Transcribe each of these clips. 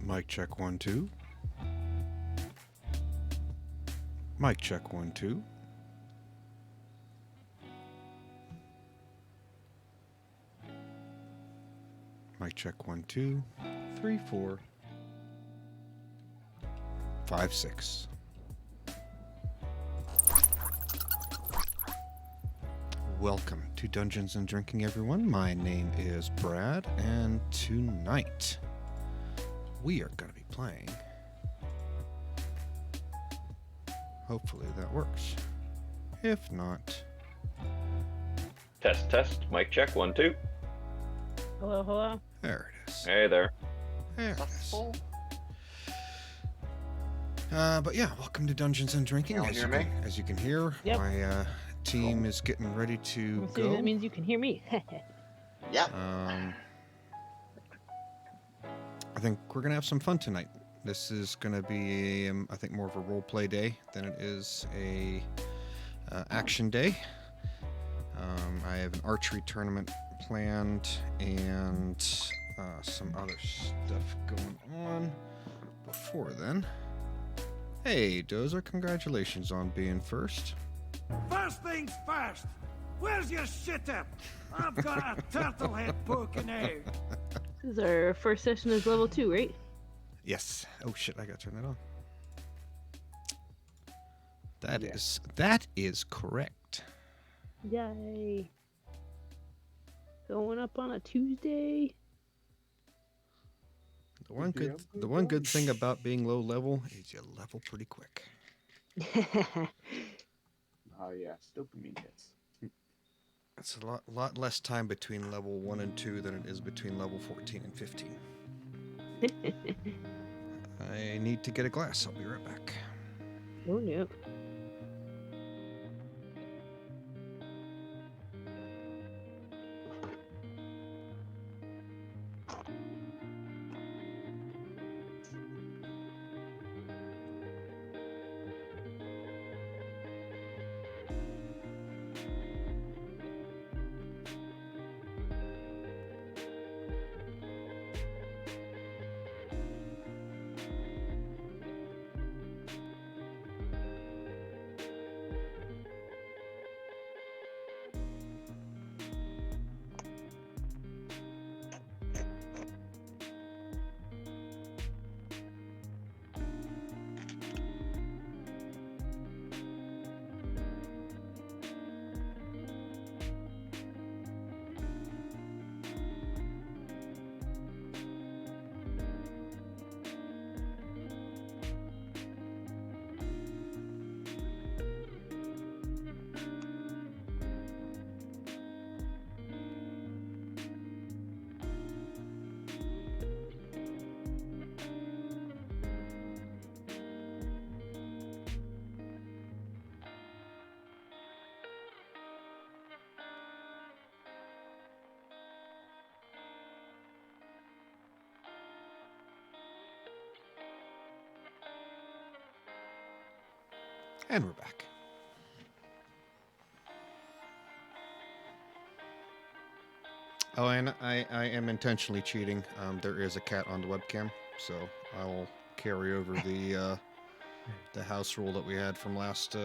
Mic check 1 2. Mic check 1 2. Mic check 1 2 3 4 5 6. Welcome to Dungeons and Drinking, everyone. My name is Brad, and tonight we are going to be playing. Hopefully that works. If not, Test. Mic check. 1 2. Hello. there it is. Hey there. There it is. But yeah, welcome to Dungeons and Drinking. As you can hear, Yep. my team is getting ready to So go. that means you can hear me. Yeah. I think we're gonna have some fun tonight. This is gonna be, I think, more of a role play day than it is a action day. I have an archery tournament planned and some other stuff going on before then. Hey, Dozer, congratulations on being first. First things first, where's your shit at? I've got a turtle head poking out. This is our first session as level 2, right? Yes. Oh shit, I gotta turn that on. Yes. That is correct. Yay. Going up on a Tuesday. The one good thing about being low level is you level pretty quick. Oh yes, dopamine hits. It's a lot less time between level 1 and 2 than it is between level 14 and 15. I need to get a glass. I'll be right back. Oh no. And we're back. Oh, and I am intentionally cheating. There is a cat on the webcam, so I will carry over the house rule that we had from last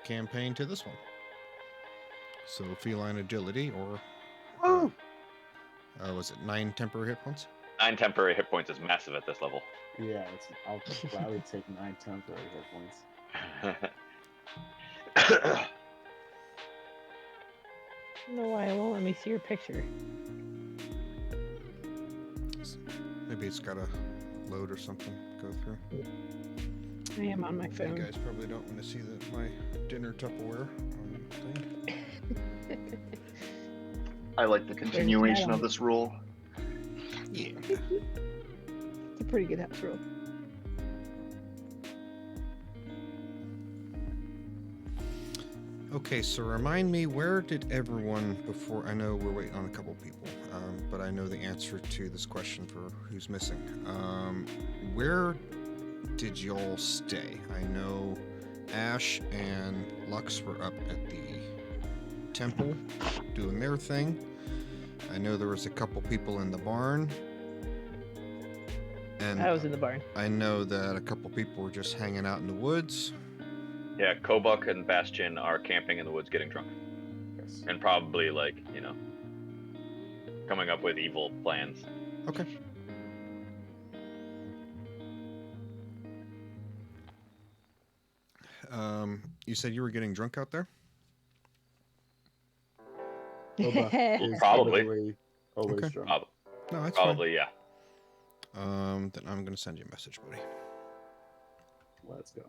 campaign to this one. So feline agility, or was it 9 temporary hit points? 9 temporary hit points is massive at this level. Yeah, I'll gladly take 9 temporary hit points. I don't know why it won't let me see your picture. Maybe it's got to load or something, go through. I am on my You phone. guys probably don't want to see my dinner Tupperware thing. I like the continuation of this rule. Yeah. It's a pretty good house rule. Okay, so remind me, where did everyone, before, I know we're waiting on a couple people, but I know the answer to this question for who's missing. Where did y'all stay? I know Ash and Lux were up at the temple doing their thing. I know there was a couple people in the barn. And I was in the barn. I know that a couple people were just hanging out in the woods. Yeah, Kobuk and Bastion are camping in the woods getting drunk. Yes. And probably, like, coming up with evil plans. Okay. You said you were getting drunk out there? Boba is Probably. literally always Okay. drunk. No, that's Probably, yeah. fine. Then I'm gonna send you a message, buddy. Let's go.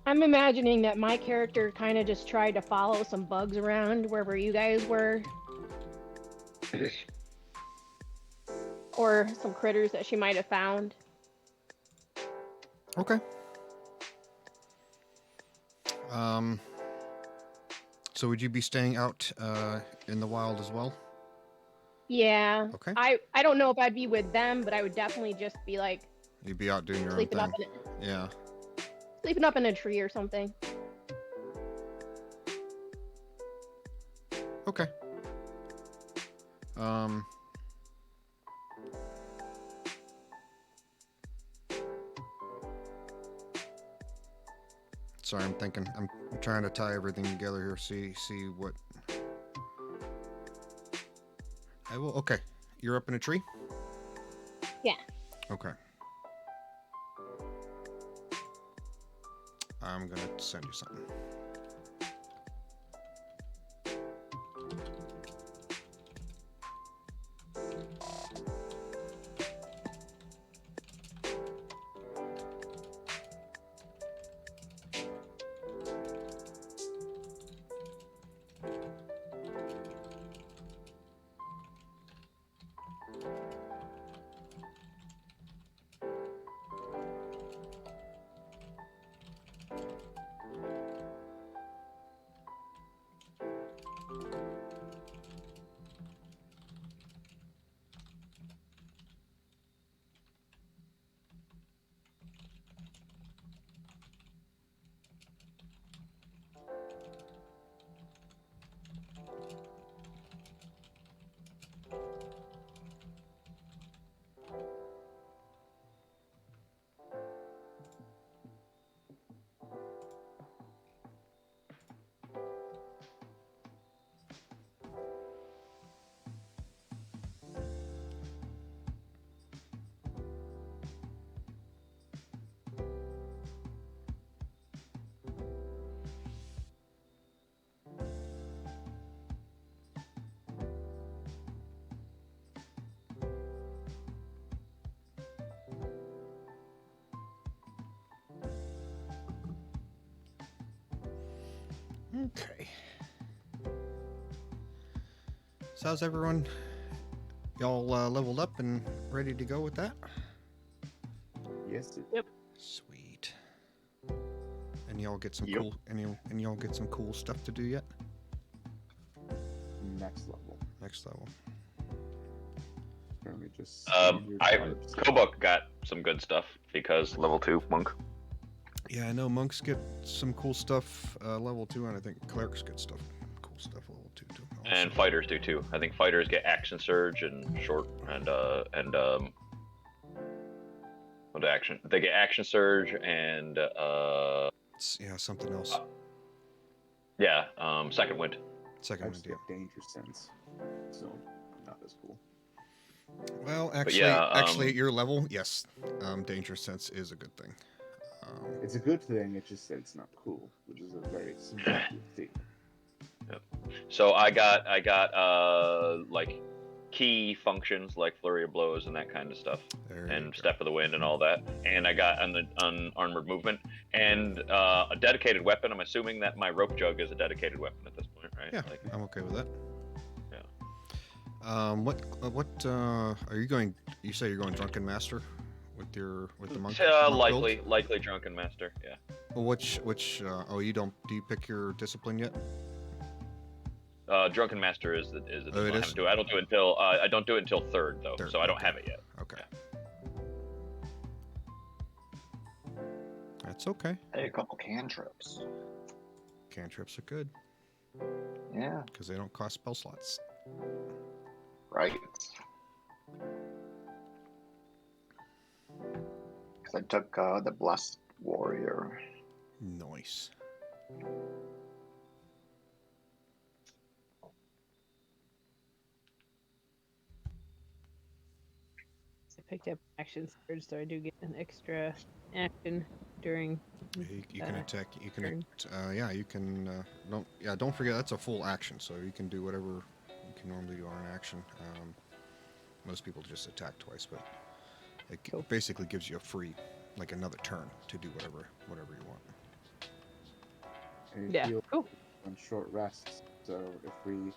I'm imagining that my character kind of just tried to follow some bugs around wherever you guys were. Or some critters that she might have found. Okay. So would you be staying out in the wild as well? Yeah. Okay. I don't know if I'd be with them, but I would definitely just be like You'd be out doing your own sleeping thing. up in Yeah. sleeping up in a tree or something. Okay. Sorry, I'm thinking. I'm trying to tie everything together here. See what. I will. Okay. You're up in a tree? Yeah. Okay. I'm gonna send you something. Okay. So how's everyone? Y'all leveled up and ready to go with that? Yes. Sweet. And y'all get some Yep. cool. And y'all get some cool stuff to do yet? Next level. Next level. Let me just. Kobuk got some good stuff because level 2 monk. Yeah, I know monks get some cool stuff level 2, and I think clerics get cool stuff level 2 too. Also. And fighters do too. I think fighters get action surge and short what action? They get action surge and Yeah, something else. Yeah, second wind. I Second just idea. get danger sense, so not as cool. Well, actually, yeah, actually, at your level, yes, danger sense is a good thing. It's a good thing. It's just that it's not cool, which is a very subjective statement. So I got like key functions like flurry of blows and that kind of stuff, There you and go. step of the wind and all that. And I got an unarmored movement and a dedicated weapon. I'm assuming that my rope jug is a dedicated weapon at this point, right? Yeah, Like, I'm okay with that. yeah. What are you going? You say you're going drunken master with the monk? monk build? Likely drunken master. Yeah. Well, which oh, you don't? Do you pick your discipline yet? Drunken master is the Oh, it I is? haven't do. I don't do it until I don't do it until third though, Third, so I don't okay. have it yet. Okay. That's okay. Hey, a couple cantrips. Cantrips are good Yeah, because they don't cost spell slots. right. Because I took the Blessed Warrior. Nice. I picked up action surge, so I do get an extra action during. You can attack. You can. turn. Yeah, you can. Don't forget that's a full action, so you can do whatever you can normally do on an action. Most people just attack twice, but it Cool. basically gives you a free, like another turn to do whatever you want. And Yeah, you cool. on short rests, so if we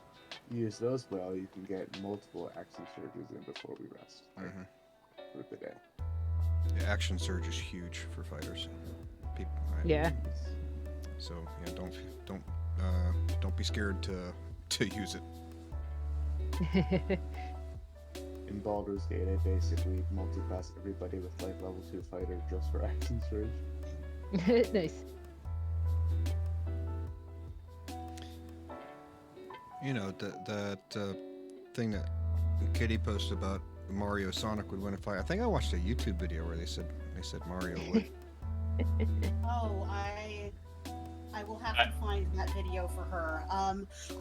use those well, you can get multiple action surges in before we rest Mhm. for the day. Yeah, action surge is huge for fighters. People. Yeah. So yeah, don't be scared to use it. In Baldur's Gate, I basically multi-class everybody with like level 2 fighter just for action surge. Nice. You know that thing that Kitty posted about Mario Sonic would win a fight. I think I watched a YouTube video where they said Mario would. Oh, I will have to find that video for her.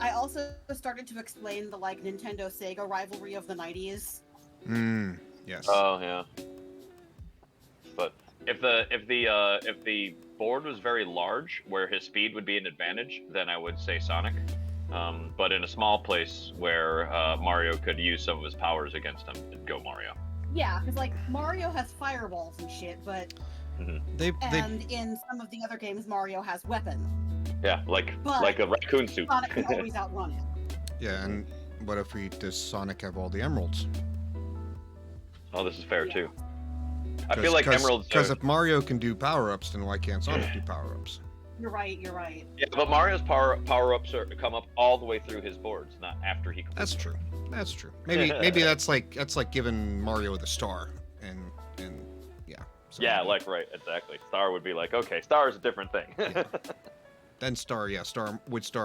I also started to explain the like Nintendo Sega rivalry of the 90s. Yes. Oh yeah. But if the board was very large, where his speed would be an advantage, then I would say Sonic. But in a small place where Mario could use some of his powers against him, it'd go Mario. Yeah, because like Mario has fireballs and shit, but and in some of the other games, Mario has weapons. Yeah, like But a raccoon suit. Sonic can always outrun him. Yeah, and what if does Sonic have all the emeralds? Oh, this is fair Yeah. too. I feel like emeralds. Because if Mario can do power-ups, then why can't Sonic do power-ups? You're right. You're right. Yeah, but Mario's power-ups come up all the way through his boards, not after he. That's true. That's true. Maybe that's like giving Mario the star, and yeah. So Yeah, like right, exactly. Star would be like, okay, Star is a different thing. Yeah. Then Star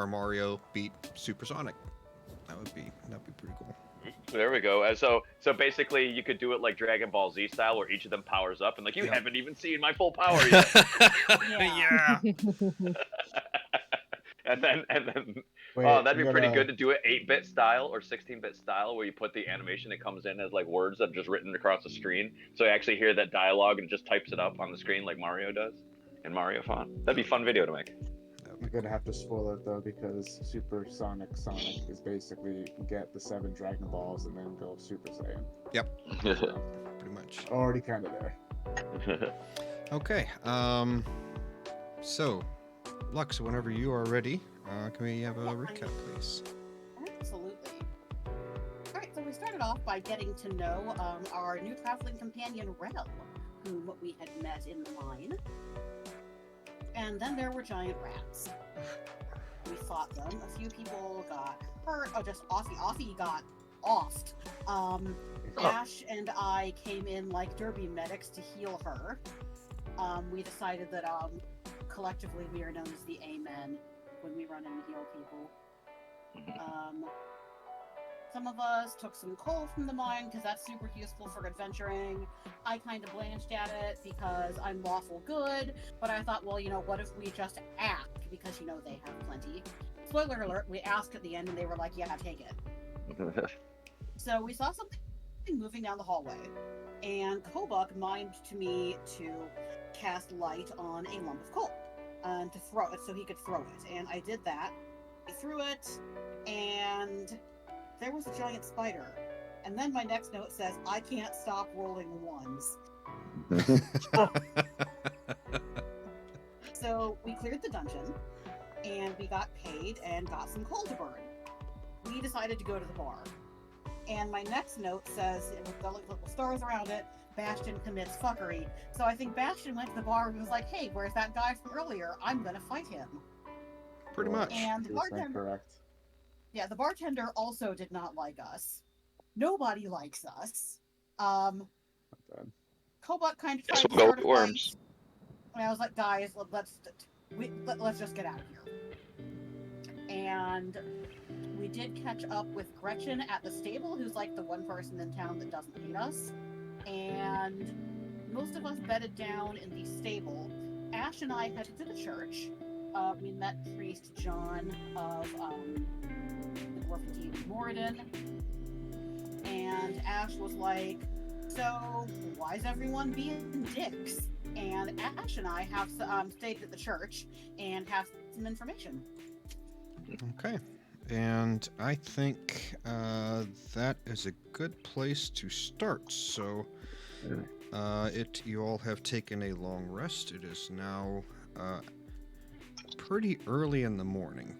Mario beat Super Sonic? That'd be pretty cool. There we go. So basically, you could do it like Dragon Ball Z style, where each of them powers up, and like you Yep. haven't even seen my full power yet. Yeah. and then Wait, oh, that'd be you're pretty gonna- good to do it 8-bit style or 16-bit style, where you put the animation that comes in as like words that are just written across the screen, so you actually hear that dialogue and it just types it up on the screen like Mario does in Mario font. That'd be a fun video to make. I'm gonna have to spoil it though because Super Sonic is basically get the 7 Dragon Balls and then go Super Saiyan. Pretty much. Already kind of there. Okay. So, Lux, whenever you are ready, can we have a recap, please? Absolutely. All right, so we started off by getting to know our new traveling companion, Rel, whom we had met in the mine. And then there were giant rats. We fought them. A few people got hurt. Oh, just Offie got offed. Ash and I came in like derby medics to heal her. We decided that collectively we are known as the A-Men when we run in and heal people. some of us took some coal from the mine because that's super useful for adventuring. I kind of blanched at it because I'm lawful good, but I thought, well, what if we just ask? Because, they have plenty. Spoiler alert, we asked at the end and they were like, yeah, take it. So we saw something moving down the hallway, and Kobuk mimed to me to cast light on a lump of coal and to throw it so he could throw it. And I did that. I threw it, and there was a giant spider. And then my next note says, I can't stop rolling ones. So we cleared the dungeon, and we got paid and got some coal to burn. We decided to go to the bar. And my next note says, with the little stars around it, Bastion commits fuckery. So I think Bastion went to the bar and was like, hey, where's that guy from earlier? I'm gonna fight him. Pretty much. And the bartender, correct. yeah, the bartender also did not like us. Nobody likes us. Not bad. Kobuk kind of Guess tried to we'll go start with a fight. worms. And I was like, guys, let's just get out of here. And we did catch up with Gretchen at the stable, who's like the one person in town that doesn't hate us. And most of us bedded down in the stable. Ash and I headed to the church. We met Priest John of the Dwarf Team Moradin. And Ash was like, so why is everyone being dicks? And Ash and I have stayed at the church and have some information. Okay. And I think that is a good place to start. So, you all have taken a long rest. It is now pretty early in the morning.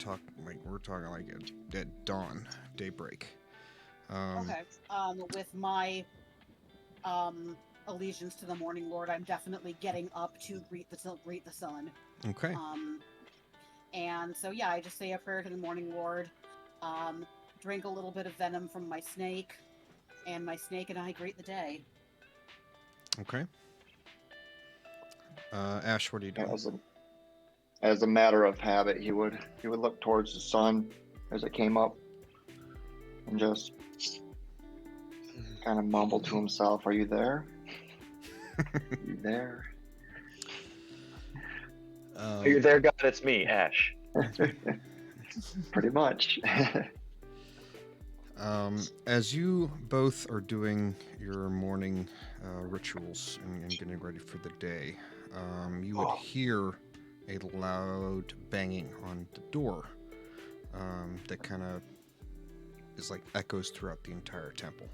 We're talking like at dawn, daybreak. Okay. With my allegiance to the Morning Lord, I'm definitely getting up to greet the sun. Okay. And so yeah, I just say a prayer to the Morning Lord, drink a little bit of venom from my snake, and my snake and I greet the day. Okay. Ash, what are you doing? As a matter of habit, he would look towards the sun as it came up, and just kind of mumble to himself, "Are you there? Are you there?" Are you there, God? It's me, Ash. Pretty much. As you both are doing your morning rituals and getting ready for the day, you would hear a loud banging on the door that kind of is like echoes throughout the entire temple.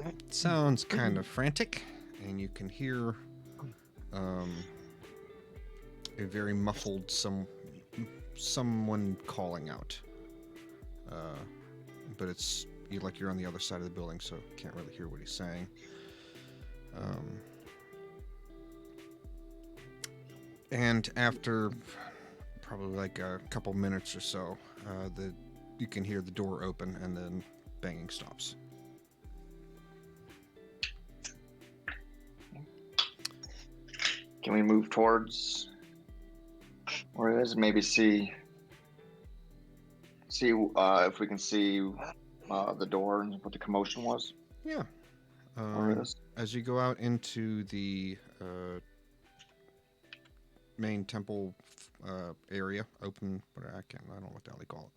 It sounds kind of frantic, and you can hear a very muffled someone calling out. But it's you're on the other side of the building, so you can't really hear what he's saying. And after probably like a couple minutes or so, you can hear the door open, and then banging stops. Can we move towards where it is? Maybe see if we can see the door and what the commotion was. Yeah. Where it is. As you go out into the main temple area, open, I don't know what the hell they call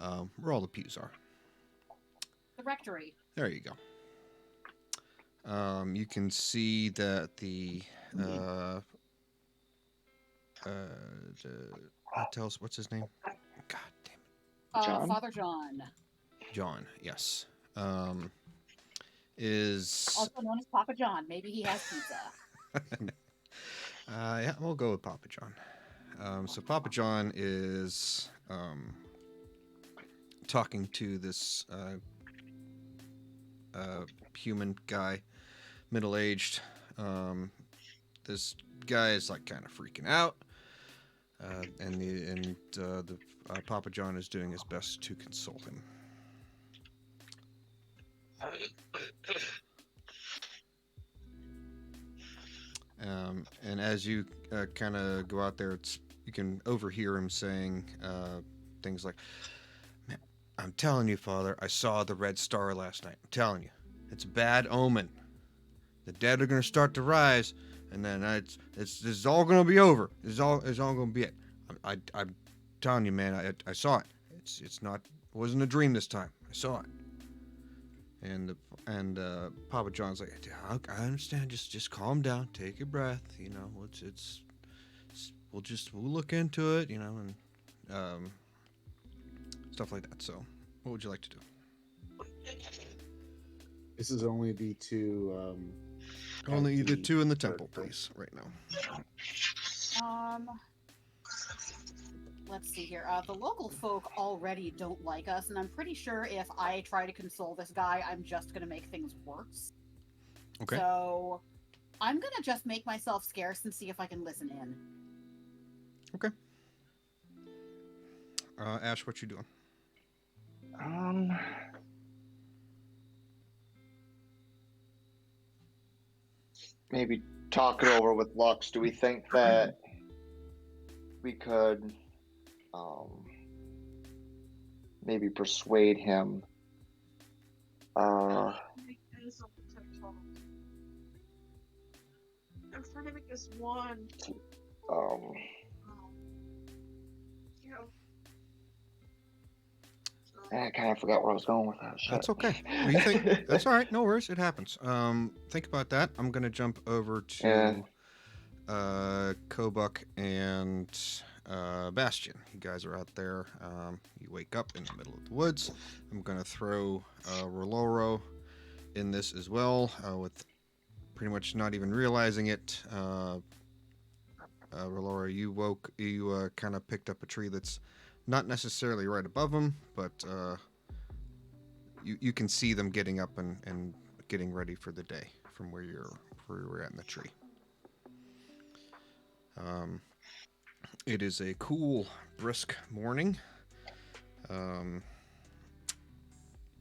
it. Where all the pews are. The rectory. There you go. You can see that the what's his name? God damn it. John? Father John. John, yes. Is Also known as Papa John. Maybe he has pizza. yeah, we'll go with Papa John. So Papa John is talking to this human guy, middle-aged. This guy is like kind of freaking out, and Papa John is doing his best to console him. And as you kind of go out there, you can overhear him saying things like, I'm telling you, Father, I saw the red star last night. I'm telling you. It's a bad omen. The dead are going to start to rise, and then this is all going to be over. It's all going to be it. I'm telling you, man, I saw it. It wasn't a dream this time. I saw it. And Papa John's like, I understand. Just calm down. Take a breath. You know, we'll look into it. You know, and stuff like that. So, what would you like to do? This is only the two. Only the two in the third temple, floor. please, right now. Let's see here. The local folk already don't like us, and I'm pretty sure if I try to console this guy, I'm just gonna make things worse. Okay. So I'm gonna just make myself scarce and see if I can listen in. Okay. Ash, what you doing? Maybe talk it over with Lux. Do we think that we could maybe persuade him? I'm trying to make this one. I kind of forgot where I was going with that. Shit. That's okay. You think that's all right? No worries. It happens. Think about that. I'm gonna jump over to Kobuk and Bastion. You guys are out there. You wake up in the middle of the woods. I'm gonna throw Roloro in this as well, with pretty much not even realizing it. Roloro, you kind of picked up a tree that's not necessarily right above them, but you can see them getting up and getting ready for the day from where you're at in the tree. It is a cool, brisk morning.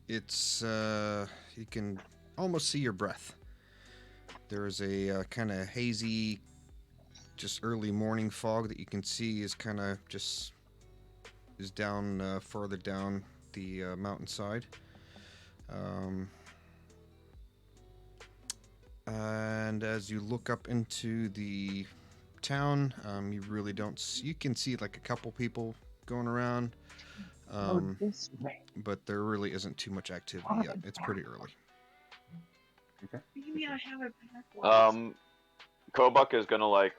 It's you can almost see your breath. There is a kind of hazy, just early morning fog that you can see is kind of just is down further down the mountainside. And as you look up into the town, you really don't see, you can see like a couple people going around, but there really isn't too much activity yet. It's pretty early. Maybe I have it backwards. Kobuk is gonna like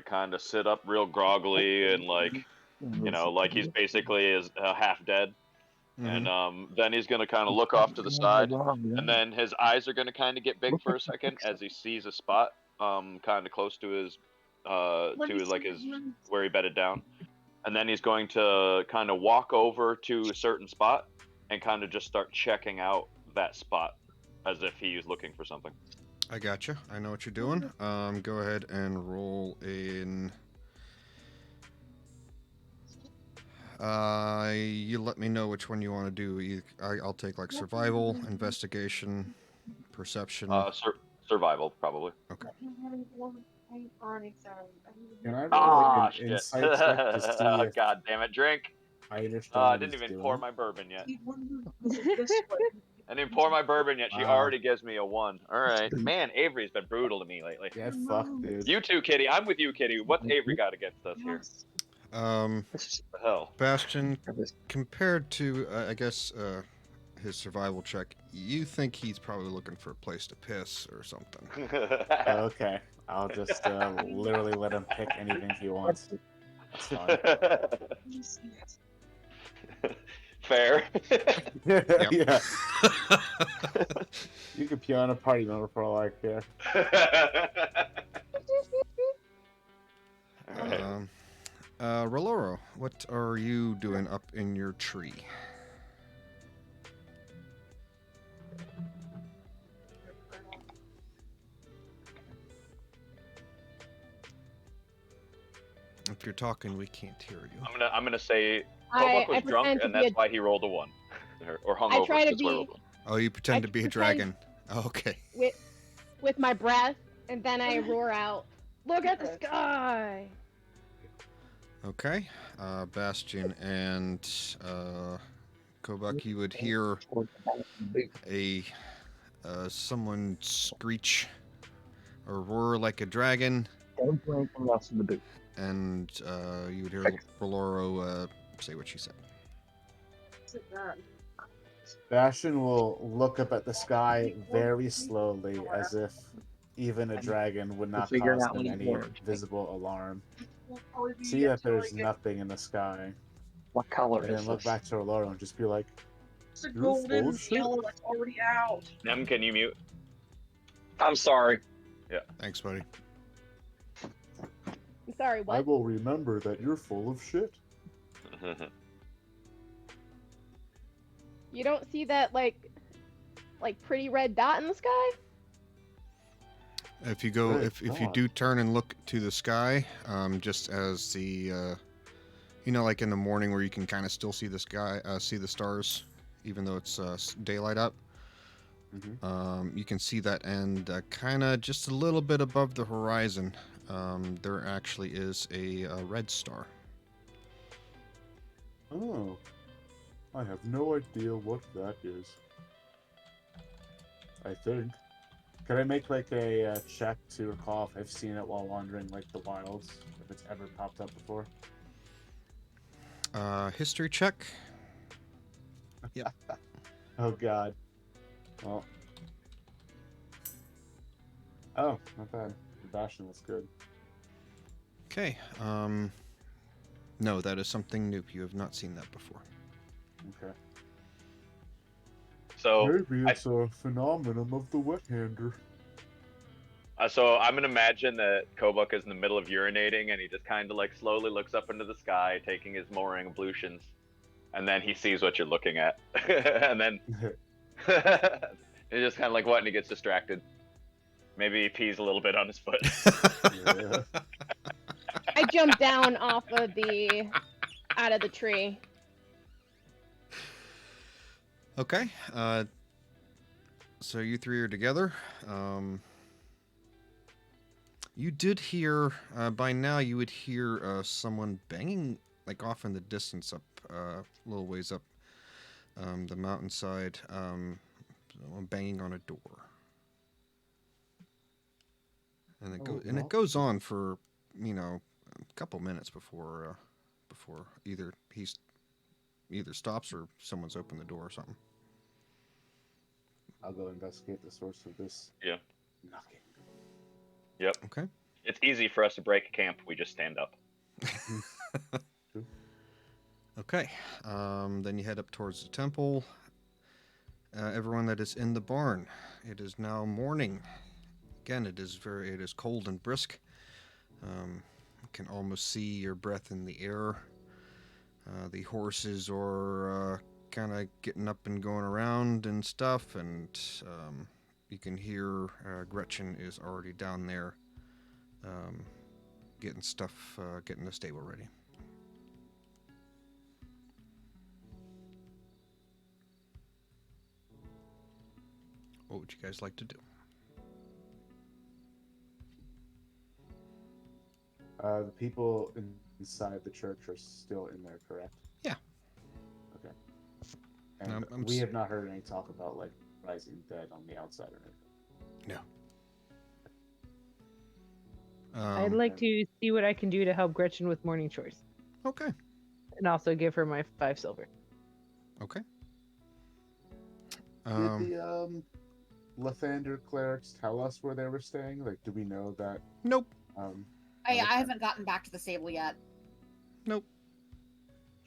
kind of sit up real groggily and like he's basically half dead. Mm-hmm. And then he's gonna kind of look off to the side, and then his eyes are gonna kind of get big for a second as he sees a spot kind of close to his where he bedded down, and then he's going to kind of walk over to a certain spot and kind of just start checking out that spot as if he's looking for something. I gotcha. I know what you're doing. Go ahead and roll in. You let me know which one you want to do. I'll take like survival, investigation, perception. Survival, probably. Okay. Can I roll like an Shit. insight check to see if God damn it, drink. I understand I what didn't he's even doing? pour my bourbon yet. I didn't pour my bourbon yet. She already gives me a 1. All right. Man, Avery's been brutal to me lately. Yeah, fuck, dude. You too, Kitty. I'm with you, Kitty. What's Avery got against us here? What the hell? Bastion, compared to, I guess, his survival check, you think he's probably looking for a place to piss or something. Okay. I'll just literally let him pick anything he wants. That's fine. Fair. Yeah. You could pee on a party member for all I care. Roloro, what are you doing up in your tree? If you're talking, we can't hear you. I'm gonna say Kobuk was drunk, and that's why he rolled a 1, or hungover. I try to be. Oh, you pretend to be a dragon. Oh, okay. With my breath, and then I roar out, "Look at the sky!" Okay. Bastion and Kobuk, you would hear a someone screech or roar like a dragon, Don't do anything else in the boot. and you would hear Roloro say what she said. Bastion will look up at the sky very slowly, as if even a dragon would not figuring cause out them when any he's orange. visible alarm. See that there's nothing in the sky, What color and then is look this? back to Aurora and just be like, It's a "You're full golden of shit." yellow that's already out. Nem, can you mute? I'm sorry. Thanks, buddy. I'm sorry, I what? will remember that you're full of shit. You don't see that like pretty red dot in the sky? If you go, Red if you dot. do turn and look to the sky, just as the, like in the morning where you can kind of still see the sky, see the stars, even though it's daylight up. You can see that, and kind of just a little bit above the horizon, there actually is a red star. Oh, I have no idea what that is. I think. Could I make like a check to recall if I've seen it while wandering like the wilds, if it's ever popped up before? History check. Yep. Oh God. Well. Oh, not bad. The Bastion looks good. Okay. No, that is something new. You have not seen that before. Okay. So Maybe it's a phenomenon of the wet-hander. So I'm gonna imagine that Kobuk is in the middle of urinating, and he just kind of like slowly looks up into the sky, taking his morning ablutions, and then he sees what you're looking at, and then he's just kind of like what, and he gets distracted. Maybe he pees a little bit on his foot. Yeah. I jumped down out of the tree. Okay. So you three are together. You did hear, by now you would hear someone banging, like off in the distance up, a little ways up the mountainside, someone banging on a door. And it goes on for, a couple minutes before either either stops or someone's opened the door or something. I'll go investigate the source of this Yeah. knocking. Yep. Okay. It's easy for us to break a camp. We just stand up. Okay. Then you head up towards the temple. Everyone that is in the barn. It is now morning. Again, it is cold and brisk. You can almost see your breath in the air. The horses are kind of getting up and going around and stuff, and you can hear Gretchen is already down there getting stuff, getting the stable ready. What would you guys like to do? The people inside the church are still in there, correct? Yeah. Okay. And we have not heard any talk about like rising dead on the outside or anything. No. I'd like to see what I can do to help Gretchen with morning chores, Okay. and also give her my 5 silver. Okay. Did the Lathander clerics tell us where they were staying? Like, do we know that? Nope. I haven't gotten back to the stable yet. Nope.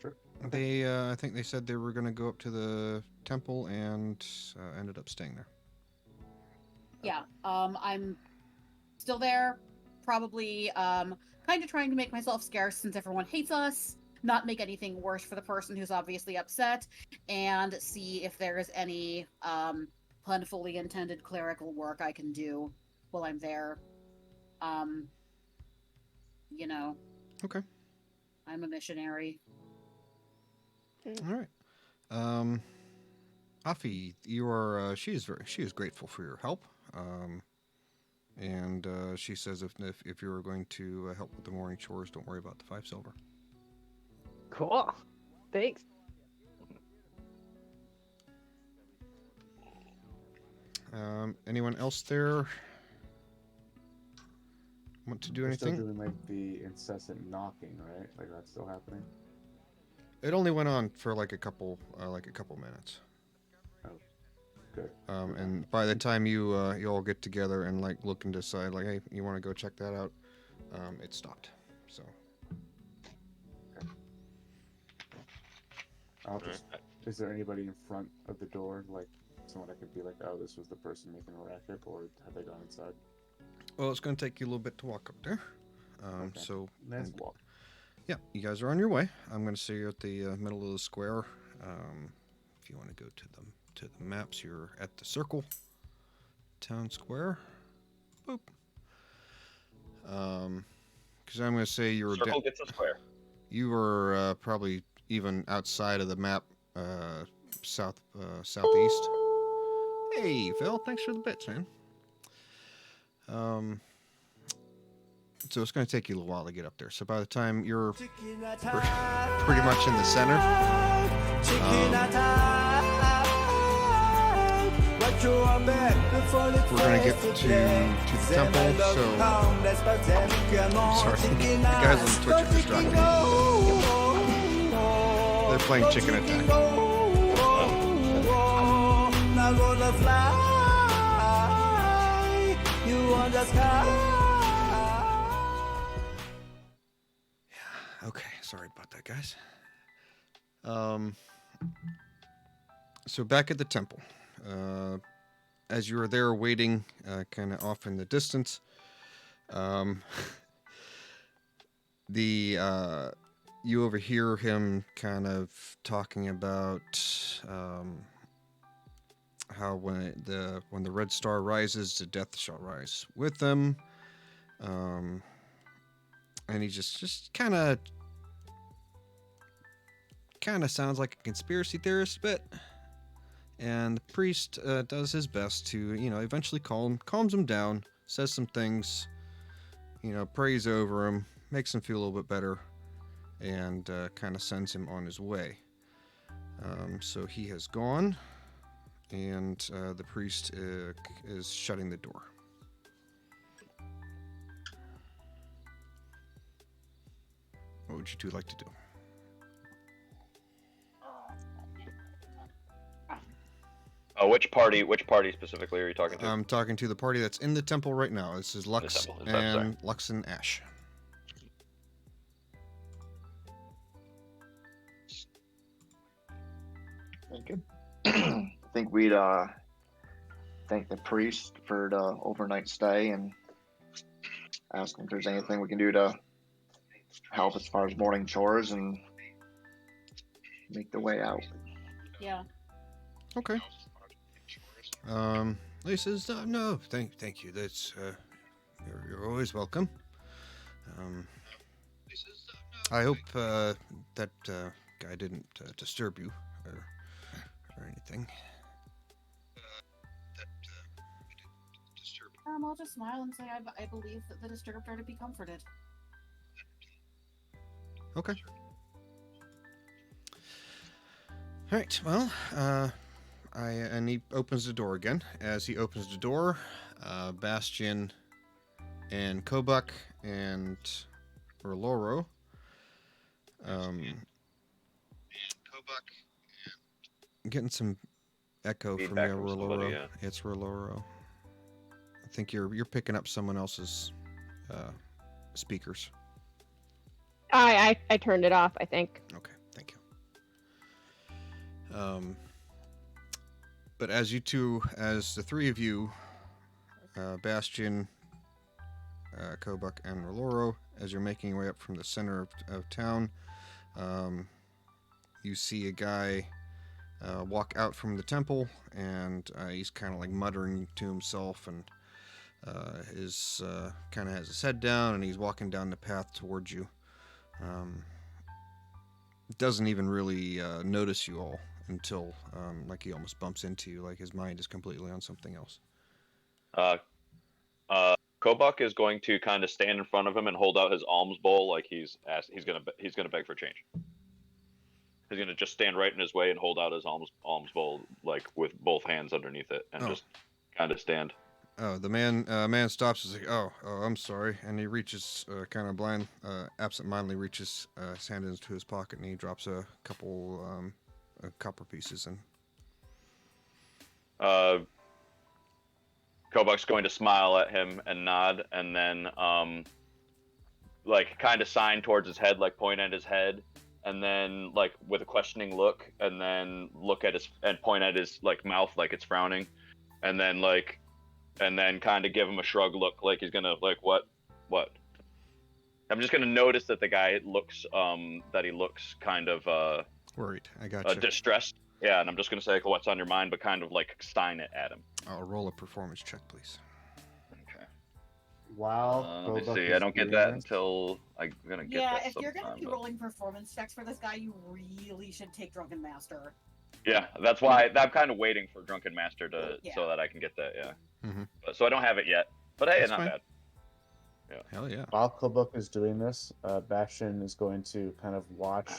Sure. They, I think they said they were going to go up to the temple and ended up staying there. Yeah, I'm still there, probably kind of trying to make myself scarce since everyone hates us, not make anything worse for the person who's obviously upset, and see if there's any plentifully intended clerical work I can do while I'm there. Okay. I'm a missionary. All right. Afi, you are. She is grateful for your help. And she says if you are going to help with the morning chores, don't worry about the 5 silver. Cool. Thanks. Anyone else there want to do We're still anything? doing like the incessant knocking, right? Like that's still happening. It only went on for like a couple minutes. Good. And by the time you all get together and like look and decide like, hey, you want to go check that out, it stopped. So I'll just. Is there anybody in front of the door, like someone that could be like, oh, this was the person making a racket, or have they gone inside? well, it's going to take you a little bit to walk up there. Okay. So Let's walk. yeah, you guys are on your way. I'm going to say you're at the middle of the square. If you want to go to the maps, you're at the circle, town square. Boop. Because I'm going to say you were Circle gets a square. you were probably even outside of the map, southeast. Hey, Phil, thanks for the bits, man. So it's going to take you a little while to get up there. So by the time you're pretty much in the center, we're going to get to the temple. So sorry, the guys on Twitch are distracting me. They're playing Chicken Attack. Okay, sorry about that, guys. So back at the temple, as you are there waiting, kind of off in the distance, you overhear him kind of talking about how when the red star rises, the death shall rise with them. And he just kind of sounds like a conspiracy theorist, but and the priest does his best to eventually calms him down, says some things, prays over him, makes him feel a little bit better, and kind of sends him on his way. So he has gone, and the priest is shutting the door. What would you two like to do? Which party specifically are you talking to? I'm talking to the party that's in the temple right now. This is Lux and Lux and Ash. I think we'd thank the priest for the overnight stay and ask him if there's anything we can do to help as far as morning chores and make the way out. Yeah. Okay. He says, no, thank you. That's you're always welcome. I hope that guy didn't disturb you or anything. I'll just smile and say I believe that the disturbed are to be comforted. Okay. All right. Well, and he opens the door again. As he opens the door, Bastion and Kobuk and Roloro. Getting some echo Feedback from from Roloro. somebody, yeah. It's Roloro. I think you're picking up someone else's speakers. I turned it off, I think. Okay, thank you. But as the three of you, Bastion, Kobuk, and Roloro, as you're making your way up from the center of town, you see a guy walk out from the temple, and he's kind of like muttering to himself, and is kind of has his head down, and he's walking down the path towards you. Doesn't even really notice you all until like he almost bumps into you, like his mind is completely on something else. Kobuk is going to kind of stand in front of him and hold out his alms bowl like he's gonna beg for change. He's gonna just stand right in his way and hold out his alms bowl like with both hands underneath it and just kind of stand. Oh, the man stops. Is like, oh, I'm sorry, and he reaches, kind of absent-mindedly reaches his hand into his pocket, and he drops a couple copper pieces in. Kobuk's going to smile at him and nod, and then like kind of sign towards his head, like point at his head, and then like with a questioning look, and then look at his and point at his like mouth, like it's frowning, and then kind of give him a shrug look, like he's gonna like what. I'm just gonna notice that the guy looks kind of Worried. I got you. distressed. Yeah, and I'm just gonna say, what's on your mind, but kind of like sign it at him. I'll roll a performance check, please. Okay. Wow. Let me Kobuk see. is I don't get doing that this. until I'm gonna get Yeah, that if you're gonna sometime, be but- rolling performance checks for this guy, you really should take Drunken Master. Yeah, that's why I'm kind of waiting for Drunken Master to Yeah. so that I can get that. Yeah. Mhm. But, so I don't have it yet. But hey, That's not fine. bad. Hell yeah. While Kobuk is doing this, Bastion is going to kind of watch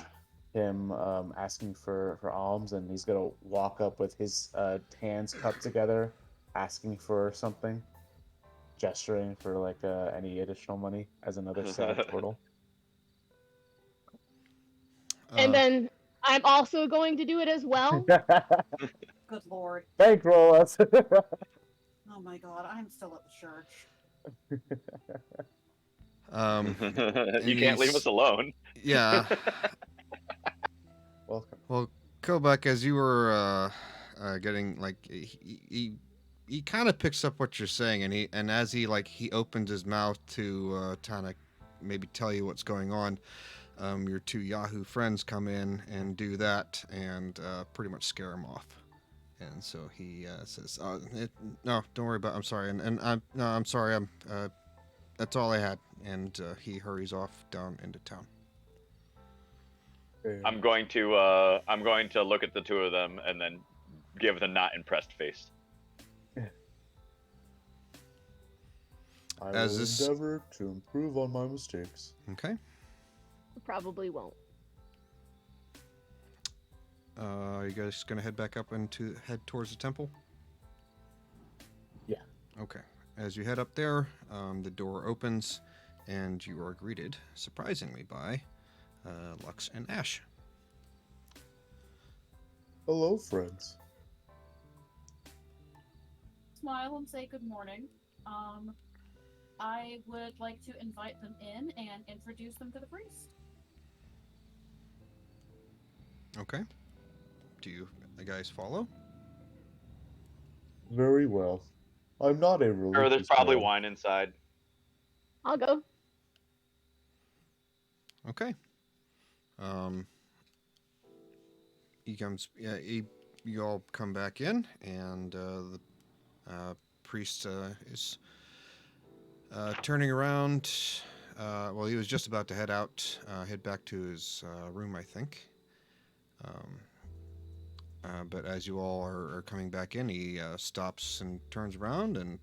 him asking for alms, and he's gonna walk up with his hands cupped together, asking for something, gesturing for like any additional money as another sad turtle. And then I'm also going to do it as well. Good lord. Bankroll us. Oh my god, I'm still at the church. You can't leave us alone. Yeah. Welcome. Well, Kobuk, as you were getting like he kind of picks up what you're saying, and as he opens his mouth to kind of maybe tell you what's going on, your two Yahoo friends come in and do that and pretty much scare him off. And so he says, "No, don't worry about it. I'm sorry." I'm sorry. That's all I had. And he hurries off down into town. I'm going to look at the two of them and then give the not impressed face. I As will this- endeavor to improve on my mistakes. Okay. Probably won't. Are you guys gonna head back up and head towards the temple? Yeah. Okay. As you head up there, the door opens, and you are greeted, surprisingly, by Lux and Ash. Hello, friends. Smile and say good morning. I would like to invite them in and introduce them to the priest. Okay. Do you guys follow? Very well. I'm not a religious Or there's probably man. wine inside. I'll go. Okay. He comes. Yeah. You all come back in, and the priest is turning around. Well, he was just about to head back to his room, I think. But as you all are coming back in, he stops and turns around and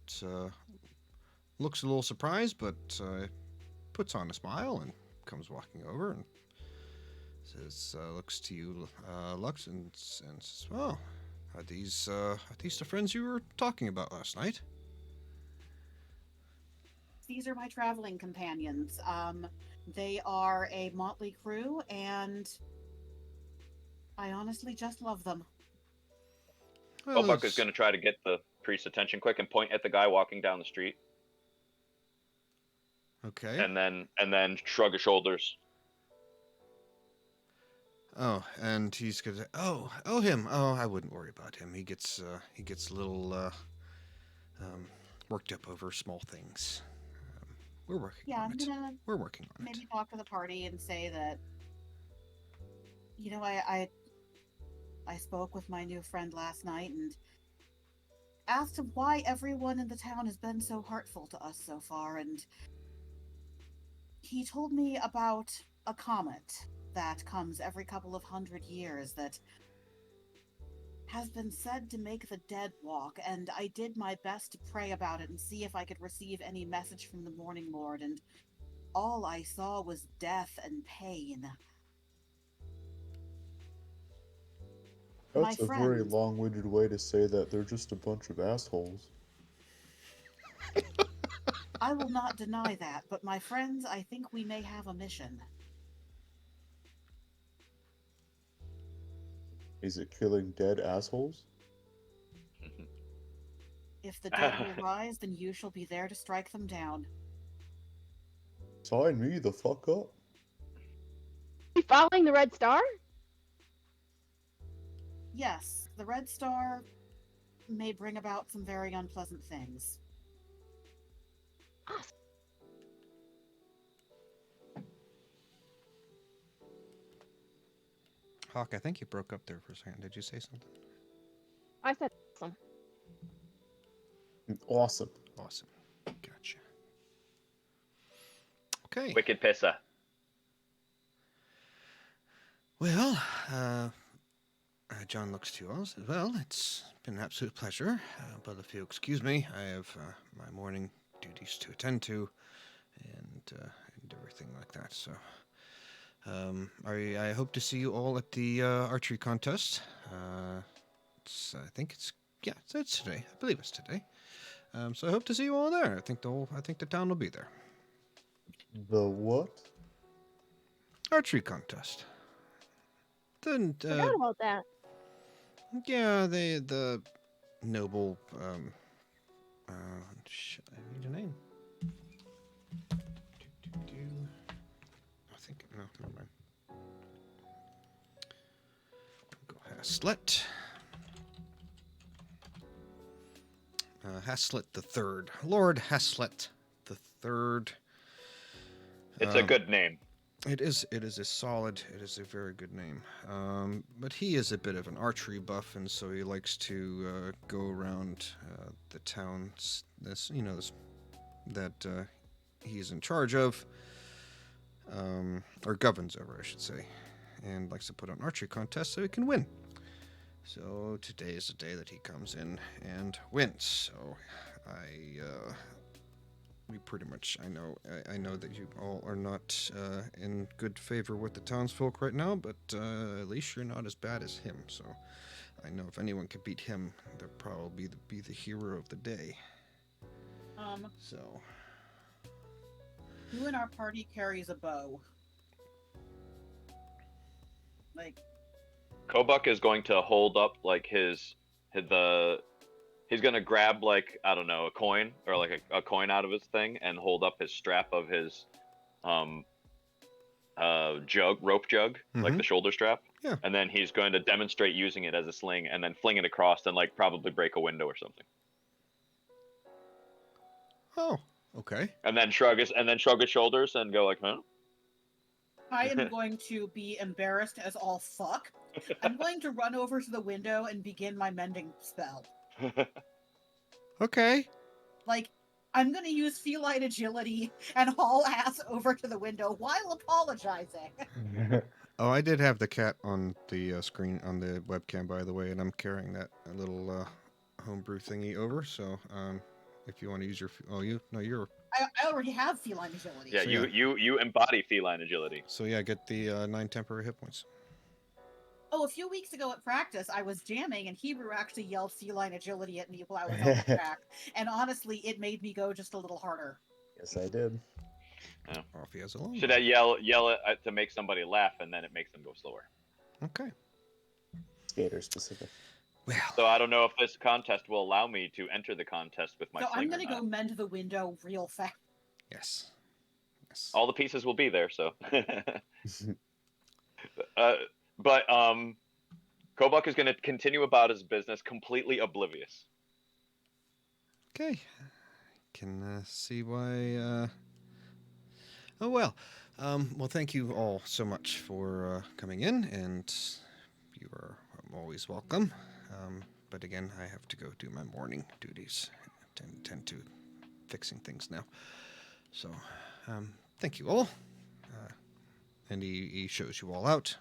looks a little surprised, but puts on a smile and comes walking over and says, looks to you, Lux, and says, "Oh, are these the friends you were talking about last night?" These are my traveling companions. They are a motley crew, and I honestly just love them. Well, Kobuk is going to try to get the priest's attention quick and point at the guy walking down the street, Okay. and then shrug his shoulders. Oh, and he's gonna. Oh, him. Oh, I wouldn't worry about him. He gets a little worked up over small things. We're working Yeah, on I'm it. gonna We're working on it. maybe talk to the party and say that, you know, I spoke with my new friend last night and asked him why everyone in the town has been so heartful to us so far, and he told me about a comet that comes every couple of 100 years that has been said to make the dead walk, and I did my best to pray about it and see if I could receive any message from the Morning Lord, and all I saw was death and pain. That's My a very friend- long-winded way to say that they're just a bunch of assholes. I will not deny that, but my friends, I think we may have a mission. Is it killing dead assholes? If the dead will rise, then you shall be there to strike them down. Sign me the fuck up. You following the Red Star? Yes, the Red Star may bring about some very unpleasant things. Awesome. Hawk, I think you broke up there for a second. Did you say something? I said awesome. Awesome. Awesome. Gotcha. Okay. Wicked pisser. Well, John looks to you all and says, well, it's been an absolute pleasure, but if you'll excuse me, I have my morning duties to attend to and everything like that. So I hope to see you all at the archery contest. I think it's today. I believe it's today. So I hope to see you all there. I think the town will be there. The what? Archery contest. Didn't Forgot about that. yeah, the noble shit, I need a name. I think no, never mind. Go Haslet. Haslet the Third. Lord Haslet the Third. It's a good name. It is a very good name. But he is a bit of an archery buff, and so he likes to go around the towns that he's in charge of, or governs over, I should say, and likes to put on archery contests so he can win. So today is the day that he comes in and wins. So I know that you all are not in good favor with the townsfolk right now, but at least you're not as bad as him. So I know if anyone could beat him, they'll probably be the hero of the day. So who in our party carries a bow? Like, Kobuk is going to hold up like he's gonna grab, like, I don't know, a coin or like a coin out of his thing and hold up his strap of his rope jug, like the shoulder strap. Yeah. And then he's going to demonstrate using it as a sling and then fling it across and like probably break a window or something. Oh, okay. And then shrug his shoulders and go like, huh? I am going to be embarrassed as all fuck. I'm going to run over to the window and begin my mending spell. Okay. Like, I'm going to use feline agility and haul ass over to the window while apologizing. Oh, I did have the cat on the screen on the webcam, by the way, and I'm carrying that little homebrew thingy over. So if you want to use your, I already have feline agility. Yeah, So, you embody feline agility. So yeah, get the 9 temporary hit points. Oh, a few weeks ago at practice, I was jamming, and Hebrew actually yelled feline agility at me while I was on the track. And honestly, it made me go just a little harder. Yes, I did. Yeah. Off he has a long. Should I yell it to make somebody laugh, and then it makes them go slower? Okay. Skater specific. Well. So I don't know if this contest will allow me to enter the contest with my So sling I'm or going to go not. mend the window real fast. Yes. Yes. All the pieces will be there, so. But Kobuk is going to continue about his business, completely oblivious. Okay. Can see why. Oh well. Well, thank you all so much for coming in, and you are always welcome. But again, I have to go do my morning duties and tend to fixing things now. So, thank you all. And he shows you all out.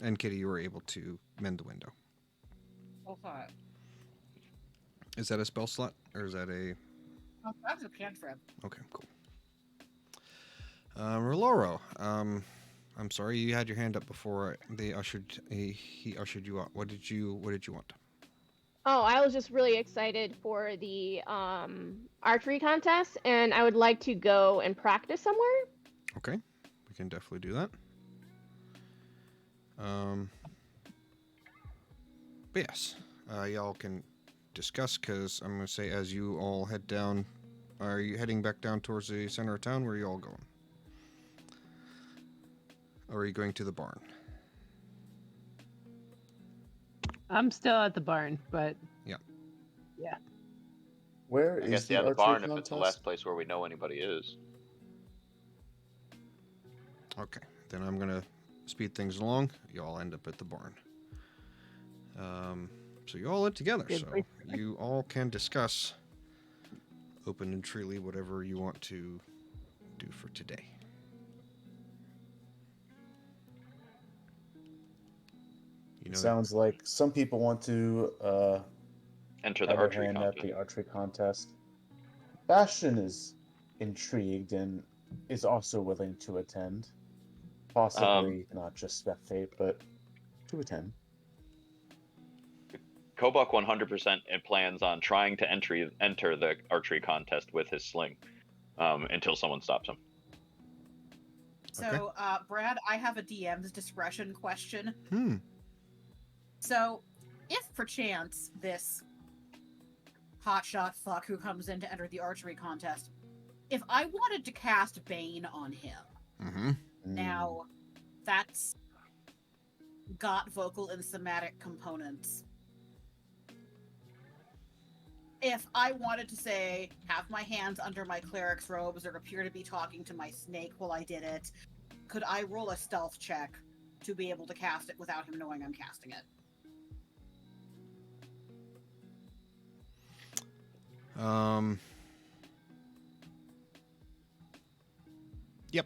And Kitty, you were able to mend the window. Okay. Is that a spell slot, or is that a... Oh, that's a cantrip. Okay, cool. Roloro, I'm sorry, you had your hand up before he ushered you out. What did you want? Oh, I was just really excited for the archery contest, and I would like to go and practice somewhere. Okay, we can definitely do that. But yes, y'all can discuss, because I'm going to say, as you all head down, are you heading back down towards the center of town? Where are you all going? Or are you going to the barn? I'm still at the barn, but Yeah. yeah. Where I is guess the yeah, the archery barn contest? if it's the last place where we know anybody is. Okay, then I'm going to speed things along. You all end up at the barn. So you all live together, Good so place. you all can discuss open and freely whatever you want to do for today. You know, Sounds like some people want to Enter the try their archery hand contest. at the archery contest. Bastion is intrigued and is also willing to attend. Possibly not just spectate, but to attend. Kobuk 100% plans on trying to enter the archery contest with his sling until someone stops him. So, Brad, I have a DM's discretion question. Hmm. So, if perchance this hotshot fuck who comes in to enter the archery contest, if I wanted to cast Bane on him, Mm-hmm. now that's got vocal and somatic components. If I wanted to say, have my hands under my cleric's robes or appear to be talking to my snake while I did it, could I roll a stealth check to be able to cast it without him knowing I'm casting it? Yep.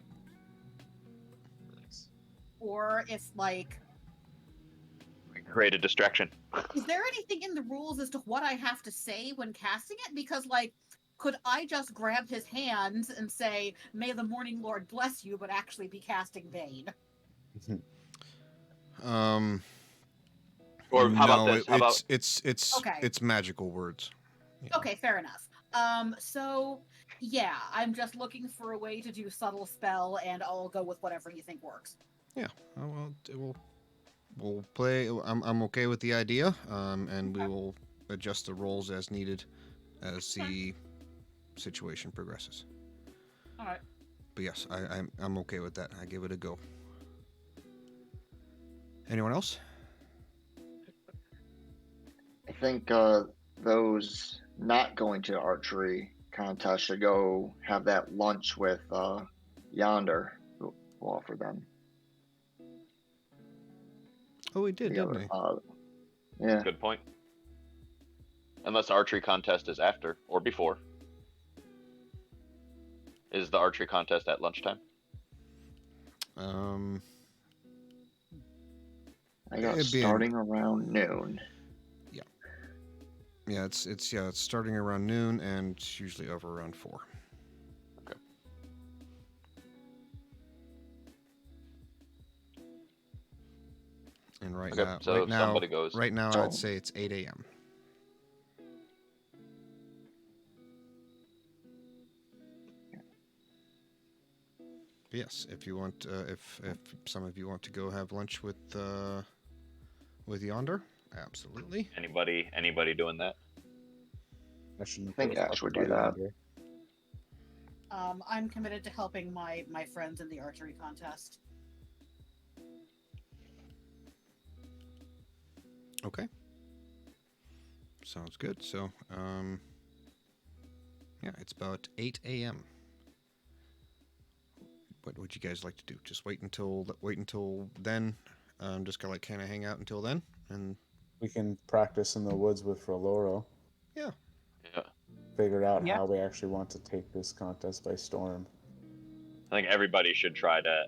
Or if, like, Create a distraction. is there anything in the rules as to what I have to say when casting it? Because, like, could I just grab his hands and say, "May the Morning Lord bless you," but actually be casting Bane? Or how about no, this? How about Okay. it's magical words. Yeah. Okay, fair enough. So yeah, I'm just looking for a way to do subtle spell, and I'll go with whatever you think works. Yeah. Oh, well, we'll play. I'm okay with the idea. And we will adjust the rolls as needed as the situation progresses. All right. But yes, I'm okay with that. I give it a go. Anyone else? I think those not going to archery contest should go have that lunch with Yonder. We'll offer them. Oh, he did, didn't he? Yeah. Good point. Unless the archery contest is after or before. Is the archery contest at lunchtime? I got starting around noon. Yeah, it's starting around noon and it's usually over around 4. Okay. And right Okay, now, so if somebody goes. Right now, I'd say it's 8 a.m. But yes, if you want, if some of you want to go have lunch with Yonder, absolutely. Anybody doing that? I think Ash would do that. I'm committed to helping my friends in the archery contest. Okay. Sounds good. So, yeah, it's about 8 a.m. What would you guys like to do? Just wait until then? Just kind of hang out until then, and we can practice in the woods with Roloro. Yeah. Yeah. Figure out how we actually want to take this contest by storm. I think everybody should try to.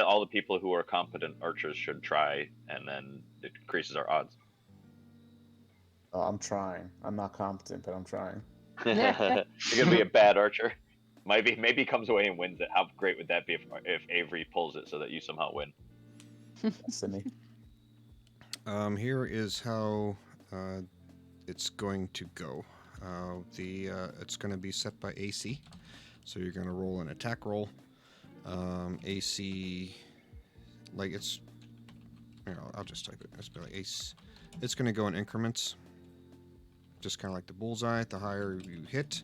All the people who are competent archers should try, and then it increases our odds. I'm trying. I'm not competent, but I'm trying. You're gonna be a bad archer. Maybe comes away and wins it. How great would that be if Avery pulls it so that you somehow win? Destiny. Here is how it's going to go. It's going to be set by AC, so you're going to roll an attack roll. AC, like it's, I'll just type it. It's like AC. It's going to go in increments, just kind of like the bullseye. The higher you hit,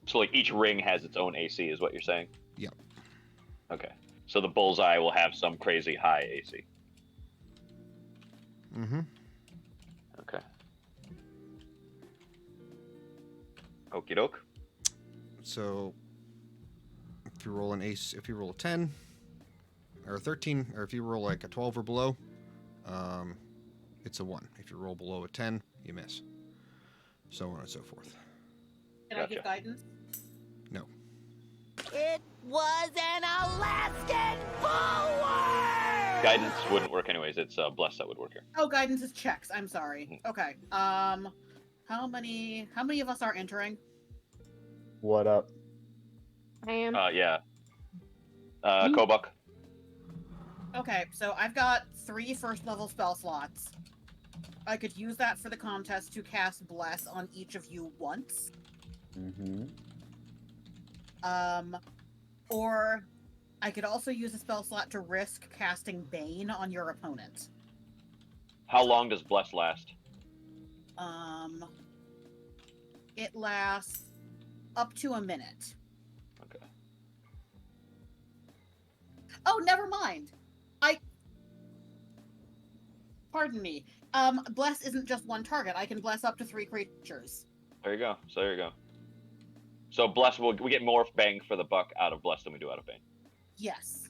So like each ring has its own AC, is what you're saying? Yep. Okay. So the bullseye will have some crazy high AC. Mm-hmm. Okay. Okie doke. So if you roll an ace, if you roll a 10 or a 13, or if you roll like a 12 or below, it's a 1. If you roll below a 10, you miss. So on and so forth. Can I give guidance? No. It was an Alaskan bullwhip! Guidance wouldn't work anyways. It's bless that would work here. Oh, guidance is checks. I'm sorry. Okay. How many of us are entering? What up? I am. Yeah. Kobuk. Okay, so I've got 3 first level spell slots. I could use that for the contest to cast Bless on each of you once. Mm-hmm. Or I could also use a spell slot to risk casting Bane on your opponent. How long does bless last? It lasts up to a minute. Okay. Oh, never mind. Pardon me. Bless isn't just one target. I can bless up to 3 creatures. There you go. So there you go. So bless, we get more bang for the buck out of bless than we do out of bane. Yes.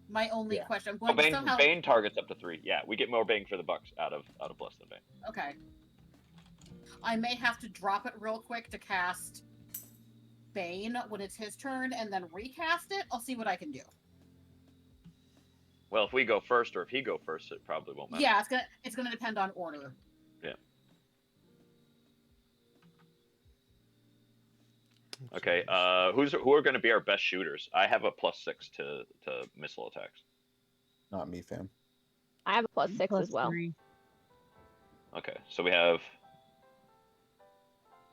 My only question. I'm Oh, going bane, to somehow. bane targets up to 3. Yeah, we get more bang for the bucks out of bless than bane. Okay. I may have to drop it real quick to cast Bane when it's his turn, and then recast it. I'll see what I can do. Well, if we go first or if he go first, it probably won't matter. Yeah, it's gonna depend on order. Yeah. Okay. Who are going to be our best shooters? I have a +6 to missile attacks. Not me, fam. I have a +6 as well. Okay, so we have.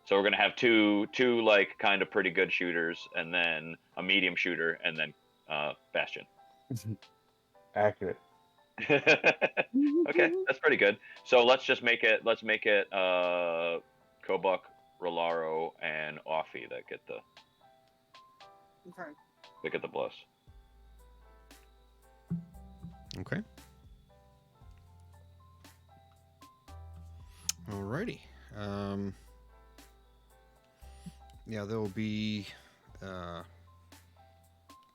So we're gonna have two like kind of pretty good shooters, and then a medium shooter, and then Bastion. Accurate. Okay, that's pretty good. So let's make it Kobuk, Rolaro, and Offie that get the bless. Okay. Alrighty. Yeah, there will be.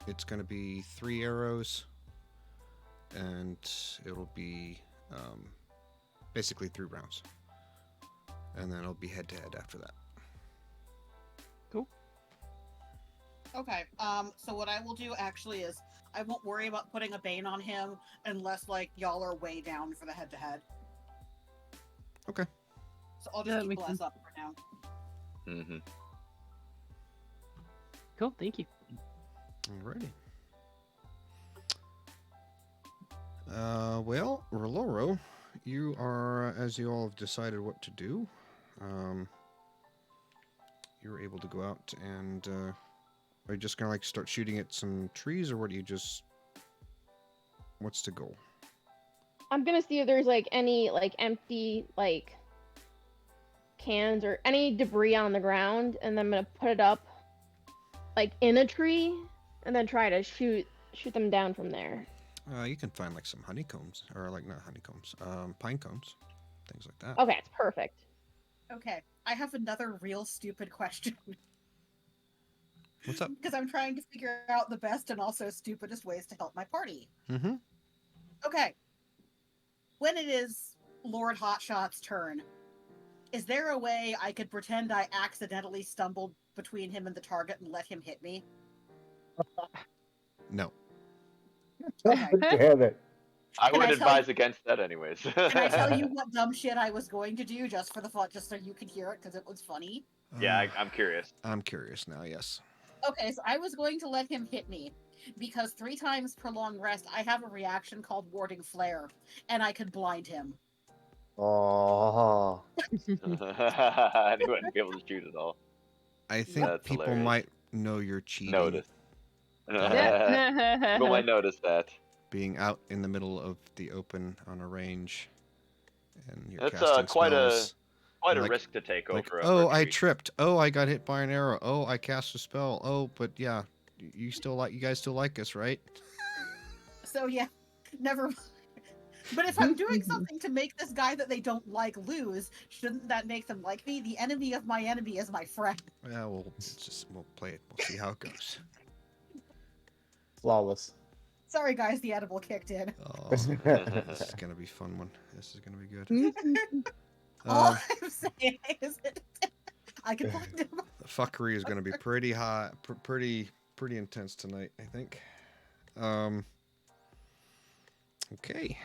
It's going to be 3 arrows, and it'll be basically 3 rounds, and then it'll be head-to-head after that. Cool. Okay. So what I will do actually is I won't worry about putting a Bane on him unless like y'all are way down for the head-to-head. Okay. So I'll just keep Bless up for now. Mm-hmm. Cool. Thank you. Alrighty. Well, Roloro, you are, as you all have decided what to do, you're able to go out and, are you just gonna like start shooting at some trees, or what do you just, what's the goal? I'm gonna see if there's like any like empty like cans or any debris on the ground, and then I'm gonna put it up like in a tree, and then try to shoot them down from there. You can find like some honeycombs, or like not honeycombs, pine cones, things like that. Okay, it's perfect. Okay, I have another real stupid question. What's up? Because I'm trying to figure out the best and also stupidest ways to help my party. Mm-hmm. Okay. When it is Lord Hotshot's turn, is there a way I could pretend I accidentally stumbled between him and the target and let him hit me? No. Okay. Damn it. I Can would I tell advise you- against that anyways. Can I tell you what dumb shit I was going to do just for the fun, just so you could hear it because it was funny? Yeah, I'm curious. I'm curious now, yes. Okay, so I was going to let him hit me, because 3 times per long rest, I have a reaction called Warding Flare, and I could blind him. Oh. And he wouldn't be able to shoot at all. I think That's people hilarious. might know you're cheating. Notice. People might notice that. Being out in the middle of the open on a range, and you're It's casting quite spells. a Like- risk to take Like, over a oh, I retreat. tripped. Oh, I got hit by an arrow. Oh, I cast a spell. Oh, but yeah, you guys still like us, right? So yeah, never mind. But if I'm doing something to make this guy that they don't like lose, shouldn't that make them like me? The enemy of my enemy is my friend. Yeah, we'll play it. We'll see how it goes. Flawless. Sorry guys, the edible kicked in. Oh, this is gonna be a fun one. This is gonna be good. All I'm saying is that I can find him. The fuckery is gonna be pretty hot, pretty intense tonight, I think. Okay.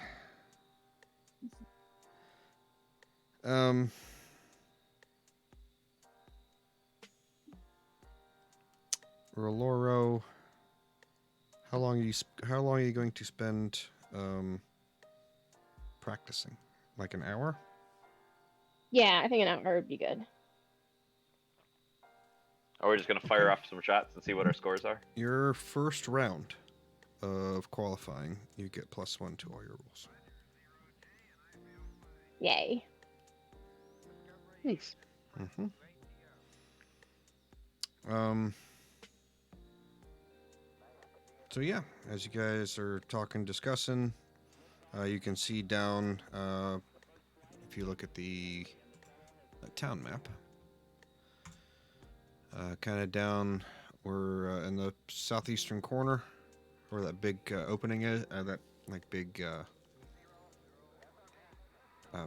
Roloro, how long are you going to spend practicing? Like an hour? Yeah, I think an hour would be good. Are we just gonna fire off some shots and see what our scores are? Your first round of qualifying, you get +1 to all your rolls. Yay. Nice. Mm-hmm. So yeah, as you guys are talking, discussing, you can see down, if you look at the town map, kind of down, we're in the southeastern corner, where that big opening is, that like big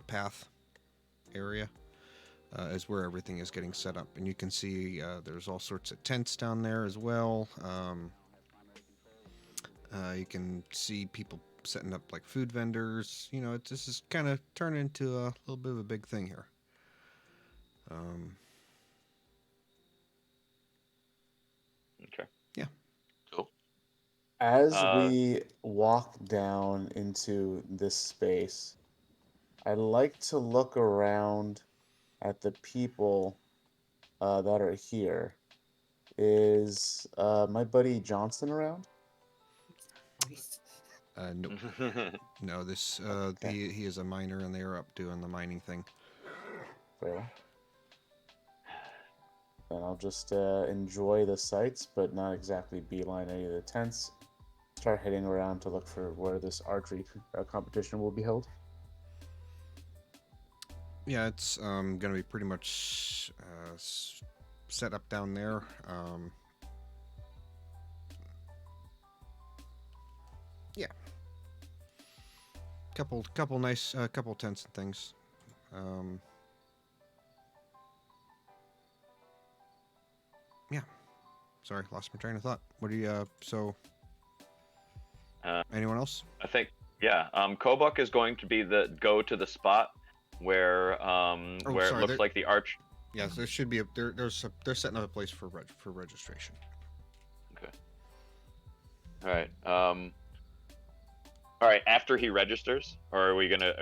path area. Is where everything is getting set up, and you can see there's all sorts of tents down there as well. You can see people setting up like food vendors. You know, this is kind of turning into a little bit of a big thing here. Okay. Yeah. Cool. As we walk down into this space, I'd like to look around at the people that are here. Is my buddy Johnson around? Nope. No, this he is a miner, and they are up doing the mining thing. Well, then I'll just enjoy the sights, but not exactly beeline any of the tents. Start heading around to look for where this archery competition will be held. Yeah, it's gonna be pretty much set up down there. Yeah, couple nice couple tents and things. Yeah, sorry, lost my train of thought. What do you anyone else? I think Kobuk is going to be go to the spot where where sorry, it looks like the arch. Yes, there should be they're setting up a place for registration. Okay. All right. All right. After he registers, or are we gonna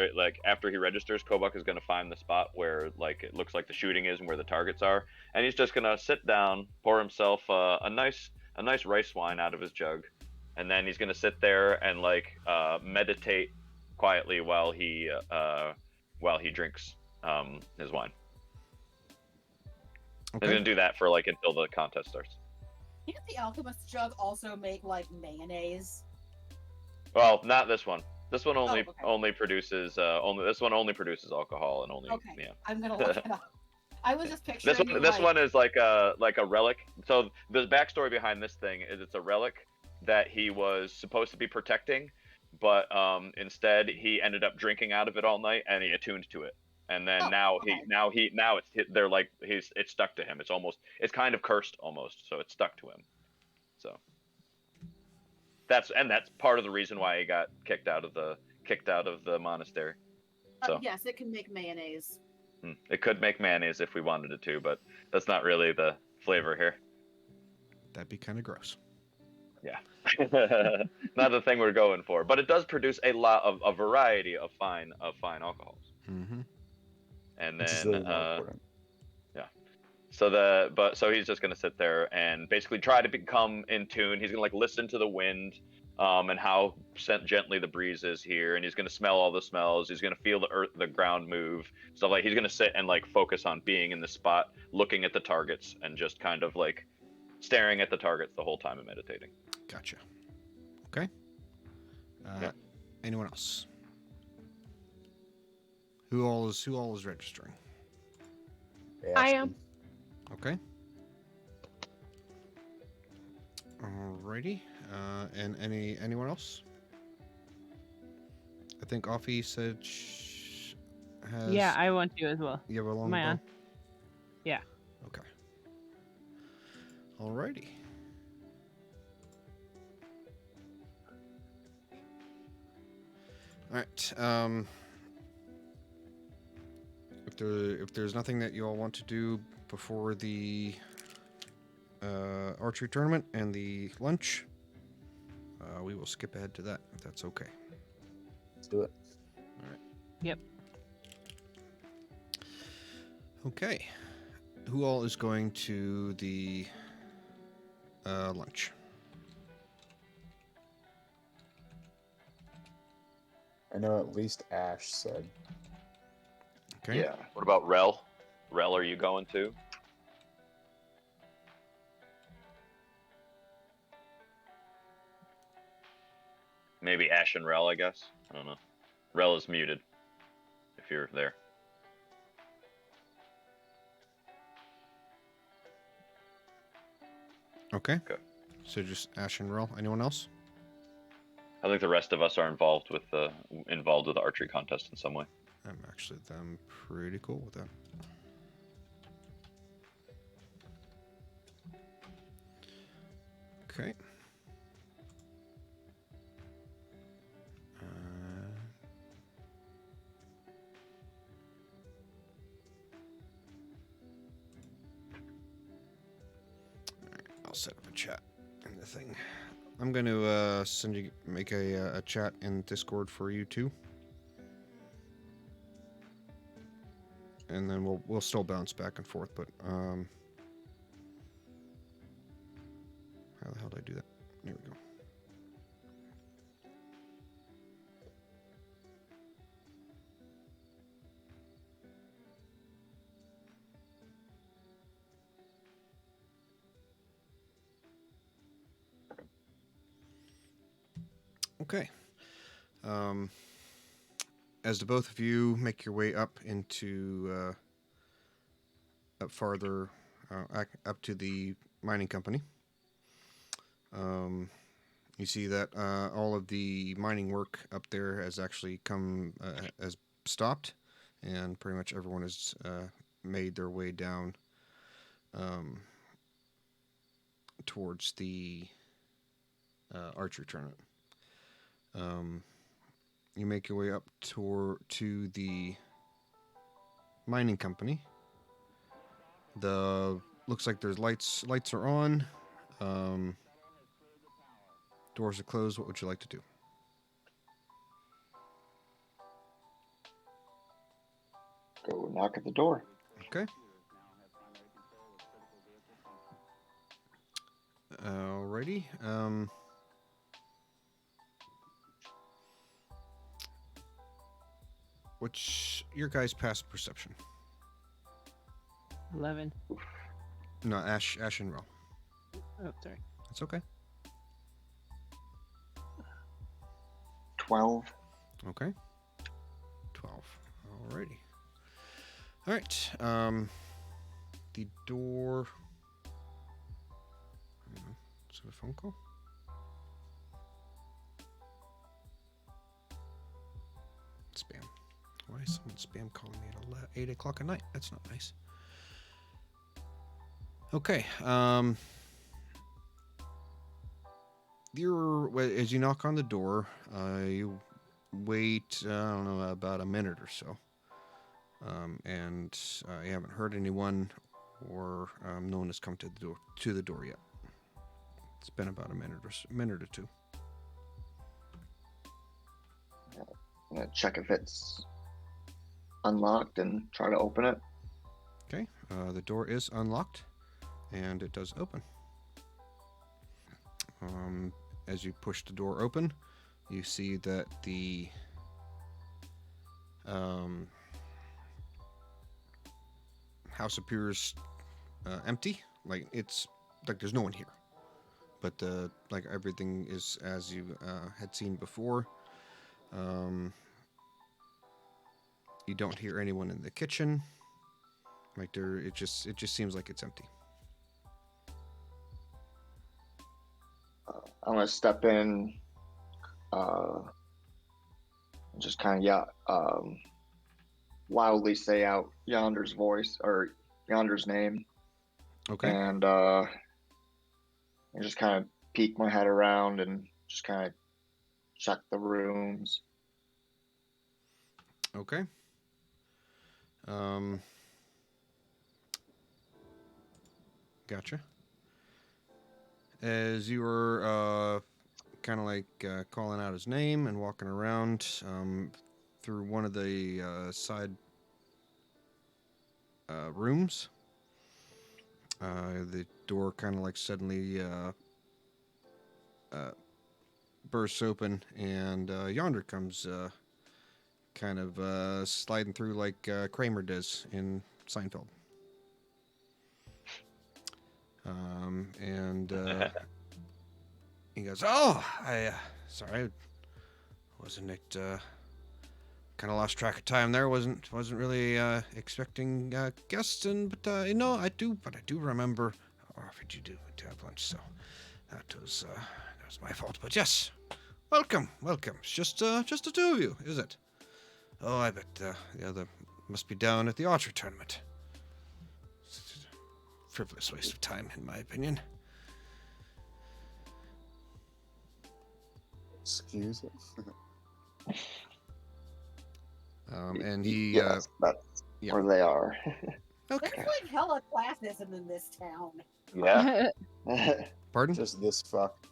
after he registers, Kobuk is gonna find the spot where like it looks like the shooting is and where the targets are, and he's just gonna sit down, pour himself a nice rice wine out of his jug, and then he's gonna sit there and meditate quietly while he drinks his wine. Okay. He's gonna do that for until the contest starts. Can't the alchemist jug also make mayonnaise? Well, not this one. This one okay. only produces alcohol and only. Okay, Yeah. I'm gonna look it up. I was just picturing This one is like a relic. So the backstory behind this thing is it's a relic that he was supposed to be protecting, but instead he ended up drinking out of it all night and he attuned to it. And then it's stuck to him. It's kind of cursed almost, so it's stuck to him. So that's part of the reason why he got kicked out of the monastery. So yes, it can make mayonnaise. It could make mayonnaise if we wanted it to, but that's not really the flavor here. That'd be kind of gross. Yeah. Not the thing we're going for, but it does produce a variety of fine alcohols. Mm-hmm. And Which is then really more important. yeah. So he's just gonna sit there and basically try to become in tune. He's gonna like listen to the wind, and how gently the breeze is here, and he's gonna smell all the smells. He's gonna feel the ground move, stuff like. He's gonna sit and like focus on being in the spot, looking at the targets, and just kind of like staring at the targets the whole time and meditating. Gotcha. Okay. Yeah. Anyone else? Who all is registering? I am. Okay. Alrighty. And anyone else? I think Offie said has. Yeah, I want to as well. You have a long Am I bow? on? Yeah. Okay. Alrighty. All right. If there's nothing that you all want to do before the archery tournament and the lunch, we will skip ahead to that if that's okay. Let's do it. All right. Yep. Okay. Who all is going to the lunch? I know at least Ash said. Okay. Yeah. What about Rel? Rel, are you going too? Maybe Ash and Rel, I guess. I don't know. Rel is muted. If you're there. Okay. Okay. So just Ash and Rel. Anyone else? I think the rest of us are involved with the archery contest in some way. I'm pretty cool with that. Okay. I'll set up a chat in the thing. I'm going to make a chat in Discord for you too. And then we'll still bounce back and forth, but how the hell did I do that? There we go. Okay. As the both of you make your way up into up farther up to the mining company, you see that all of the mining work up there has actually has stopped, and pretty much everyone has made their way down towards the archery tournament. You make your way up to the mining company. Looks like there's lights are on. Doors are closed. What would you like to do? Go knock at the door. Okay. Alrighty. What's your guys' passive perception? 11. No, Ash and Rel. Oh, sorry. That's okay. 12. Okay. 12. Alrighty. All right. The door. Hang on. Is it a phone call? Spam. Why is someone spam calling me at 8 o'clock at night? That's not nice. Okay. As you knock on the door, you wait, I don't know, about a minute or so. And you haven't heard anyone, or no one has come to the door yet. It's been about a minute or two. I'm gonna check if it's unlocked and try to open it. Okay, the door is unlocked, and it does open. As you push the door open, you see that the house appears empty. Like it's like there's no one here, but like everything is as you had seen before. You don't hear anyone in the kitchen. Like it just seems like it's empty. I'm gonna step in, just kind of loudly say out Yonder's voice or Yonder's name. Okay. And I just kind of peek my head around and just kind of check the rooms. Okay. Gotcha. As you were kind of like calling out his name and walking around through one of the side rooms, the door kind of like suddenly bursts open, and Yonder comes kind of sliding through like Kramer does in Seinfeld. And he goes, "Oh, sorry, wasn't it? Kind of lost track of time there. Wasn't really expecting guests, but I do remember. Or if you do to have lunch, so that was my fault. But yes, welcome. It's just the two of you, is it? Oh, I bet the other must be down at the archery tournament. Frivolous waste of time, in my opinion." Excuse me. And he, yes, that's where they are. Okay. There's like hella classism in this town. Yeah. Pardon? Just this fuck.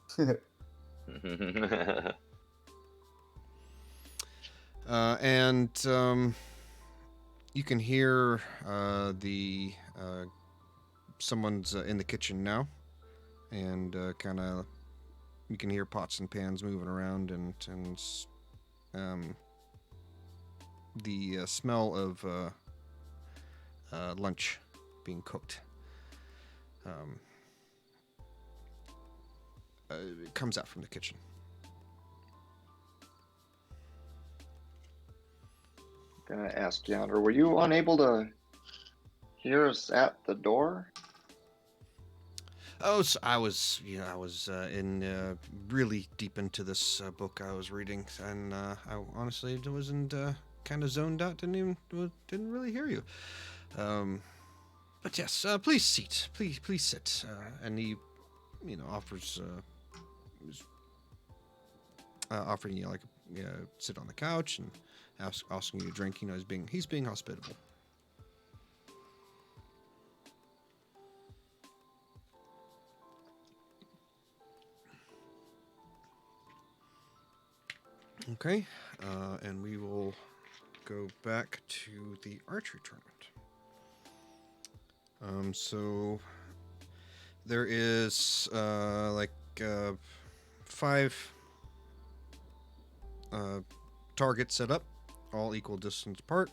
And you can hear the someone's in the kitchen now, and kind of you can hear pots and pans moving around, and the smell of lunch being cooked it comes out from the kitchen. Gonna ask Yonder, were you unable to hear us at the door? Oh, so I was in really deep into this book I was reading, and I honestly wasn't kind of zoned out. Didn't really hear you. But yes, please sit. And he, offers offering you like sit on the couch and asking you to drink. He's being hospitable. Okay, and we will go back to the archery tournament. So there is 5 targets set up, all equal distance apart,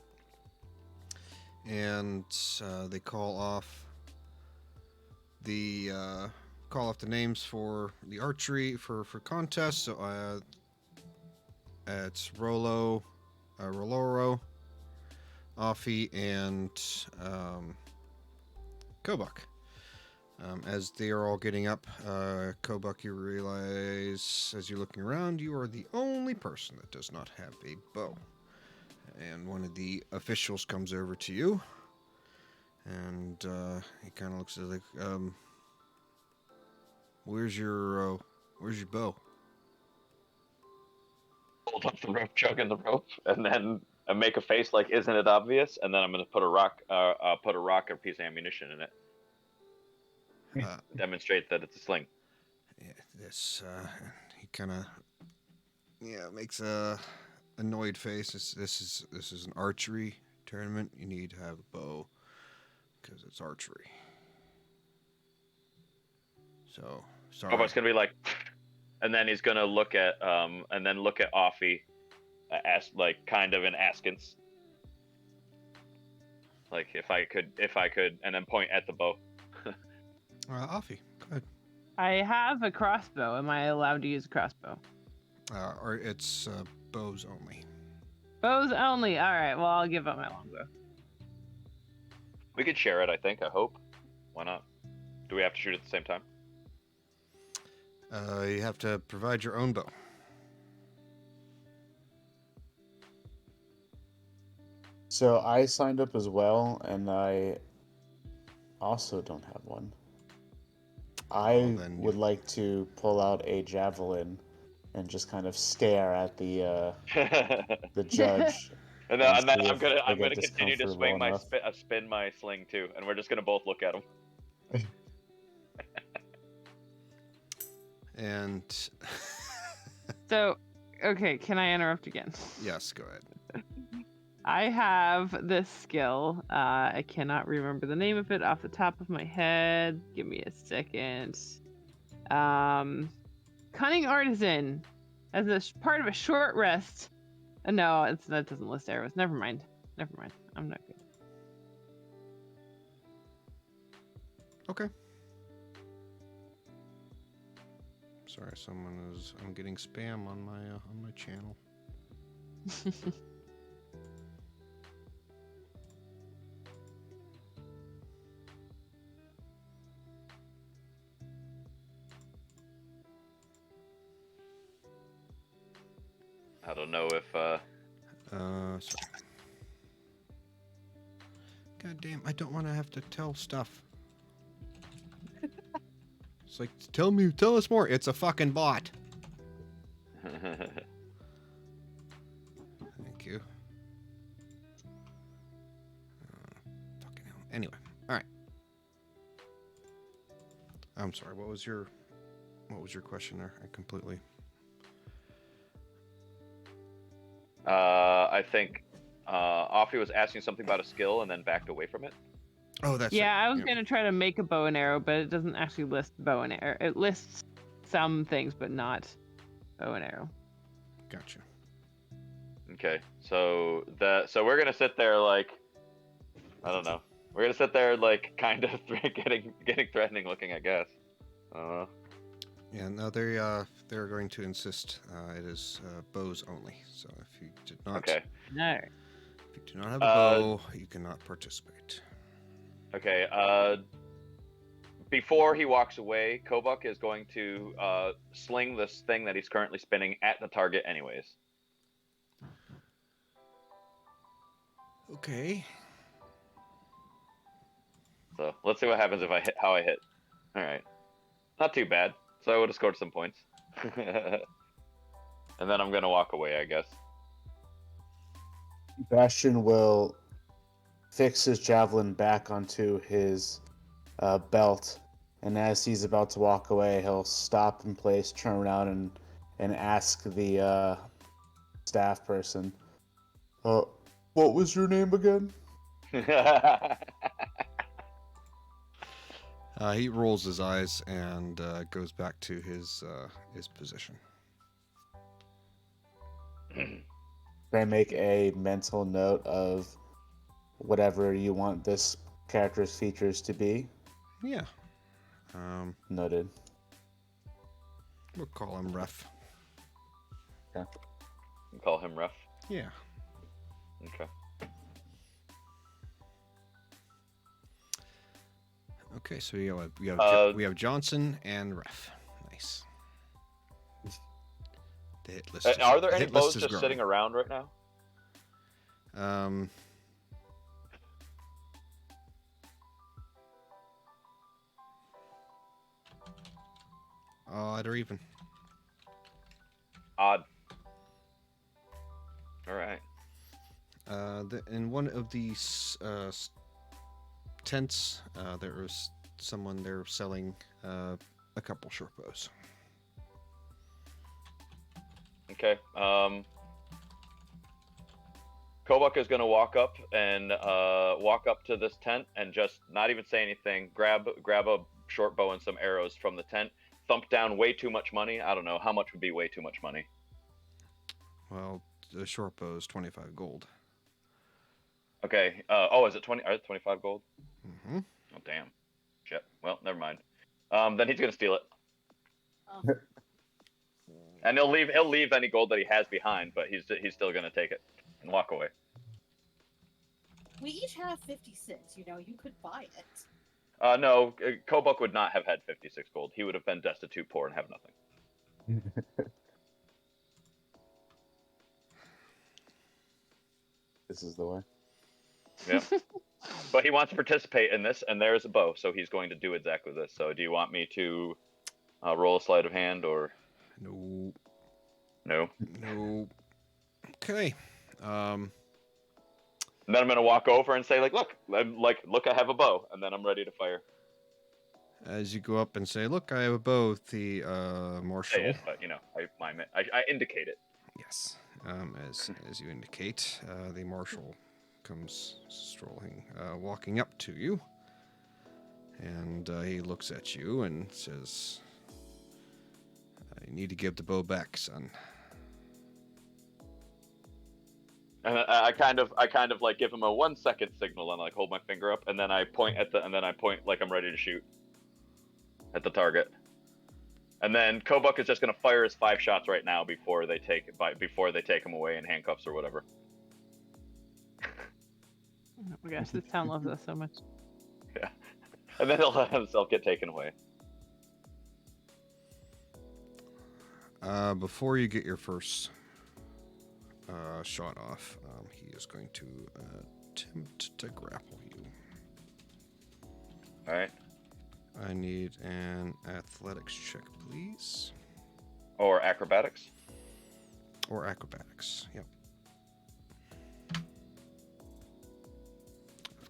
and they call off the names for the archery for contests. So it's Roloro, Offie, and Kobuk. As they are all getting up, Kobuk, you realize as you're looking around, you are the only person that does not have a bow. And one of the officials comes over to you, and he kind of looks at it like, where's your bow? Hold up the rope, chugging the rope, and then make a face like, "Isn't it obvious?" And then I'm gonna put a rock or piece of ammunition in it. Demonstrate that it's a sling. Yeah, this. He kind of makes a annoyed face. This is an archery tournament. You need to have a bow because it's archery. So sorry. Oh, but it's gonna be like, and then he's gonna look at Offie, as like kind of in askance. Like if I could, and then point at the bow. Offie, go ahead. I have a crossbow. Am I allowed to use a crossbow? Or it's bows only. Bows only. All right. Well, I'll give up my longbow. We could share it, I think. I hope. Why not? Do we have to shoot at the same time? You have to provide your own bow. So I signed up as well, and I also don't have one. I would like to pull out a javelin and just kind of stare at the judge. And then see I'm if gonna I get continue to discomfortable spin my sling too, and we're just gonna both look at him. And So, okay, can I interrupt again? yes, go ahead. I have this skill. I cannot remember the name of it off the top of my head. Give me a second. Cunning Artisan, as a part of a short rest. No, that doesn't list arrows. Never mind. I'm not good. Okay. Sorry, I'm getting spam on my channel. I don't know if Sorry. God damn, I don't want to have to tell stuff. It's like, tell us more. It's a fucking bot. Thank you. Fucking hell. Anyway, all right. I'm sorry. What was your question there? I completely. I think Offie was asking something about a skill and then backed away from it. Oh, that's yeah. it. I was gonna try to make a bow and arrow, but it doesn't actually list bow and arrow. It lists some things, but not bow and arrow. Gotcha. Okay, so we're gonna sit there like, I don't know. We're gonna sit there like kind of getting threatening looking, I guess. Yeah, no, they're going to insist it is bows only. So if you did not, Okay. No. If you do not have a bow, you cannot participate. Okay. Before he walks away, Kobuk is going to sling this thing that he's currently spinning at the target, anyways. Okay. So let's see what happens if I hit how I hit. All right, not too bad. So I would have scored some points. And then I'm gonna walk away, I guess. Bastion will fix his javelin back onto his belt, and as he's about to walk away, he'll stop in place, turn around, and ask the staff person, "What was your name again?" He rolls his eyes and goes back to his position. Can I make a mental note of whatever you want this character's features to be? Yeah. Noted. We'll call him Ref. Okay. You call him rough. Yeah. Okay. Okay, so we have Johnson and Ref. Nice. The hit list. Are there the any hit list bows is just growing. sitting around right now? Odd or even? Odd. All right. In one of these tents, there was someone there selling a couple short bows. Okay. Kobuk is gonna walk up to this tent and just not even say anything. Grab a short bow and some arrows from the tent. Thump down way too much money. I don't know how much would be way too much money. Well, the short bow is 25 gold. Okay. Is it 25 gold? Mm-hmm. Oh damn. Shit. Well, never mind. Then he's gonna steal it. Oh. And he'll leave any gold that he has behind, but he's still gonna take it and walk away. We each have 56. You know, you could buy it. No, Kobuk would not have had 56 gold. He would have been destitute, poor, and have nothing. This is the way. Yeah. But he wants to participate in this, and there's a bow, so he's going to do exactly this. So do you want me to roll a sleight of hand, or? No. No? No. Okay. And then I'm going to walk over and say, look, I have a bow, and then I'm ready to fire. As you go up and say, look, I have a bow, the marshal. Say it, but, I indicate it. Yes. As you indicate, the marshal comes walking up to you, and he looks at you and says, "You need to give the bow back, son." And I kind of give him a 1 second signal and hold my finger up, and then I point like I'm ready to shoot at the target. And then Kobuk is just gonna fire his 5 shots right now before they take him away in handcuffs or whatever. Oh my gosh, this town loves us so much. Yeah. And then he'll let himself get taken away. Before you get your first shot off, he is going to attempt to grapple you. Alright. I need an athletics check, please. Or acrobatics? Or acrobatics, yep.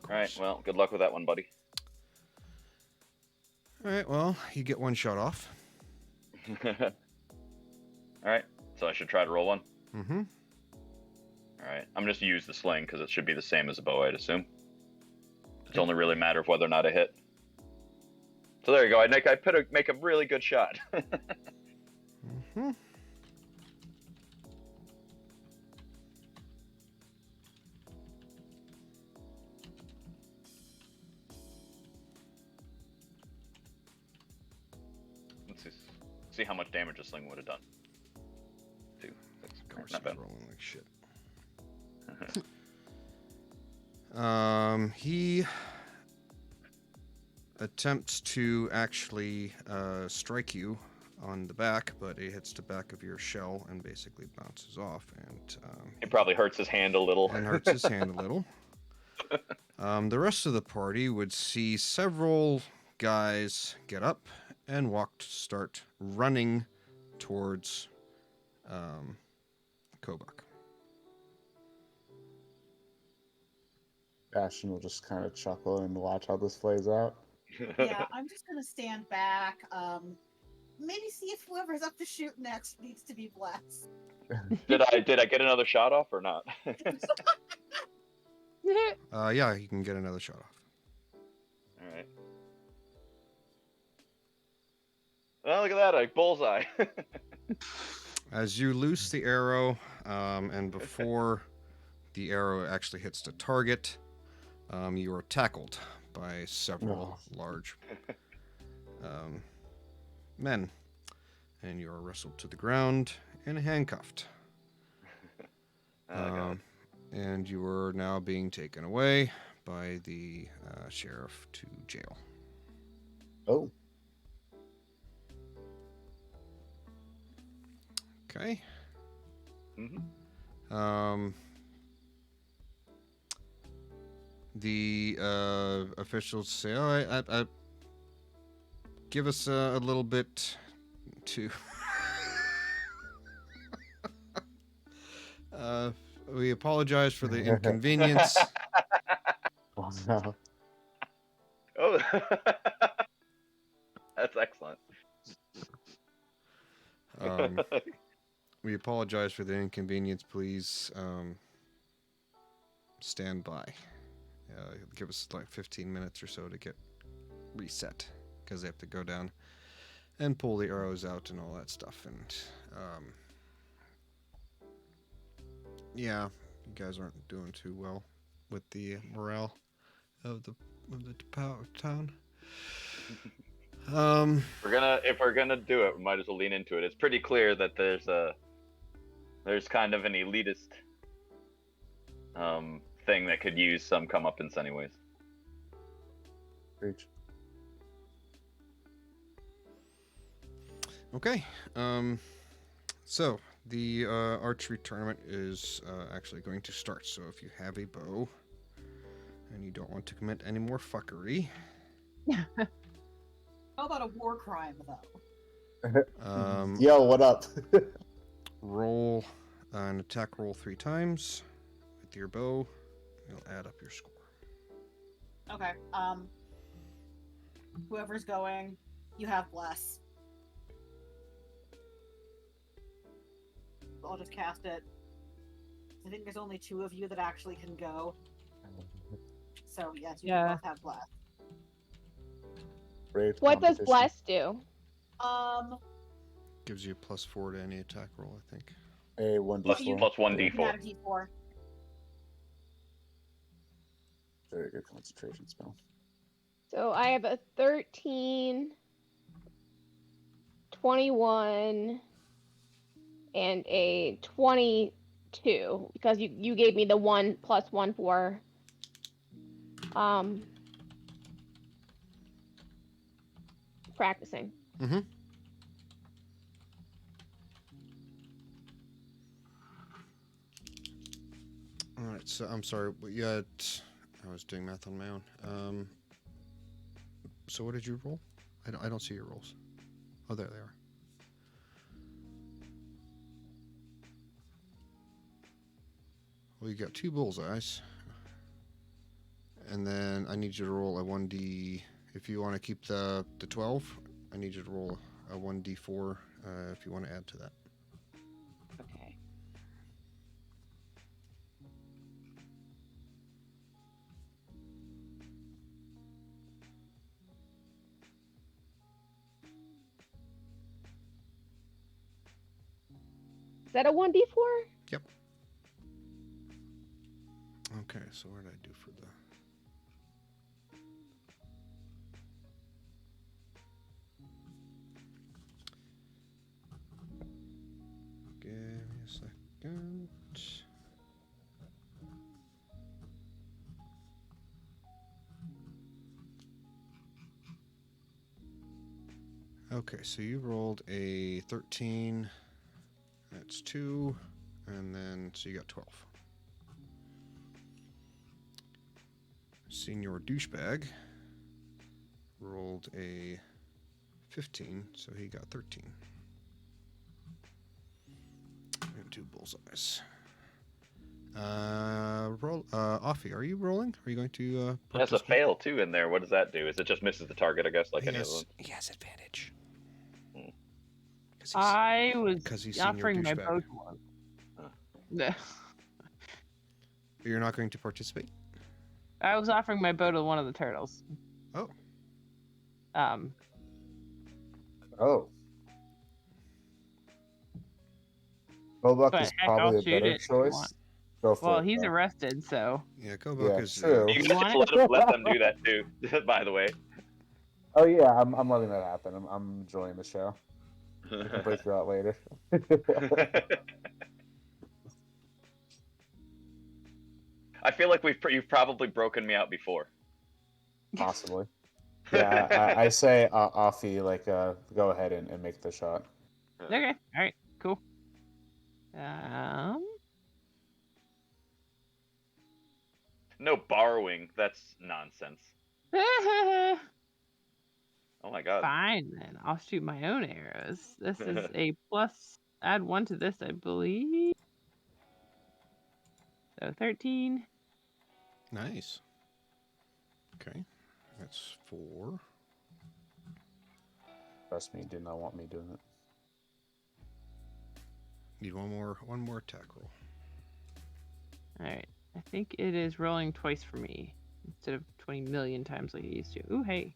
Alright, well, good luck with that one, buddy. Alright, well, you get 1 shot off. Alright, so I should try to roll one? Mm-hmm. Alright, I'm just use the sling because it should be the same as a bow, I'd assume. It's only really a matter of whether or not I hit. So there you go, I make a really good shot. Mm-hmm. Let's see how much damage a sling would have done. 2, 6, Of course, not he's bad. rolling like shit. He attempts to actually strike you on the back, but it hits the back of your shell and basically bounces off, and It probably hurts his hand a little. and hurts his hand a little. The rest of the party would see several guys get up and start running towards Kobuk. Bastion will just kind of chuckle and watch how this plays out. Yeah, I'm just gonna stand back. Maybe see if whoever's up to shoot next needs to be blessed. Did I get another shot off or not? Yeah, you can get another shot off. Alright. Oh, look at that, a bullseye. As you loose the arrow, and before the arrow actually hits the target, you are tackled by several large men, and you are wrestled to the ground and handcuffed. And you are now being taken away by the sheriff to jail. Oh. Okay. Mm-hmm. The officials say, "Oh, I give us a little bit to." We apologize for the inconvenience. Oh no. Oh, that's excellent. We apologize for the inconvenience. Please stand by. Give us like 15 minutes or so to get reset because they have to go down and pull the arrows out and all that stuff. And yeah, you guys aren't doing too well with the morale of the town. If we're gonna do it, we might as well lean into it. It's pretty clear that there's kind of an elitist thing that could use some comeuppance anyways. Preach. Okay. So the archery tournament is actually going to start. So if you have a bow and you don't want to commit any more fuckery, How about a war crime, though? Yo, what up? roll an attack roll 3 times with your bow. You'll add up your score. Okay. Whoever's going, you have bless. I'll just cast it. I think there's only 2 of you that actually can go. So yes, you both have bless. Brave What does competition. bless do? Gives you a +4 to any attack roll, I think. A 1d4. Plus You 1d4. can add a d4. Very good concentration spell. So I have a 13, 21, and a 22 because you gave me the 1 + 1 for practicing. Mm-hmm. All right, so I'm sorry, but you had... I was doing math on my own. So what did you roll? I don't see your rolls. Oh, there they are. Well, you got 2 bullseyes. And then I need you to roll a 1d... If you want to keep the 12, I need you to roll a 1d4 if you want to add to that. Okay. Is that a 1d4? Yep. Okay, so what did I do for the... Give me a second. Okay, so you rolled a 13. That's 2. And then, so you got 12. Senior douchebag rolled a 15, so he got 13. And 2 bullseyes. Offie, are you rolling? Are you going to That's a fail too in there. What does that do? Is it just misses the target, I guess, like any other one? He has advantage. I was 'cause he's senior offering my douchebag. bow to one. You're not going to participate? I was offering my bow to one of the turtles. Oh. Oh. Bobuck But is heck, I'll probably a shoot better it if you want. choice. Go for Well, it. he's though. arrested, so. Yeah, Kobuk Yeah, is... true. You You guys want it? let them do that too, by the way. Oh yeah, I'm letting that happen. I'm enjoying the show. I can break you out later. I feel like you've probably broken me out before. Possibly. Yeah, I say Offie, like, go ahead and make the shot. Okay, alright, cool. No borrowing. That's nonsense. Oh my god. Fine, then. I'll shoot my own arrows. This is a plus. Add 1 to this, I believe. So 13. Nice. Okay. That's 4. Trust me, he did not want me doing it. Need one more attack roll. All right. I think it is rolling twice for me instead of 20 million times like it used to. Ooh, hey.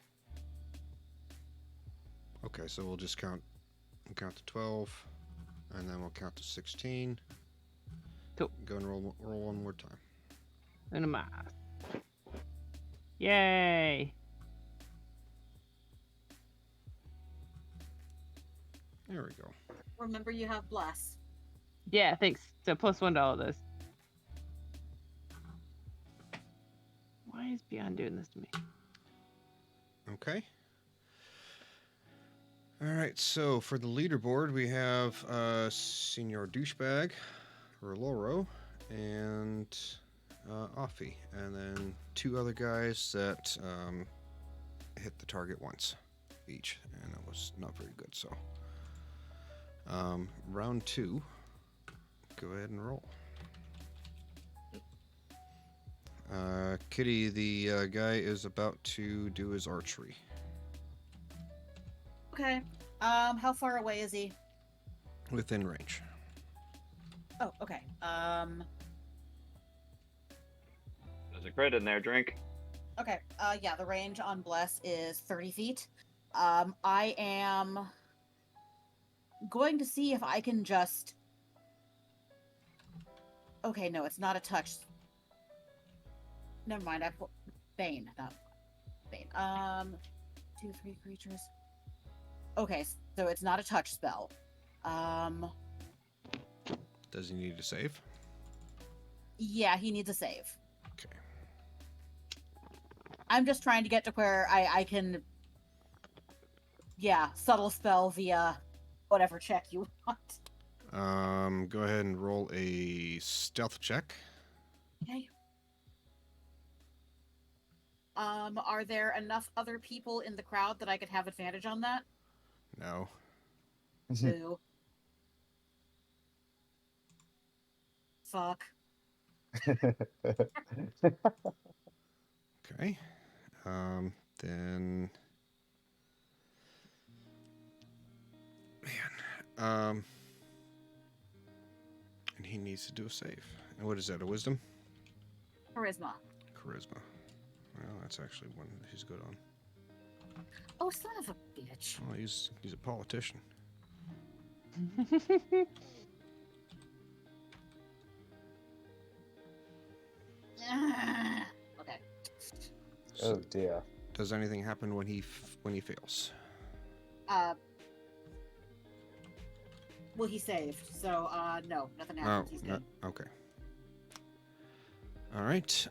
Okay, so we'll just count to 12, and then we'll count to 16. Cool. Go and roll one more time. Una más. Yay! There we go. Remember, you have bless. Yeah, thanks. So +1 to all of this. Why is Beyond doing this to me? Okay. All right, so for the leaderboard, we have Senior Douchebag, Roloro, and Offie, and then 2 other guys that hit the target once each, and it was not very good. So, round 2, go ahead and roll. Kitty, the guy is about to do his archery. Okay. How far away is he? Within range. Oh, okay. There's a crit in there. Drink. Okay. Yeah, the range on Bless is 30 feet. I am going to see if I can just. Okay, no, it's not a touch. Never mind. I put Bane, not Bane. 2, 3 creatures. Okay, so it's not a touch spell. Does he need to save? Yeah, he needs a save. Okay. I'm just trying to get to where I can. Yeah, subtle spell via whatever check you want. Go ahead and roll a stealth check. Okay. Are there enough other people in the crowd that I could have advantage on that? No. Boo. Fuck. Okay. Then. Man. And he needs to do a save. And what is that? A wisdom? Charisma. Charisma. Well, that's actually one that he's good on. Oh, son of a bitch. Well, he's a politician. Okay. So, Oh dear. does anything happen when he fails? Well, he saved, so no, nothing happens. He's good. Okay. All right.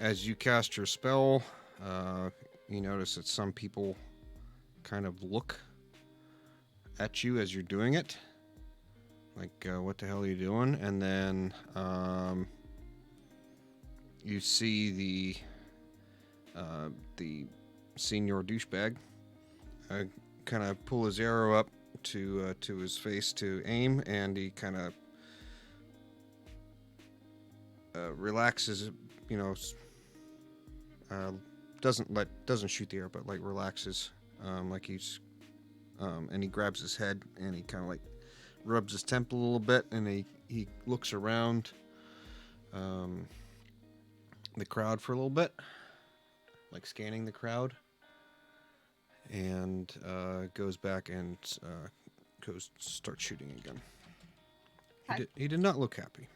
As you cast your spell, you notice that some people kind of look at you as you're doing it, like, what the hell are you doing? And then you see the senior douchebag kind of pull his arrow up to his face to aim, and he kind of relaxes, doesn't shoot the arrow, but like relaxes, like he's and he grabs his head and he kind of like rubs his temple a little bit, and he looks around the crowd for a little bit, like scanning the crowd, and goes back and starts shooting again. Okay. He did not look happy.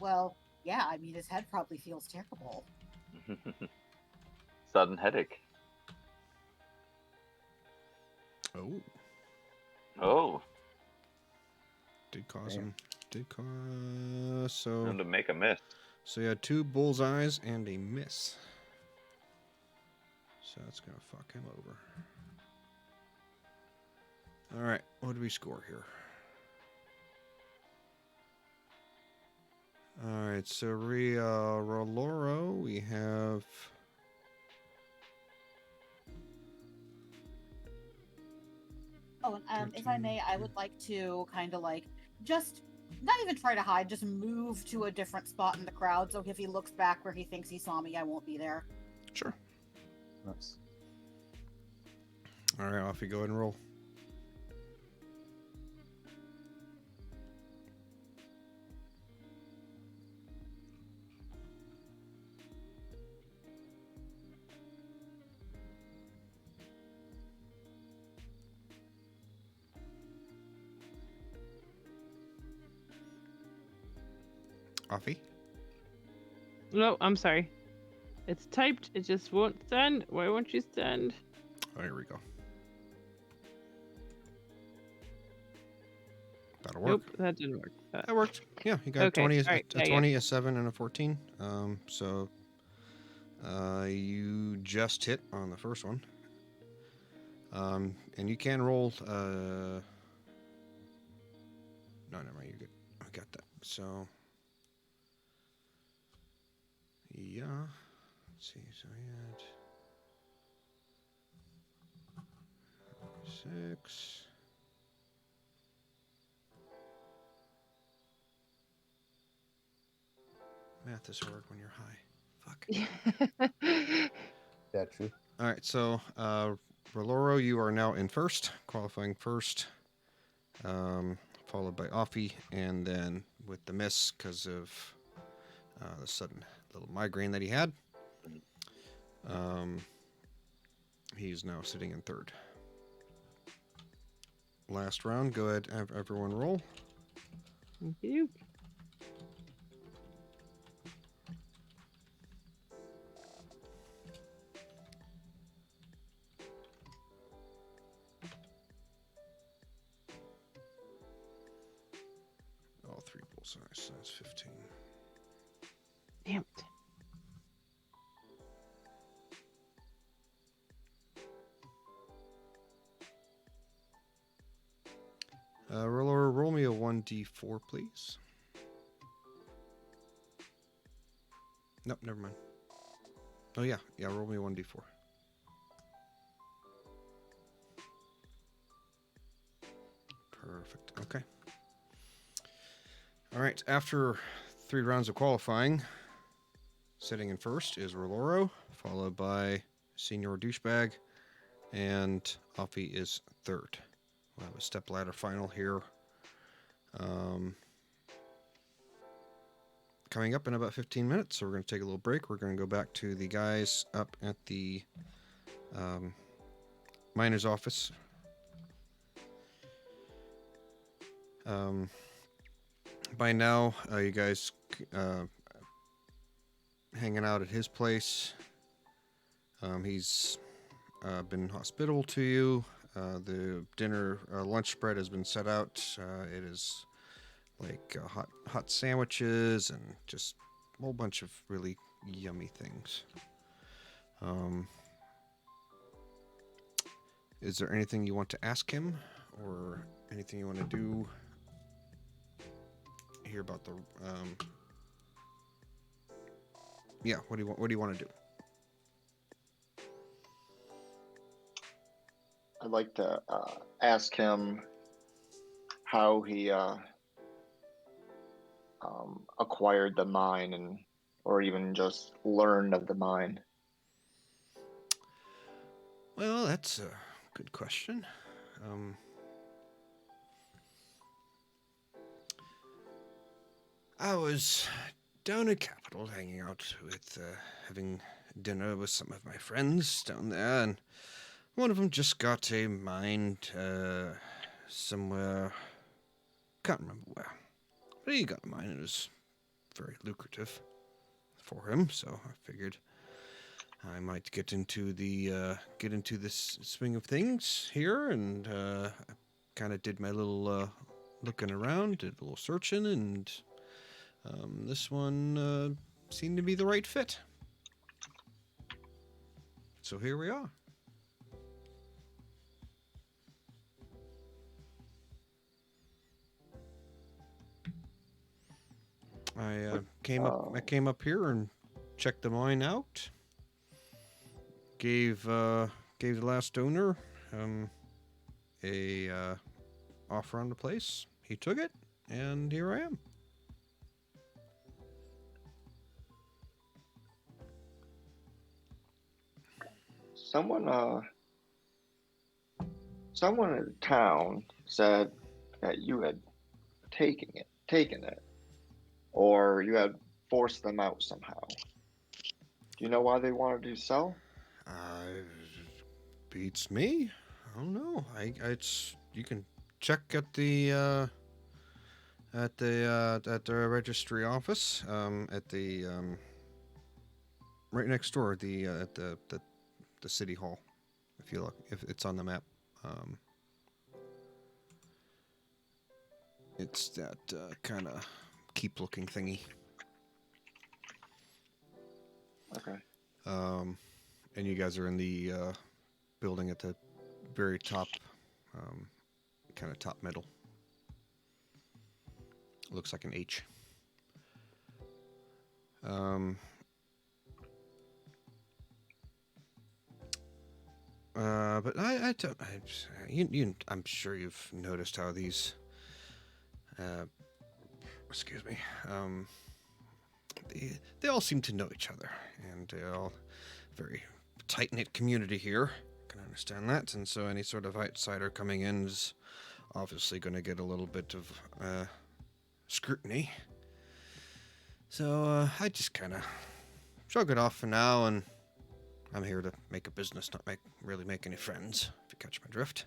Well, yeah, I mean, his head probably feels terrible. Sudden headache. Oh. Oh. Did cause Damn. him. Did cause so. Time to make a miss. So you had 2 bullseyes and a miss. So that's gonna fuck him over. All right, what do we score here? All right, so Roloro, we have. Oh, and if I may, I would like to kind of like just not even try to hide, just move to a different spot in the crowd. So if he looks back where he thinks he saw me, I won't be there. Sure. Nice. All right, off you go ahead and roll. Offie? No, I'm sorry. It's typed. It just won't send. Why won't you send? Oh, here we go. That'll work. Nope, that didn't work. That worked. Yeah, you got Okay, 20, all right, a yeah, 20, a 7, and a 14. So you just hit on the first one. And you can roll. No, never mind. You're good. I got that. So, yeah. Let's see. So we had 6. Math is hard when you're high. Fuck. Yeah, true. All right. So, Roloro, you are now in first, qualifying first. Followed by Offie, and then with the miss because of the sudden little migraine that he had, he's now sitting in third. Last round, go ahead, have everyone roll. Thank you. All 3 bullseyes, so that's 15. Damn it. Roll me a 1d4, please. Nope, never mind. Oh, yeah, roll me a 1d4. Perfect, okay. All right, after 3 rounds of qualifying, sitting in first is Roloro, followed by Senior Douchebag, and Offie is third. We'll have a step ladder final here. Coming up in about 15 minutes, so we're going to take a little break. We're going to go back to the guys up at the miner's office. By now, you guys hanging out at his place. He's been hospitable to you. The dinner lunch spread has been set out. It is like hot sandwiches and just a whole bunch of really yummy things. Is there anything you want to ask him, or anything you want to do? Hear about the yeah. What do you want to do? I'd like to ask him how he acquired the mine, and or even just learned of the mine. Well, that's a good question. I was down at Capitol hanging out with, having dinner with some of my friends down there, and one of them just got a mine somewhere. Can't remember where. But he got a mine, and it was very lucrative for him, so I figured I might get into this swing of things here, and I kind of did my little looking around, did a little searching, and this one seemed to be the right fit. So here we are. I came up here and checked the mine out. Gave the last owner a offer on the place. He took it, and here I am. Someone in town said that you had taken it, or you had forced them out somehow. Do you know why they wanted to sell? Beats me. I don't know. You can check at the at the registry office, at the right next door, at the city hall. If you look, if it's on the map, it's that kind of keep looking thingy. Okay. And you guys are in the building at the very top, kind of top middle. Looks like an H. But I'm sure you've noticed how these, excuse me, they all seem to know each other, and they're all very tight-knit community here. I can understand that, and so any sort of outsider coming in is obviously going to get a little bit of scrutiny. So I just kind of shrug it off for now, and I'm here to make a business, not really make any friends, if you catch my drift.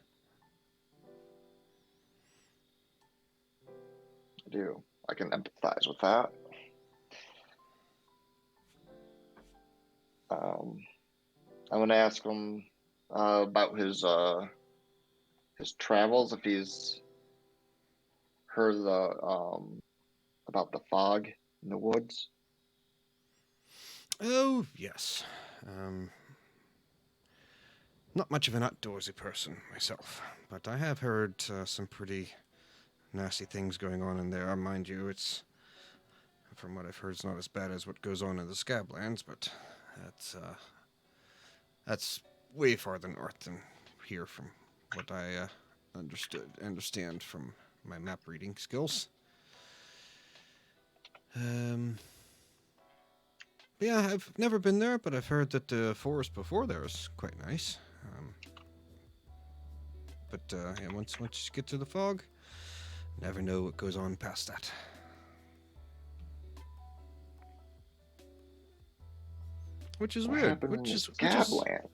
I do. I can empathize with that. I'm going to ask him about his travels, if he's heard about the fog in the woods. Oh, yes. Not much of an outdoorsy person myself, but I have heard some pretty nasty things going on in there. Mind you, it's, from what I've heard, it's not as bad as what goes on in the Scablands, but that's way farther north than here, from what I understand from my map reading skills. Yeah, I've never been there, but I've heard that the forest before there is quite nice. But yeah, once you get to the fog, never know what goes on past that. Which is weird. Which is Scablands.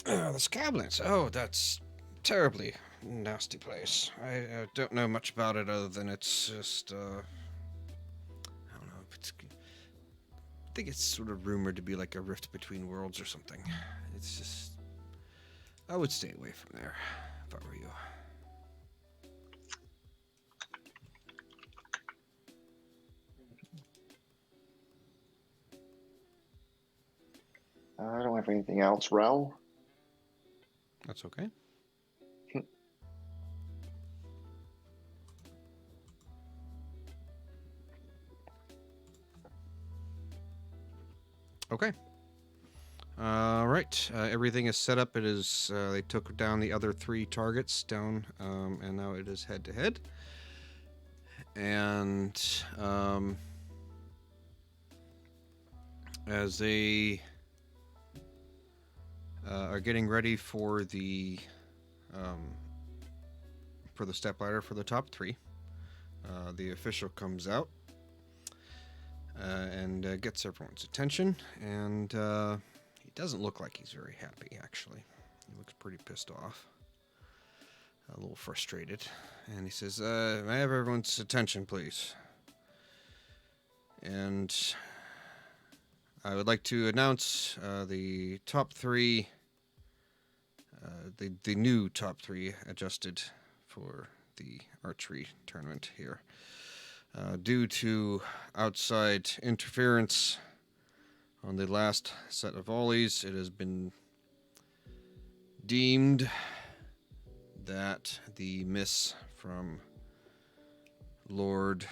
The Scablands. Oh, that's terribly nasty place. I don't know much about it other than it's just I don't know. I think it's sort of rumored to be like a rift between worlds or something. It's just, I would stay away from there if I were you. I don't have anything else, Rel. That's okay. Okay. Right. Everything is set up. It is. They took down the other 3 targets down, and now it is head to head. And as they are getting ready for the stepladder for the top 3, the official comes out and gets everyone's attention, and he doesn't look like he's very happy, actually. He looks pretty pissed off, a little frustrated, and he says, may I have everyone's attention, please? And I would like to announce the top 3, the new top 3 adjusted for the archery tournament here. Due to outside interference on the last set of volleys, it has been deemed that the miss from Lord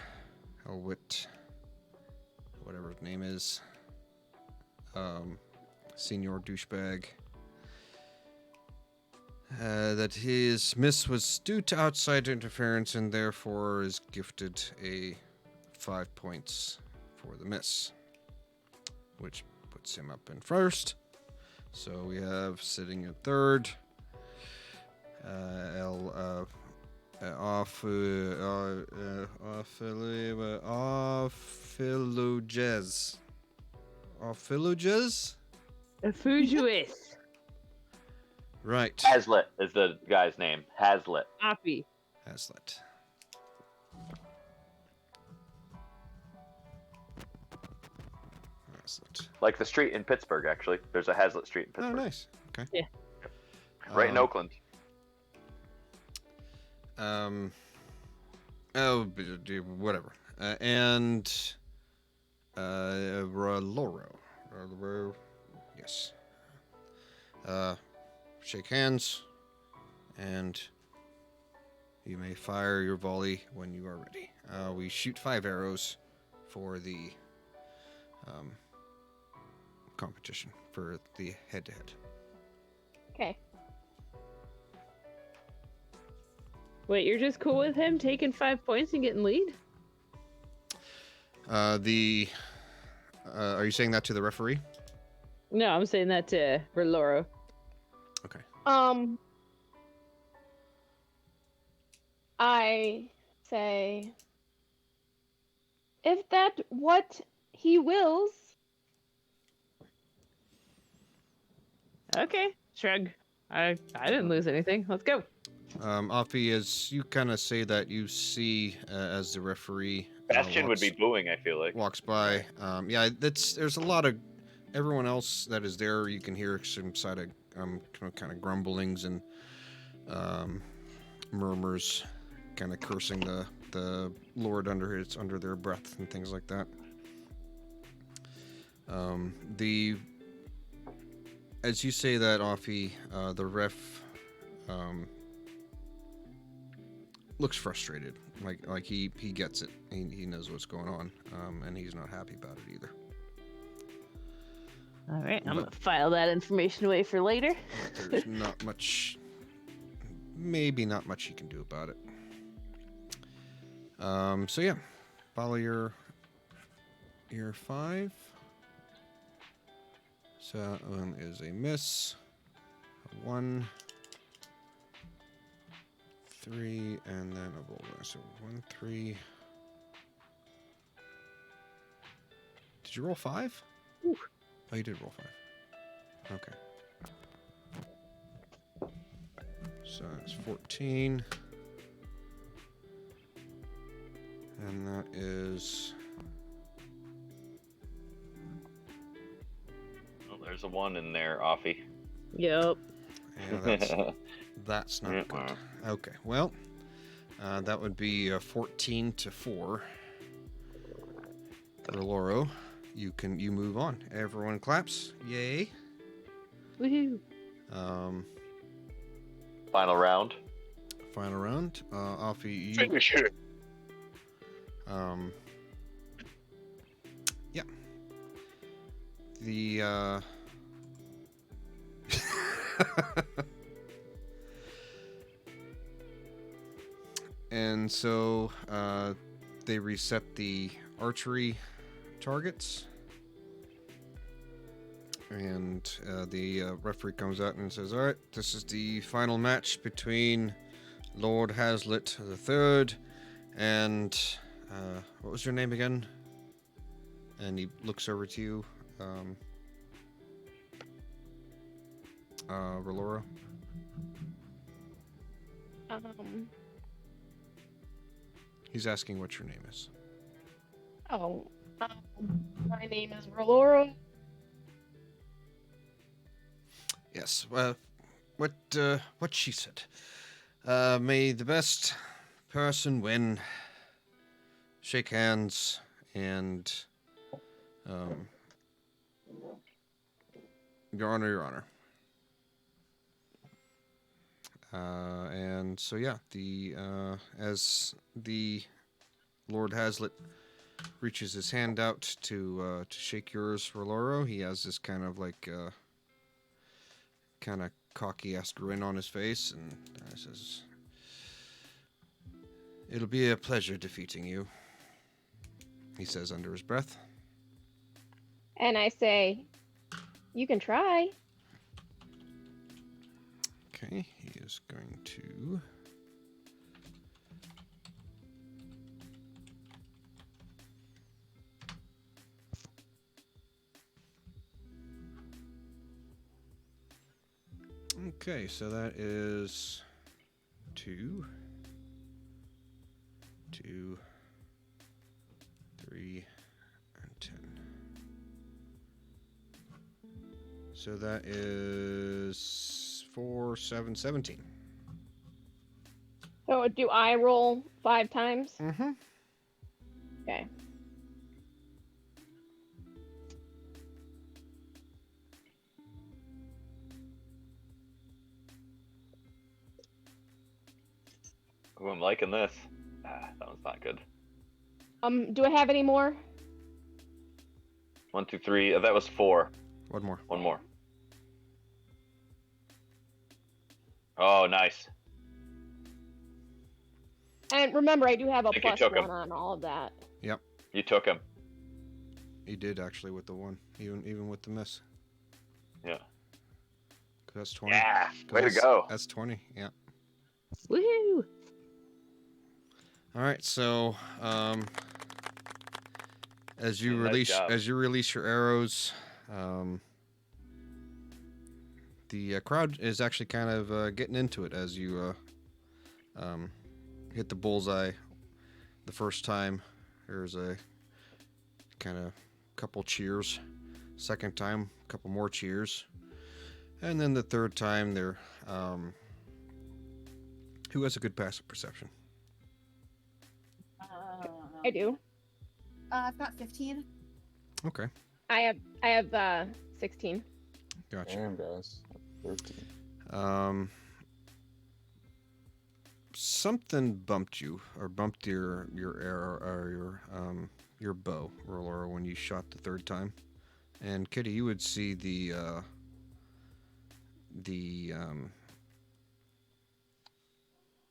Elwit, whatever his name is, Senior Douchebag, that his miss was due to outside interference and therefore is gifted a 5 points for the miss, which puts him up in first. So we have sitting at third, Right. Hazlitt is the guy's name. Hazlitt. Hoppy. Hazlitt. Hazlitt. Like the street in Pittsburgh, actually. There's a Hazlitt Street in Oh, Pittsburgh. nice. Okay. Yeah. Right in Oakland. Whatever. And Roloro. Yes. Shake hands, and you may fire your volley when you are ready. We shoot 5 arrows for the competition, for the head-to-head. Okay. Wait, you're just cool with him taking 5 points and getting lead? Are you saying that to the referee? No, I'm saying that to Roloro. Okay. I say, if that what he wills. Okay, shrug. I didn't lose anything. Let's go. Afi, as you kind of say that, you see as the referee Bastion would be booing, I feel like. walks by. Yeah, there's a lot of everyone else that is there. You can hear some side of kind of grumblings and murmurs, kind of cursing the Lord under their breath and things like that. As you say that, Afi, the ref looks frustrated. Like he gets it. He knows what's going on, and he's not happy about it either. All right, I'm gonna file that information away for later. There's not much, maybe not much you can do about it. So yeah, follow your 5. So that one is a miss. 1, 3, and then a roll. So 1, 3. Did you roll 5? Ooh. Oh, you did roll 5. Okay. So it's 14. And that is... Oh, there's a 1 in there, Offie. Yep. Yeah, that's not good. Okay, well, that would be 14 to 4. Roloro, you move on. Everyone claps. Yay. Woohoo. Final round. Final round. Offie, you... Finish it. Yeah. The, and so, they reset the archery targets. And the referee comes out and says, all right, this is the final match between Lord Hazlitt III and... what was your name again? And he looks over to you, Roloro. He's asking what your name is. My name is Roloro. Yes, what she said. May the best person win. Shake hands and, Your Honor, Your Honor. And so yeah, as the Lord Hazlitt reaches his hand out to shake yours, Roloro, he has this kind of like kind of cocky-ass grin on his face, and says, "It'll be a pleasure defeating you," he says under his breath. And I say, you can try. Okay, he is going to... Okay, so that is 2. 2, 3, and 10. So that is 4, 7, 17. So do I roll 5 times? Mm-hmm. Okay. Ooh, I'm liking this. That one's not good. Do I have any more? 1, 2, 3. That was 4. One more. One more. Oh, nice. And remember, I do have a think you plus took 1 him. on all of that. Yep. You took him. He did actually with the 1, even with the miss. Yeah. That's 20. Yeah. Way to go. That's 20. Yeah. Woohoo! All right. So, as you Nice job. release your arrows, the crowd is actually kind of getting into it as you hit the bullseye the first time. There's a kind of couple cheers. Second time, a couple more cheers, and then the third time, they're who has a good passive perception? I do. I've got 15. Okay. I have 16. Gotcha. Damn, guys. 13. Something bumped you, or bumped your arrow, or your bow, Rolora, when you shot the third time. And Kitty, you would see the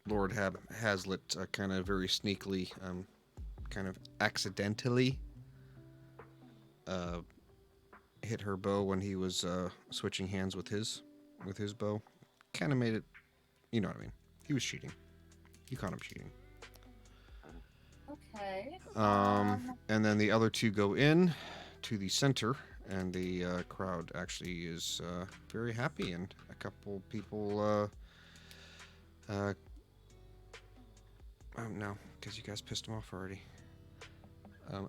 Lord Hazlitt kind of very sneakily, kind of accidentally hit her bow when he was switching hands with his bow. Kind of made it, you know what I mean. He was cheating. You caught him cheating. Okay. And then the other two go in to the center, and the crowd actually is very happy, and a couple people oh no, because you guys pissed them off already.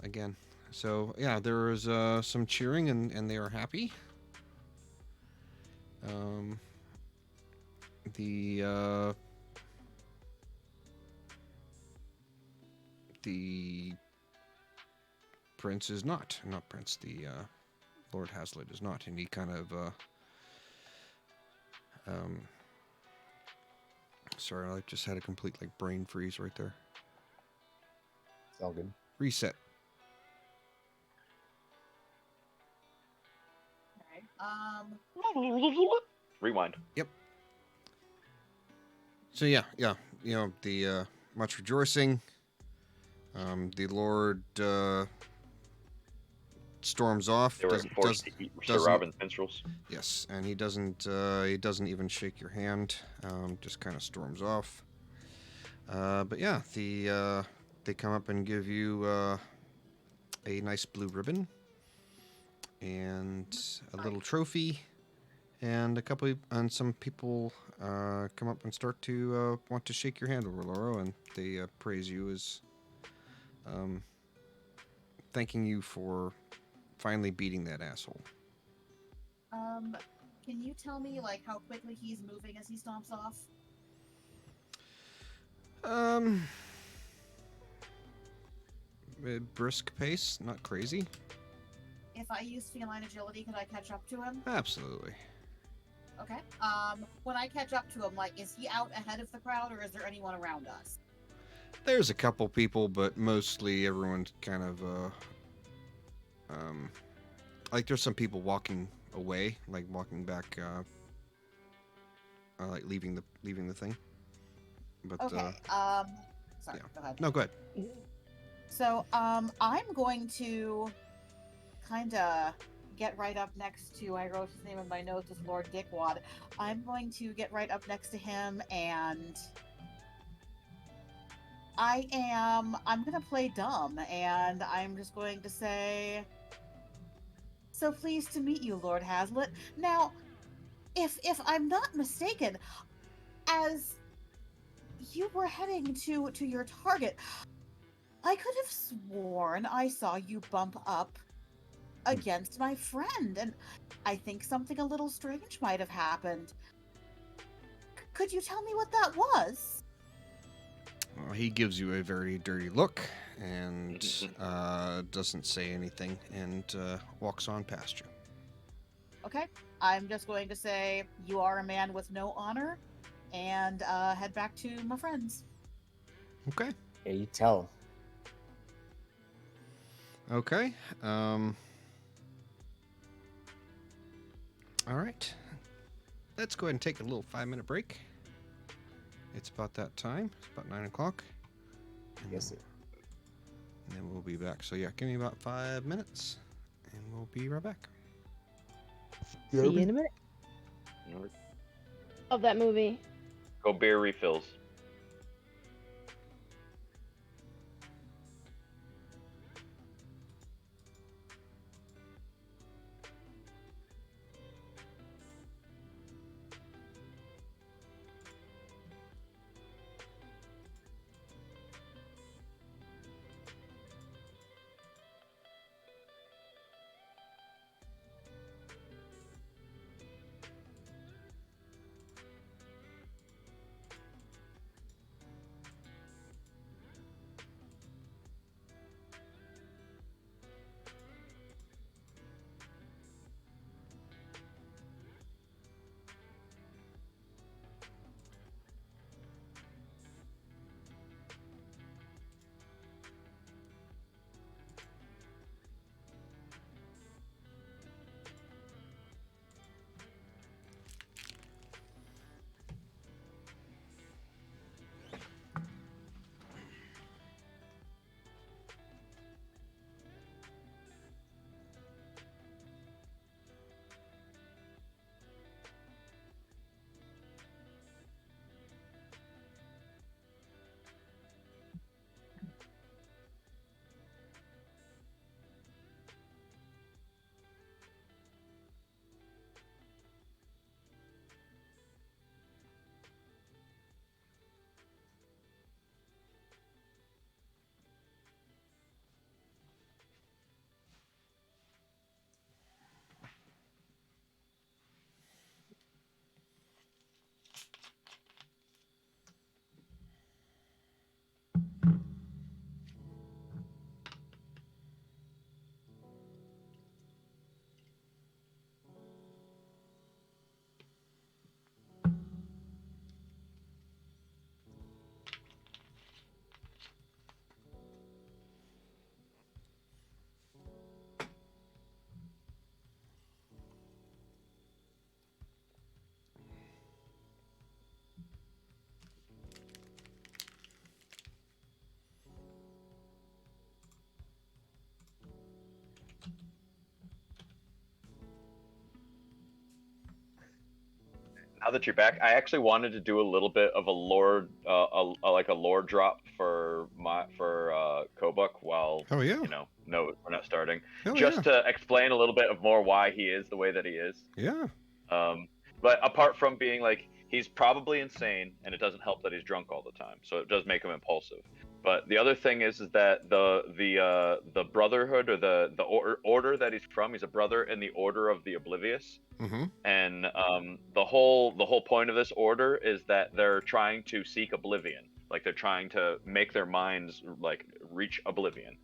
Again. So yeah, there is some cheering, and they are happy. The prince is not prince. The Lord Hazlitt is not, and he kind of sorry, I just had a complete brain freeze right there. It's all good. Reset. Rewind. Yep. So yeah, the much rejoicing. The Lord storms off. They were forced to eat Sir Robin's minstrels. Yes, and he doesn't even shake your hand. Just kind of storms off. But yeah, they come up and give you a nice blue ribbon and a little trophy, and some people come up and start to want to shake your hand, Roloro, and they praise you as thanking you for finally beating that asshole. Can you tell me how quickly he's moving as he stomps off? A brisk pace, not crazy. If I use feline agility, could I catch up to him? Absolutely. Okay. When I catch up to him, is he out ahead of the crowd, or is there anyone around us? There's a couple people, but mostly everyone's kind of there's some people walking away, walking back, leaving the thing. But okay. Sorry. yeah. Go ahead. No, go ahead. So, I'm going to kind of get right up next to, I wrote his name in my notes as Lord Dickwad. I'm going to get right up next to him, and I'm going to play dumb, and I'm just going to say, so pleased to meet you, Lord Hazlitt. Now, if I'm not mistaken, as you were heading to your target, I could have sworn I saw you bump up against my friend, and I think something a little strange might have happened. Could you tell me what that was? He gives you a very dirty look and doesn't say anything and walks on past you. Okay, I'm just going to say you are a man with no honor, and head back to my friends. Okay. Yeah, you tell him. Okay. All right. Let's go ahead and take a little 5-minute break. It's about that time. It's about 9 o'clock. Yes, sir. And then we'll be back. So yeah, give me about 5 minutes, and we'll be right back. See you in a minute. Of that movie. Go beer refills. Now that you're back, I actually wanted to do a little bit of a lore, like a lore drop for Kobuk while Oh yeah. No, we're not starting. Oh, Just yeah. to explain a little bit of more why he is the way that he is. Yeah. But apart from being like he's probably insane, and it doesn't help that he's drunk all the time, so it does make him impulsive. But the other thing is that the brotherhood or the order that he's from, he's a brother in the Order of the Oblivious. Mm-hmm. And the whole point of this order is that they're trying to seek oblivion, like they're trying to make their minds like reach oblivion.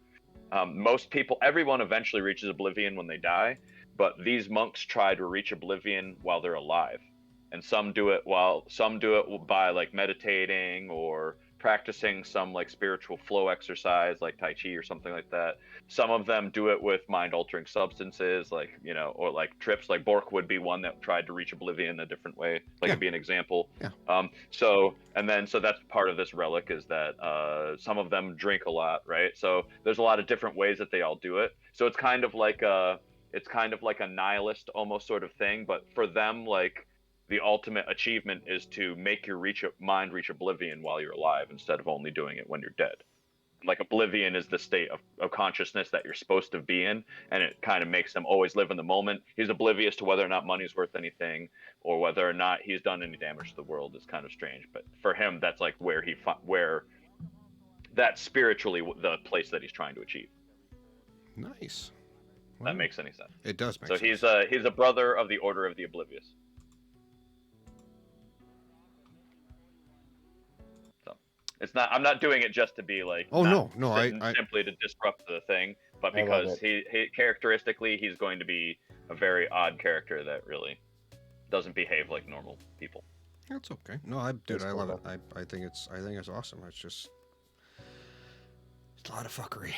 Most people, everyone eventually reaches oblivion when they die, but these monks try to reach oblivion while they're alive, and some do it by like meditating or practicing some like spiritual flow exercise like Tai Chi or something like that. Some of them do it with mind-altering substances, like or like trips. Like Bork would be one that tried to reach oblivion a different way. Like it'd be an example. Yeah. So that's part of this relic is that some of them drink a lot, right? So there's a lot of different ways that they all do it. So it's kind of like a nihilist almost sort of thing, but for them, like the ultimate achievement is to make your mind reach oblivion while you're alive instead of only doing it when you're dead. Like oblivion is the state of consciousness that you're supposed to be in, and it kind of makes them always live in the moment. He's oblivious to whether or not money's worth anything or whether or not he's done any damage to the world. Is kind of strange, but for him that's like where that's spiritually the place that he's trying to achieve. Nice. If that makes any sense. It does make so sense. he's a brother of the Order of the Oblivious. So it's not. I'm not doing it just to be like. Oh, not no, I simply to disrupt the thing, but I love because it. he characteristically he's going to be a very odd character that really doesn't behave like normal people. That's okay. No, dude, That's I cool, love it. though. I think it's awesome. It's just it's a lot of fuckery.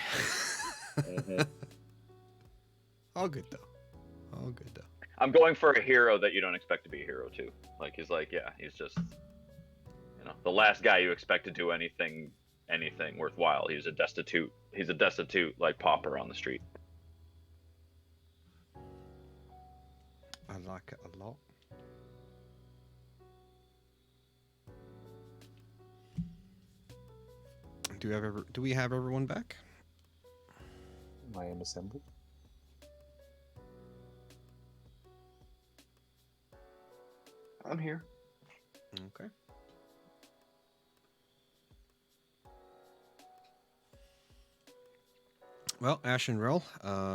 All good though. All good though. I'm going for a hero that you don't expect to be a hero too. Like he's just the last guy you expect to do anything worthwhile. He's a destitute like pauper on the street. I like it a lot. Do we have everyone back? I am assembled. I'm here. Okay. Well, Ash and Rel,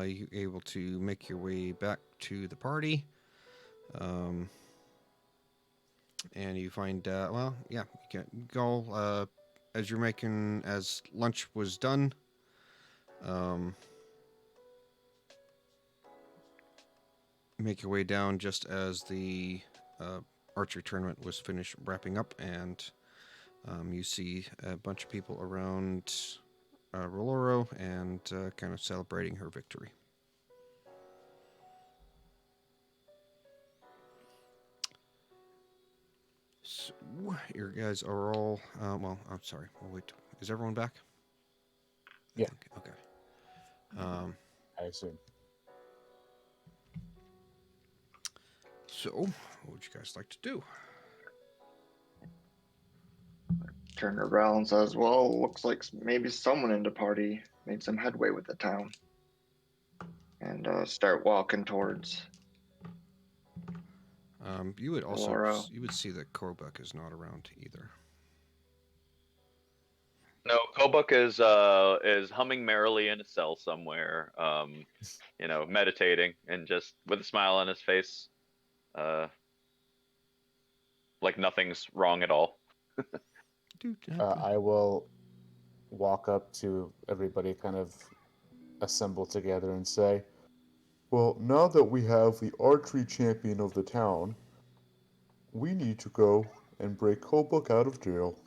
you able to make your way back to the party. And you find, you can go, as lunch was done, make your way down just as the archery tournament was finished wrapping up, and you see a bunch of people around Roloro and kind of celebrating her victory. So, your guys are all, I'm sorry. Well, wait, is everyone back? Yeah. Okay. I assume. So, what would you guys like to do? Turn around and says, well, looks like maybe someone in the party made some headway with the town. And start walking towards You would also Laura. you would see that Korbuck is not around either. No, Kobuk is humming merrily in a cell somewhere, meditating and just with a smile on his face, like nothing's wrong at all. I will walk up to everybody, kind of assemble together, and say, well, now that we have the archery champion of the town, we need to go and break Kobuk out of jail.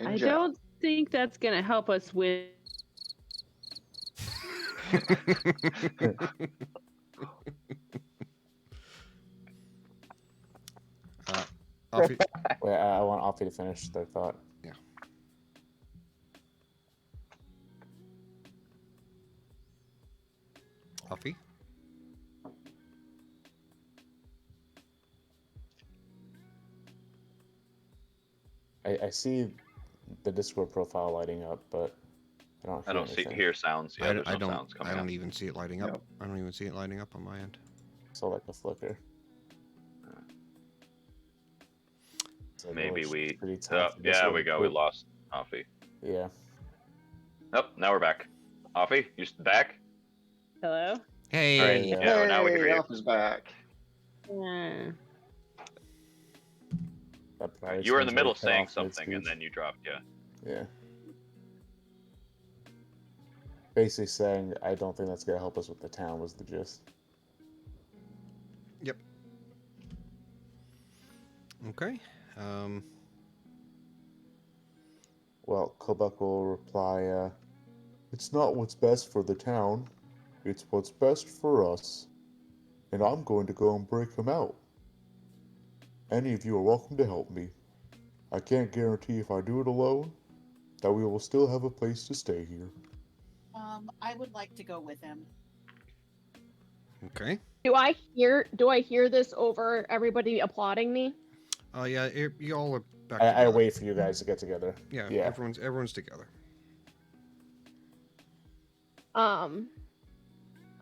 I don't think that's gonna help us win. Alfie. Wait, I want Alfie to finish their thought. Yeah. Alfie? I see the Discord profile lighting up, but I don't hear sounds. Yeah, there's no sounds coming I don't up. even see it lighting up. I don't even see it lighting up on my end. So like a flicker. So Maybe we. pretty Oh, tough. yeah, we go. We lost Offie. Yeah. Nope. Now we're back. Offie, you back? Hello? Hey. All right. Yeah, now we hear you. Alpha's back. Yeah. You were in the middle saying something, and then you dropped. Yeah. Yeah. Basically saying, I don't think that's going to help us with the town was the gist. Yep. Okay. Well, Kobuk will reply, it's not what's best for the town, it's what's best for us. And I'm going to go and break him out. Any of you are welcome to help me. I can't guarantee if I do it alone, that we will still have a place to stay here. I would like to go with him. Okay. Do I hear this over everybody applauding me? Yeah, you all are back I together. wait for you guys to get together. Yeah, Yeah. everyone's together.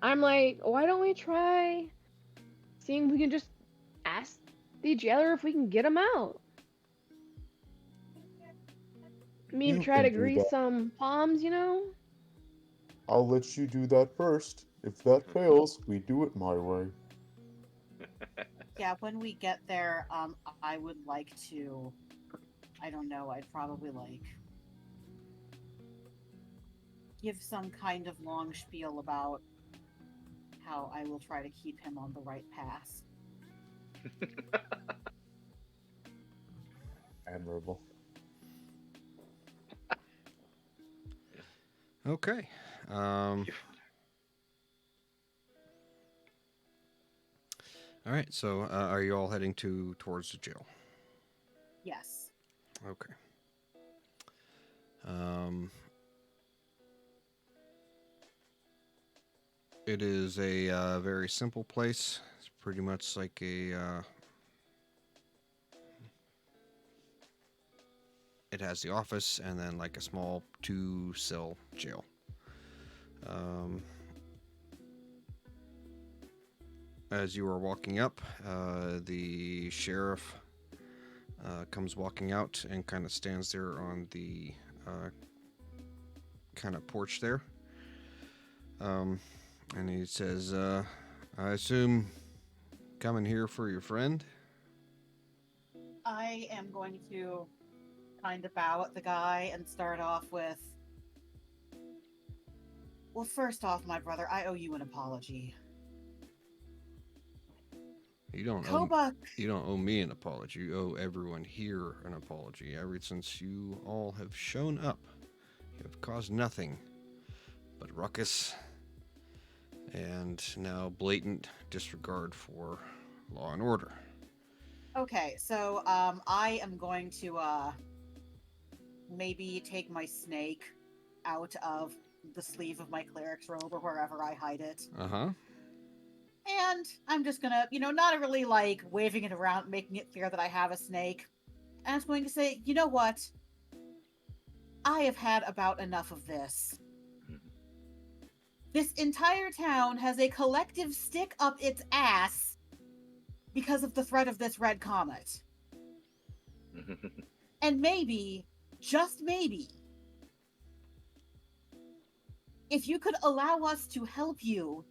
I'm like, why don't we try seeing if we can just ask the jailer if we can get him out? Maybe You try can to do grease that. some palms, you know? I'll let you do that first. If that fails, we do it my way. Yeah, when we get there, I would like to. I don't know. I'd probably like give some kind of long spiel about how I will try to keep him on the right path. Admirable. Okay. All right. So, are you all heading towards the jail? Yes. Okay. It is a very simple place. It's pretty much like it has the office and then like a small 2-cell jail. As you are walking up, the sheriff comes walking out and kind of stands there on the kind of porch there. And he says, I assume coming here for your friend? I am going to kind of bow at the guy and start off with, well, first off, my brother, I owe you an apology. You don't owe me an apology. You owe everyone here an apology. Ever since you all have shown up, you have caused nothing but ruckus and now blatant disregard for law and order. Okay, so I am going to maybe take my snake out of the sleeve of my cleric's robe or wherever I hide it. Uh-huh. And I'm just gonna, not really like waving it around, making it clear that I have a snake. And I'm going to say, you know what? I have had about enough of this. This entire town has a collective stick up its ass because of the threat of this red comet. And maybe, just maybe, if you could allow us to help you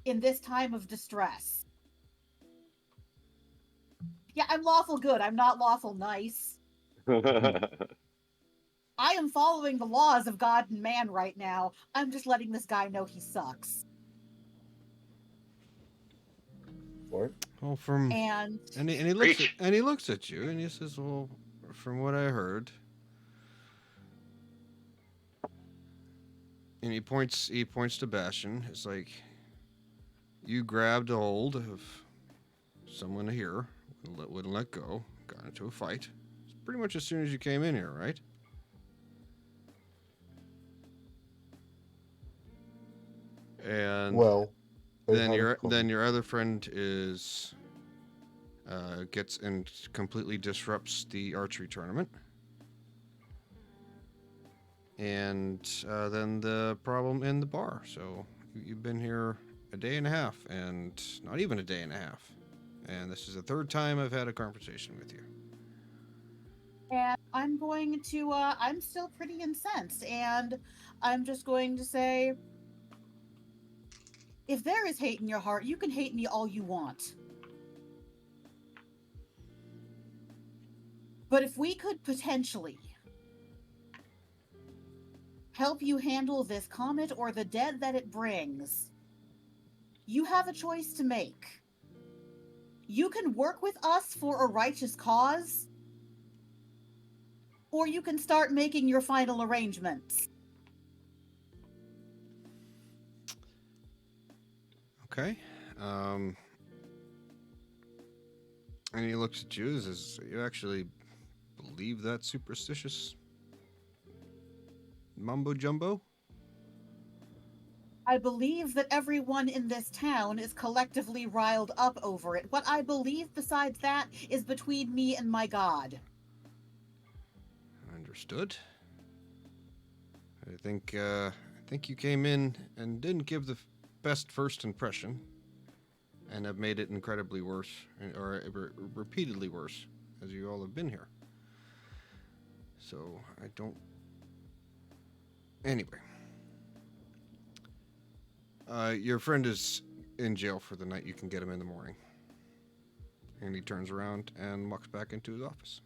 in this time of distress. Yeah, I'm lawful good. I'm not lawful nice. I am following the laws of God and man right now. I'm just letting this guy know he sucks. What? Well, and he looks at you and he says, "Well, from what I heard," and he points to Bastion. It's like you grabbed a hold of someone here, wouldn't let go, got into a fight. It's pretty much as soon as you came in here, right? And then your other friend is gets and completely disrupts the archery tournament. And then the problem in the bar. So you've been here a day and a half, and not even a day and a half. And this is the third time I've had a conversation with you. And I'm going to, I'm still pretty incensed, and I'm just going to say, if there is hate in your heart, you can hate me all you want. But if we could potentially help you handle this comet or the dead that it brings, you have a choice to make. You can work with us for a righteous cause, or you can start making your final arrangements. Okay. And he looks at you and says, "You actually believe that superstitious mumbo jumbo?" I believe that everyone in this town is collectively riled up over it. What I believe besides that is between me and my God. Understood. I think you came in and didn't give the best first impression, and have made it incredibly worse, or repeatedly worse, as you all have been here. So I don't. Anyway, your friend is in jail for the night. You can get him in the morning. And he turns around and walks back into his office.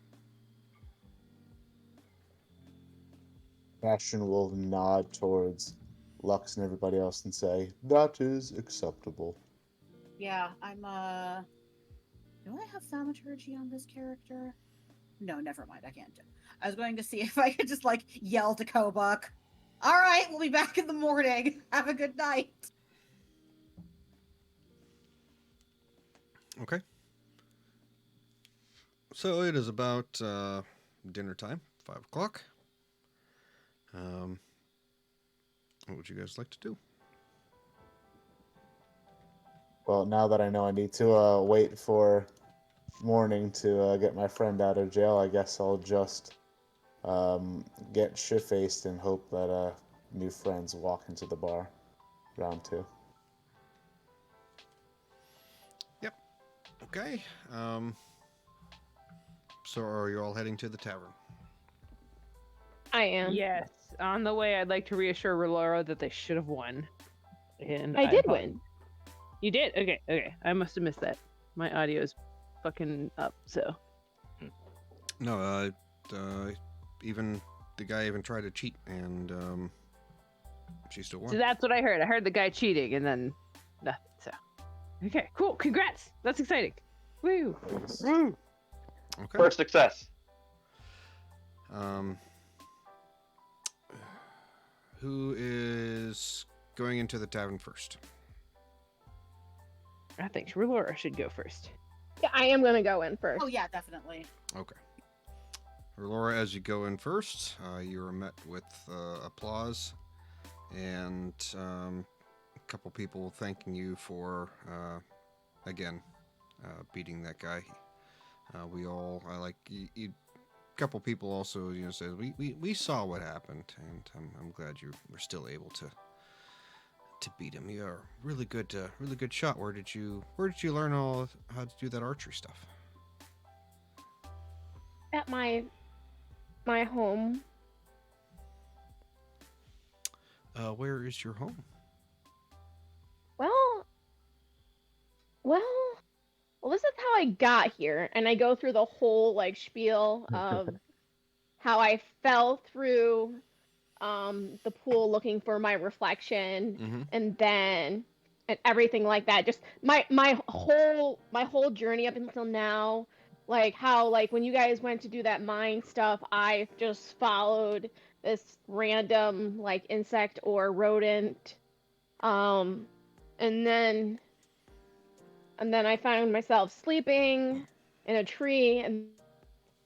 Bastion will nod towards Lux and everybody else and say, "That is acceptable." Yeah, I'm do I have thaumaturgy on this character? No, never mind, I can't do it. I was going to see if I could just like yell to Kobuk. Alright, we'll be back in the morning. Have a good night. Okay. So it is about dinner time, 5 o'clock. What would you guys like to do? Well, now that I know I need to wait for morning to get my friend out of jail, I guess I'll just get shit-faced and hope that new friends walk into the bar. Round 2. Yep. Okay. So are you all heading to the tavern? I am. Yes. On the way, I'd like to reassure Laura that they should have won. And I did apologize. win. You did? Okay, okay. I must have missed that. My audio is fucking up, so. No, even the guy even tried to cheat, and she still won. So that's what I heard. I heard the guy cheating, and then nothing, so. Okay, cool. Congrats. That's exciting. Woo. Woo. Okay. First success. Who is going into the tavern first? I think Laura should go first. Yeah, I am gonna go in first. Oh yeah, definitely. Okay. Laura, as you go in first, you are met with applause and a couple people thanking you for, again, beating that guy. We all, couple people also, said we saw what happened, and I'm glad you were still able to beat him. You're a really good shot. Where did you learn how to do that archery stuff? At my home. Where is your home? Well, this is how I got here, and I go through the whole like spiel of how I fell through the pool looking for my reflection, and then and everything like that. Just my whole journey up until now, like how like when you guys went to do that mine stuff, I just followed this random like insect or rodent, and then I found myself sleeping in a tree, and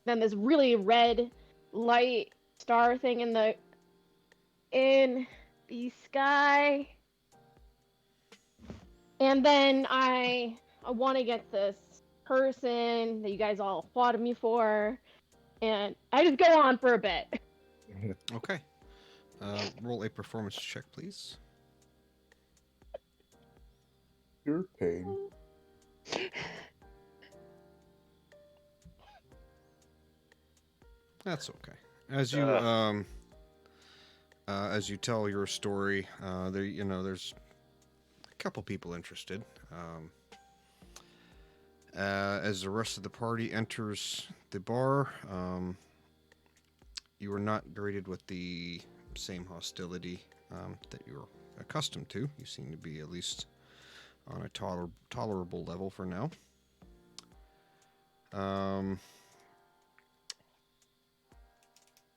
then this really red light star thing in the sky. And then I won against this person that you guys all applauded me for, and I just go on for a bit. Okay. Roll a performance check, please. Your pain. That's okay. As you tell your story, there's a couple people interested. As the rest of the party enters the bar, you are not greeted with the same hostility that you're accustomed to. You seem to be at least on a tolerable level for now.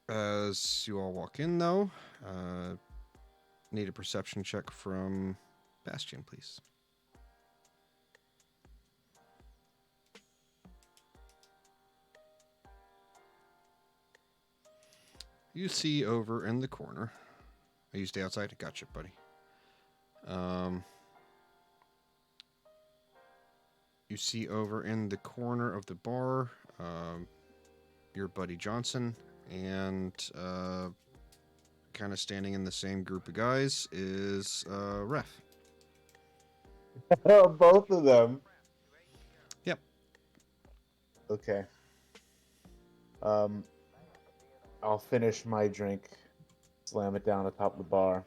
As you all walk in, though, need a perception check from Bastion, please. You see over in the corner. Oh, you stay outside? Gotcha, buddy. You see over in the corner of the bar, your buddy Johnson, and kind of standing in the same group of guys is Ref. Both of them. Yep. Okay. I'll finish my drink, slam it down atop the bar,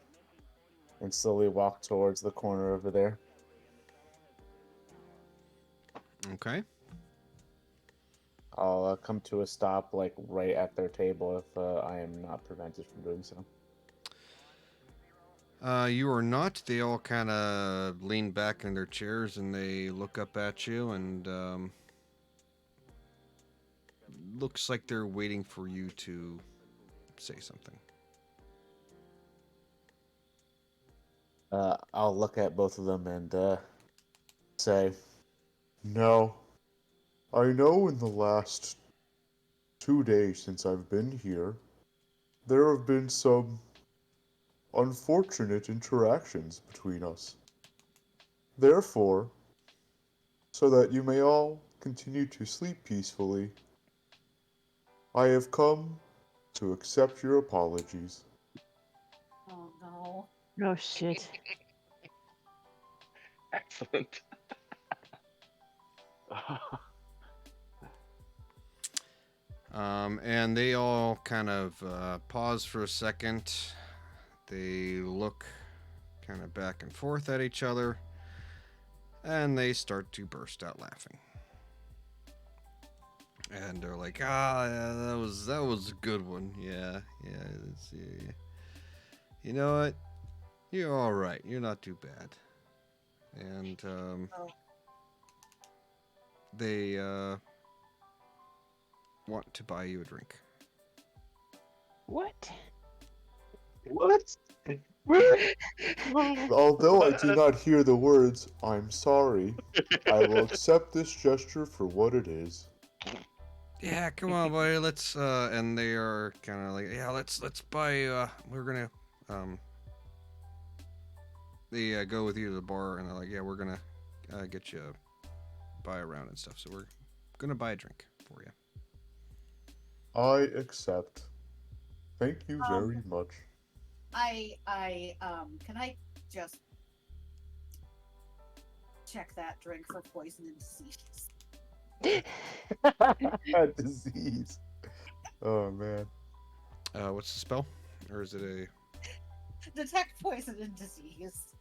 and slowly walk towards the corner over there. Okay. I'll come to a stop, like right at their table, if I am not prevented from doing so. You are not. They all kind of lean back in their chairs and they look up at you, and looks like they're waiting for you to say something. I'll look at both of them and say, "No, I know in the last 2 days since I've been here, there have been some unfortunate interactions between us. Therefore, so that you may all continue to sleep peacefully, I have come to accept your apologies." Oh no. Oh shit. Excellent. And they all kind of pause for a second. They look kind of back and forth at each other, and they start to burst out laughing. And they're like, yeah, that was a good one. Yeah. You know what? You're all right. You're not too bad. And they want to buy you a drink. What? What? Although I do not hear the words, "I'm sorry," I will accept this gesture for what it is. Yeah, come on, buddy. Let's and they are kind of like, yeah, let's buy. We're gonna They go with you to the bar, and they're like, yeah, we're gonna get you buy a round and stuff. So we're gonna buy a drink for you. I accept. Thank you very much. Can I just check that drink for poison and disease? Disease. Oh man. What's the spell? Or is it a... Detect poison and disease.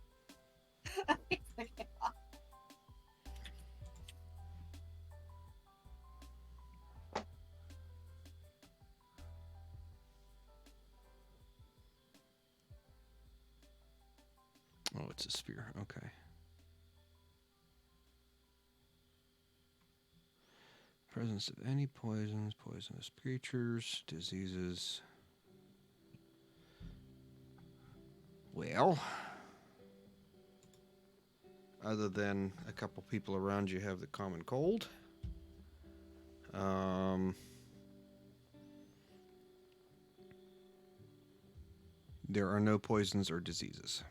Oh, it's a spear. Okay. Presence of any poisons, poisonous creatures, diseases. Well, other than a couple people around you have the common cold, there are no poisons or diseases.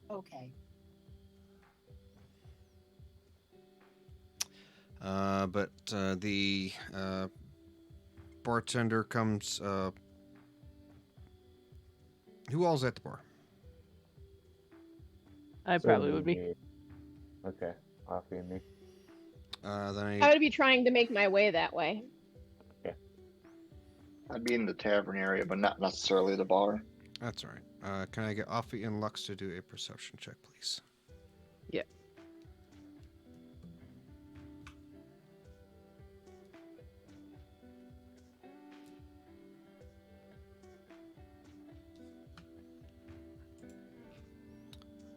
Okay. But the bartender comes. Who all's at the bar? I probably would be. Me. Okay, Coffee and me. Then I would be trying to make my way that way. I'd be in the tavern area, but not necessarily the bar. That's all right. Can I get Offie and Lux to do a perception check, please? Yeah.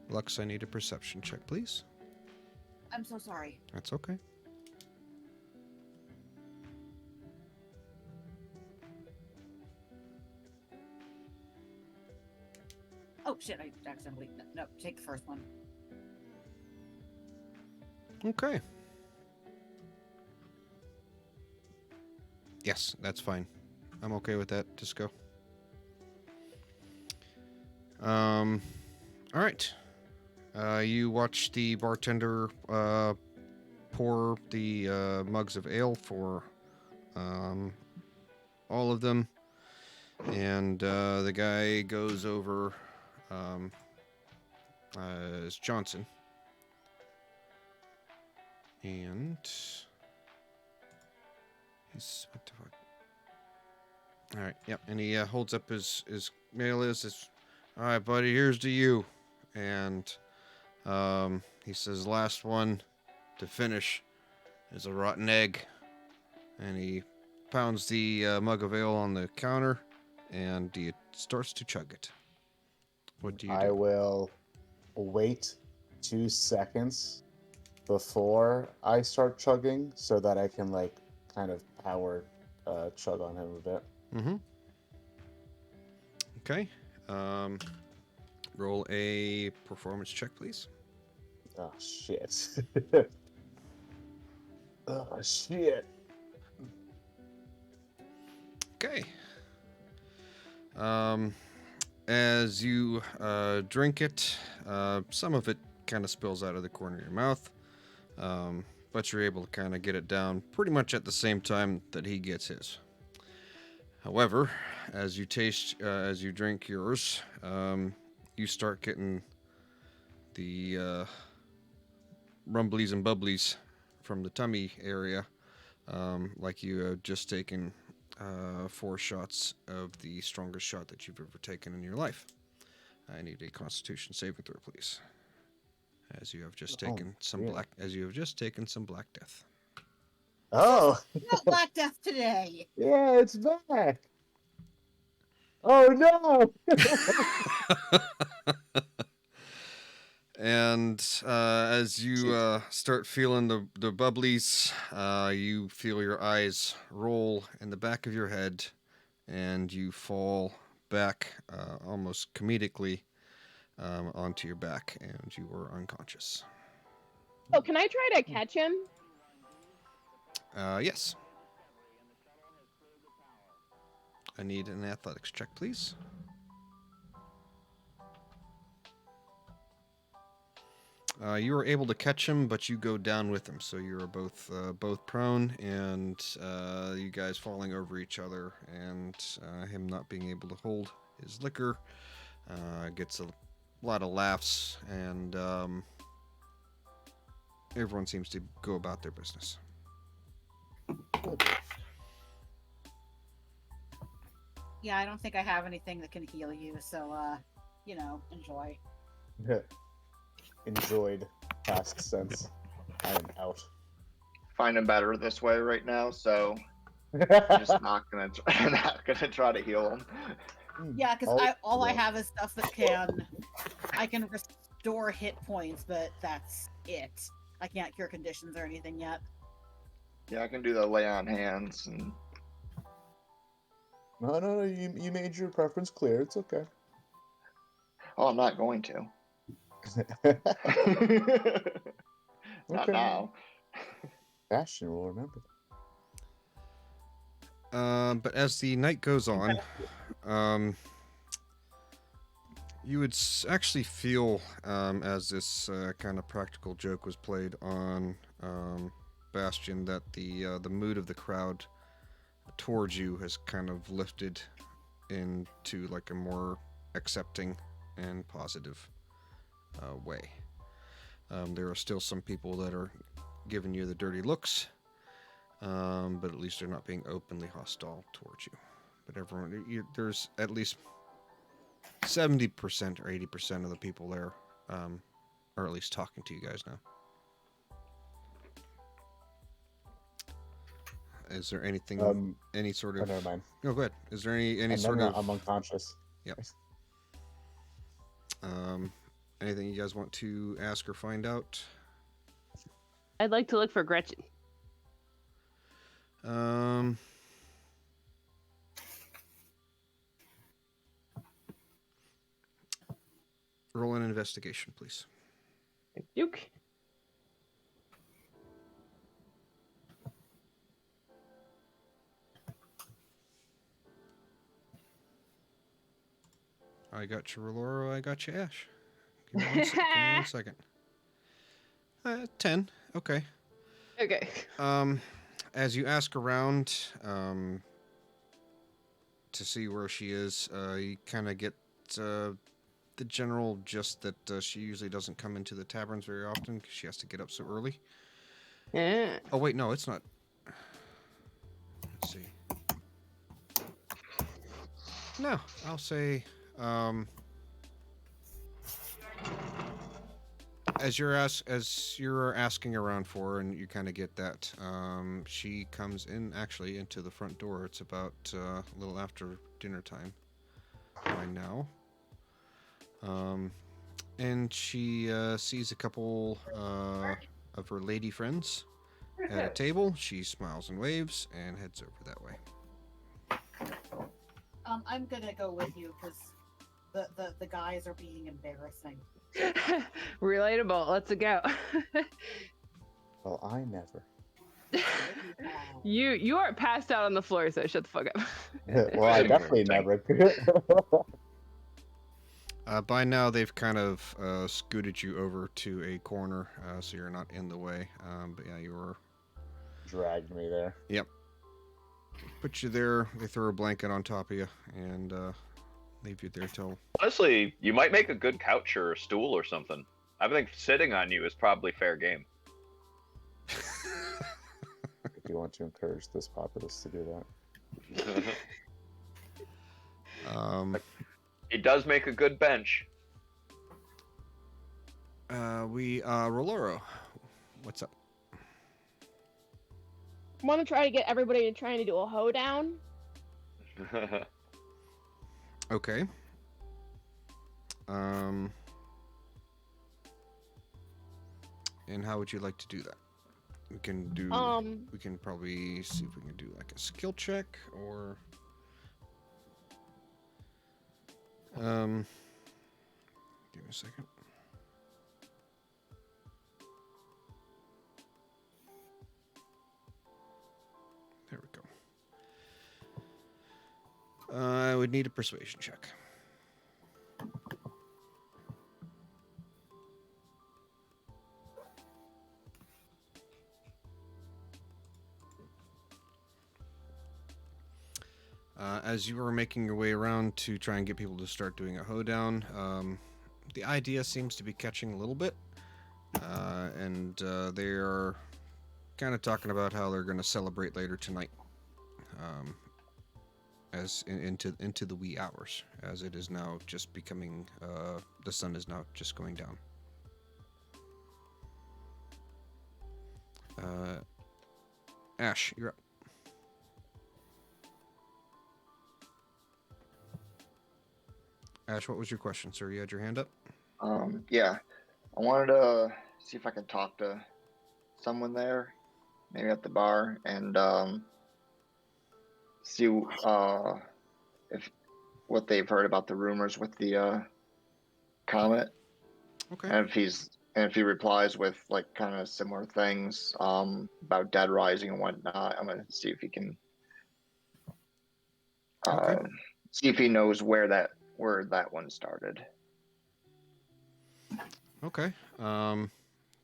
Lux, I need a perception check, please. I'm so sorry. That's okay. Oh shit! I accidentally no. Take the first one. Okay. Yes, that's fine. I'm okay with that. Just go. All right. You watch the bartender pour the mugs of ale for all of them, and the guy goes over as Johnson, And he's what the fuck? All right, yep. And he holds up his mail is. All right, buddy. Here's to you. And he says, last one to finish is a rotten egg. And he pounds the mug of ale on the counter, and he starts to chug it. What do you I do? will wait 2 seconds before I start chugging so that I can like kind of power chug on him a bit. Mm-hmm. Okay. Roll a performance check, please. Oh shit. Oh shit. Okay. As you drink it, some of it kind of spills out of the corner of your mouth, but you're able to kind of get it down pretty much at the same time that he gets his. However, as you drink yours, you start getting the rumblies and bubblies from the tummy area, like you have just taken 4 shots of the strongest shot that you've ever taken in your life. I need a Constitution saving throw, please. As you have just taken some black death. Oh. Not Black Death today. Yeah, it's back. Oh no. And as you start feeling the bubblies, you feel your eyes roll in the back of your head, and you fall back almost comedically onto your back, and you are unconscious. Oh, can I try to catch him? Yes. I need an athletics check, please. You are able to catch him, but you go down with him, so you are both prone, and you guys falling over each other, and him not being able to hold his liquor gets a lot of laughs, and everyone seems to go about their business. Yeah, I don't think I have anything that can heal you, so enjoy. Enjoyed past sense. I am out. Finding better this way right now, so I'm just not gonna try to heal him. Yeah, because I have is stuff that I can restore hit points, but that's it. I can't cure conditions or anything yet. Yeah, I can do the lay on hands and. No, you made your preference clear. It's okay. Oh, I'm not going to. Not now. Bastion will remember. But as the night goes on, you would actually feel, as this kind of practical joke was played on Bastion, that the mood of the crowd towards you has kind of lifted into like a more accepting and positive way. There are still some people that are giving you the dirty looks, but at least they're not being openly hostile towards you. But everyone, there's at least 70% or 80% of the people there are at least talking to you guys now. Is there anything, any sort of... Oh, never mind. No, go ahead. Is there any sort of... I'm unconscious. Yep. Anything you guys want to ask or find out? I'd like to look for Gretchen. Roll an investigation, please. Duke. I got you, Roloro. I got you, Ash. Give me 1 second. 10. Okay. Okay. As you ask around to see where she is, you kind of get the general gist that she usually doesn't come into the taverns very often because she has to get up so early. Yeah. Oh wait, no, it's not. Let's see. No, I'll say, as you're asking around for, her and you kind of get that, she comes in actually into the front door. It's about a little after dinner time by now, and she sees a couple of her lady friends at a table. She smiles and waves and heads over that way. I'm gonna go with you because the guys are being embarrassing. Relatable. Let's go. Well, I never. You are passed out on the floor, so shut the fuck up. Well, I definitely never. By now, they've kind of scooted you over to a corner, so you're not in the way. But yeah, you were... Dragged me there. Yep. Put you there, they throw a blanket on top of you, and leave you there till... Honestly, you might make a good couch or a stool or something. I think sitting on you is probably fair game. If you want to encourage this populace to do that. It does make a good bench. Roloro, what's up? I want to try to get everybody to trying to do a hoedown. Okay. And how would you like to do that? We can do. We can probably see if we can do like a skill check or. Give me a second. There we go. I would need a persuasion check. As you are making your way around to try and get people to start doing a hoedown, the idea seems to be catching a little bit, and they are kind of talking about how they're going to celebrate later tonight, as into the wee hours, as it is now just becoming the sun is now just going down. Ash, you're up. Ash, what was your question, sir? You had your hand up? Yeah. I wanted to see if I could talk to someone there, maybe at the bar, and see if what they've heard about the rumors with the comet. Okay. And if he replies with like kind of similar things about Dead Rising and whatnot, I'm gonna see if he can see if he knows where that one started. Okay.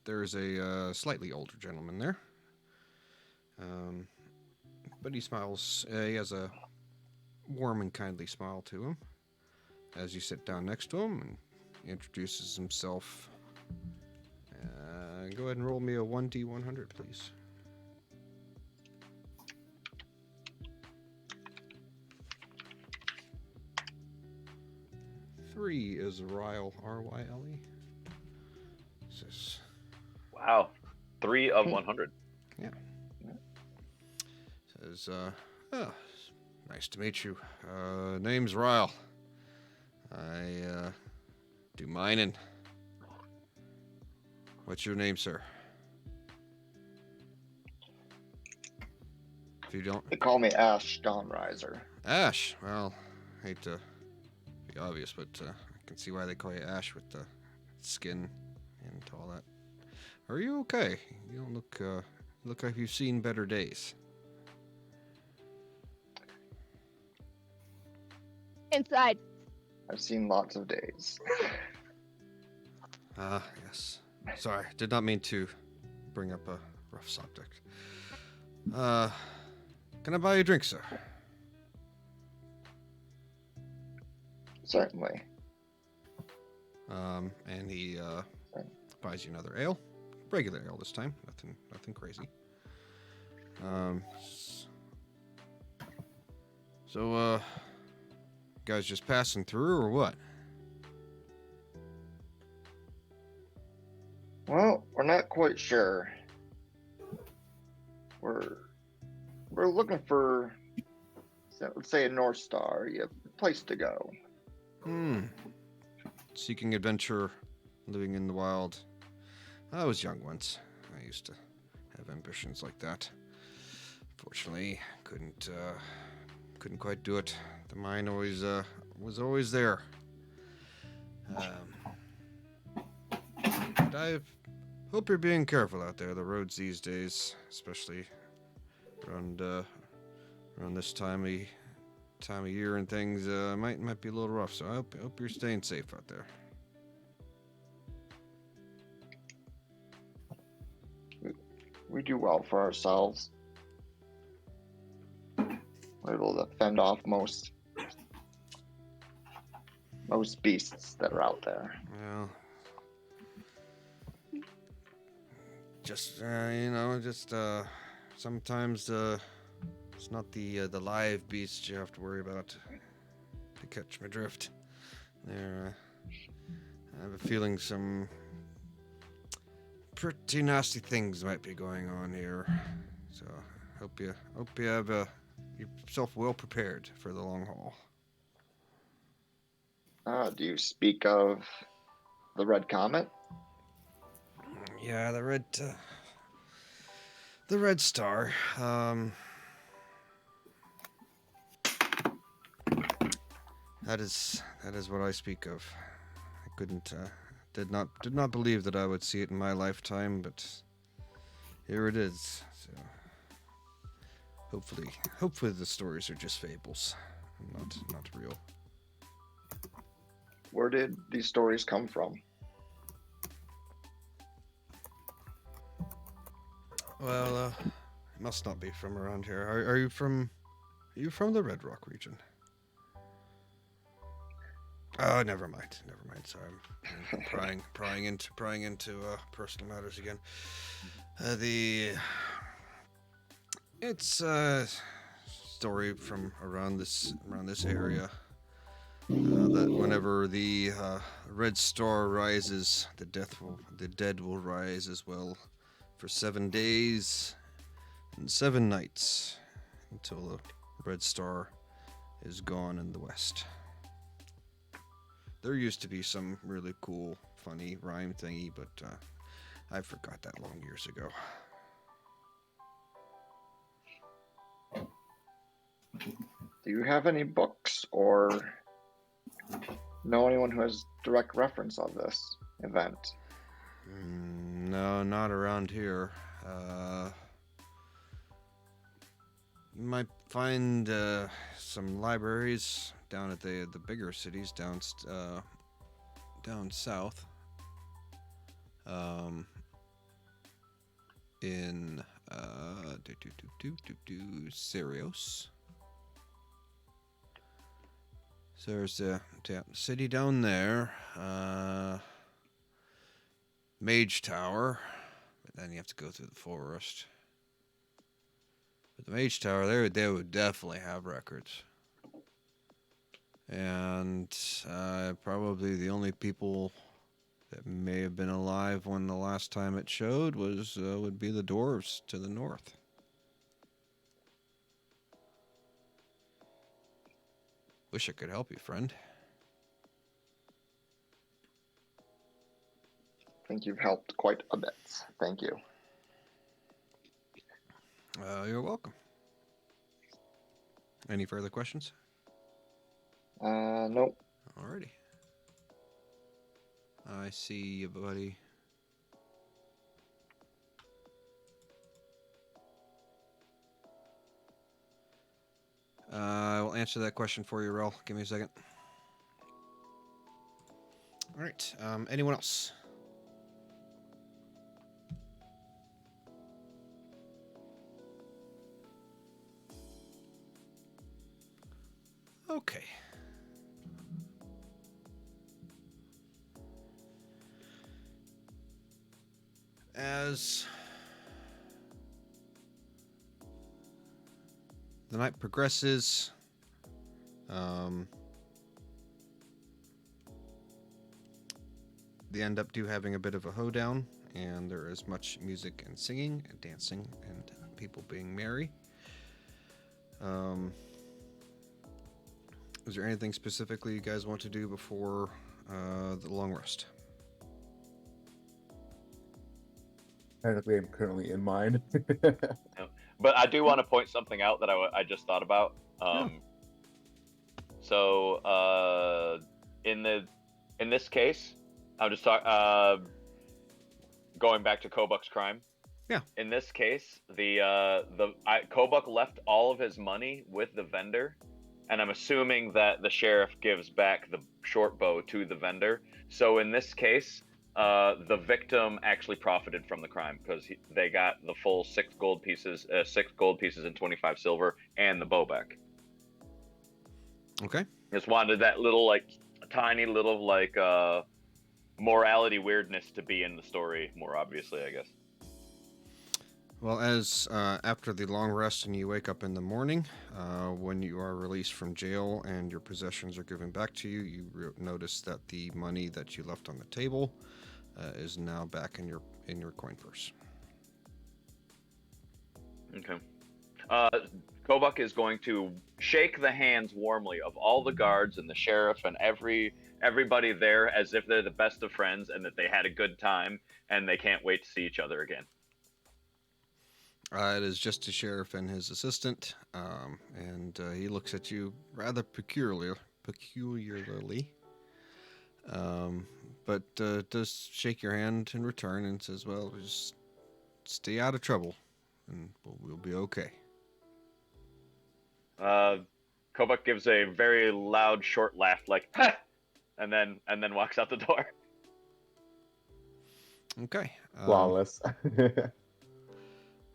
There's a slightly older gentleman there. But he smiles. He has a warm and kindly smile to him as you sit down next to him, and he introduces himself. Go ahead and roll me a 1d100, please. Three is Ryle, R-Y-L-E. Wow. 3 of 100. Yeah. Says, oh, nice to meet you. Name's Ryle. I, do mining. What's your name, sir? If you don't... They call me Ash Dawnriser. Ash. Well, hate to be obvious, but I can see why they call you Ash with the skin and all that. Are you okay? You don't look like you've seen better days. Inside. I've seen lots of days. Yes. Sorry, did not mean to bring up a rough subject. Can I buy you a drink, sir? Certainly. And he buys you another ale, regularly all this time. Nothing crazy. So, guys just passing through or what? Well, we're not quite sure. We're looking for, let's say, a North Star, a place to go. Seeking adventure, living in the wild. I was young once. I used to have ambitions like that. Fortunately, couldn't quite do it. The mine always was always there. But I hope you're being careful out there. The roads these days, especially around this time of year and things, might be a little rough. So I hope you're staying safe out there. We do well for ourselves. We're able to fend off most beasts that are out there. Well, just sometimes it's not the live beasts you have to worry about. To catch my drift, there. I have a feeling some pretty nasty things might be going on here. So hope you have yourself well prepared for the long haul. Do you speak of the Red Comet? Yeah, the Red Star. That is what I speak of. I couldn't did not believe that I would see it in my lifetime, but here it is. So hopefully the stories are just fables, not real. Where did these stories come from? Well, it must not be from around here. Are you from the Red Rock region? Oh, never mind. Sorry, I'm prying into personal matters again. It's a story from around this area. That whenever the Red Star rises, the dead will rise as well, for 7 days and 7 nights, until the Red Star is gone in the west. There used to be some really cool, funny rhyme thingy, but I forgot that long years ago. Do you have any books or know anyone who has direct reference of this event? No, not around here. You might find some libraries down at the bigger cities down south. In Sirius. So there's a city down there, Mage Tower, but then you have to go through the forest. But the Mage Tower, they would definitely have records. And probably the only people that may have been alive when the last time it showed would be the dwarves to the north. Wish I could help you, friend. I think you've helped quite a bit. Thank you. You're welcome. Any further questions? Nope. Alrighty. I see you, buddy. I will answer that question for you, Rel. Give me a second. All right. Anyone else? Okay. as the night progresses, they end up having a bit of a hoedown, and there is much music and singing and dancing and people being merry. Is there anything specifically you guys want to do before the long rest? Technically, I'm currently in mine. But I do want to point something out that I just thought about. So in this case, I'm just going back to Kobuk's crime. Yeah. In this case, Kobuk left all of his money with the vendor, and I'm assuming that the sheriff gives back the short bow to the vendor. So in this case, the victim actually profited from the crime because they got the full 6 gold pieces and 25 silver, and the bow back. Okay. Just wanted that little tiny little morality weirdness to be in the story more obviously, I guess. Well, as after the long rest and you wake up in the morning, when you are released from jail and your possessions are given back to you, you notice that the money that you left on the table is now back in your coin purse. Okay. Kobuk is going to shake the hands warmly of all the guards and the sheriff and everybody there as if they're the best of friends and that they had a good time and they can't wait to see each other again. It is just the sheriff and his assistant, and he looks at you rather peculiarly, but does shake your hand in return and says, well, just stay out of trouble, and we'll be okay. Kobuk gives a very loud, short laugh, like, ha! And then walks out the door. Okay. Flawless.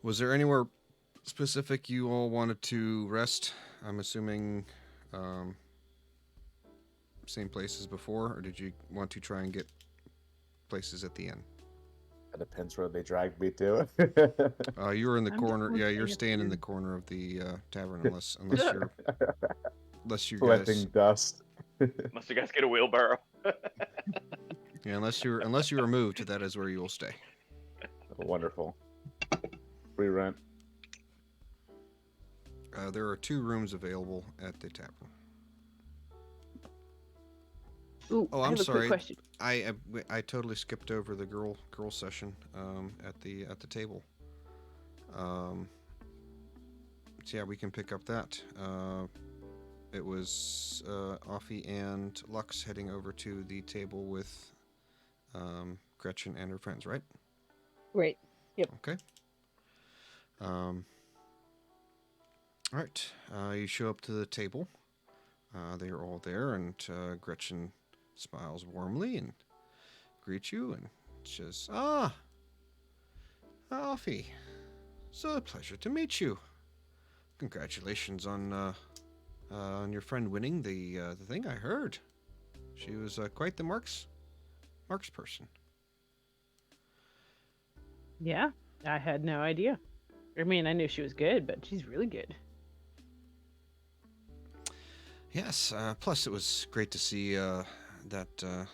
Was there anywhere specific you all wanted to rest? I'm assuming same place as before, or did you want to try and get places at the end? It depends where they dragged me to. You were in the I'm corner. definitely Yeah, you're staying staying in at the the end. corner of the tavern, unless you Collecting guys. dust. Unless you guys get a wheelbarrow. Yeah, unless you are moved, that is where you will stay. Wonderful. Free rent. There are 2 rooms available at the tavern. Ooh, Oh, I I'm have a sorry. quick question. I totally skipped over the girl session at the table. So yeah, we can pick up that. It was Offie and Lux heading over to the table with Gretchen and her friends, right? Right. Yep. Okay. All right. You show up to the table. They are all there, and Gretchen smiles warmly and greets you and says, Offie, so a pleasure to meet you. Congratulations on your friend winning the thing. I heard she was quite the marks person. Yeah, I had no idea. I mean, I knew she was good, but she's really good. Yes. Plus, it was great to see that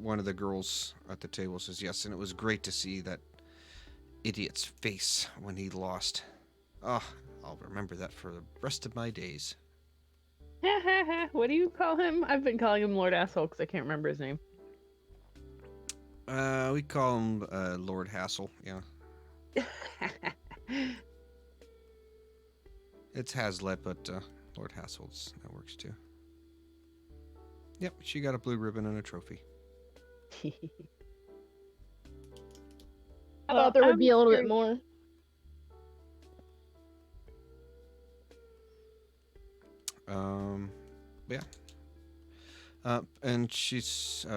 one of the girls at the table says yes, and it was great to see that idiot's face when he lost. Oh, I'll remember that for the rest of my days. What do you call him? I've been calling him Lord Asshole because I can't remember his name. We call him Lord Hassel. Yeah. It's Hazlet, but Lord Hassel's that works too. Yep, she got a blue ribbon and a trophy. I thought there would be a little bit more. Yeah. And she says,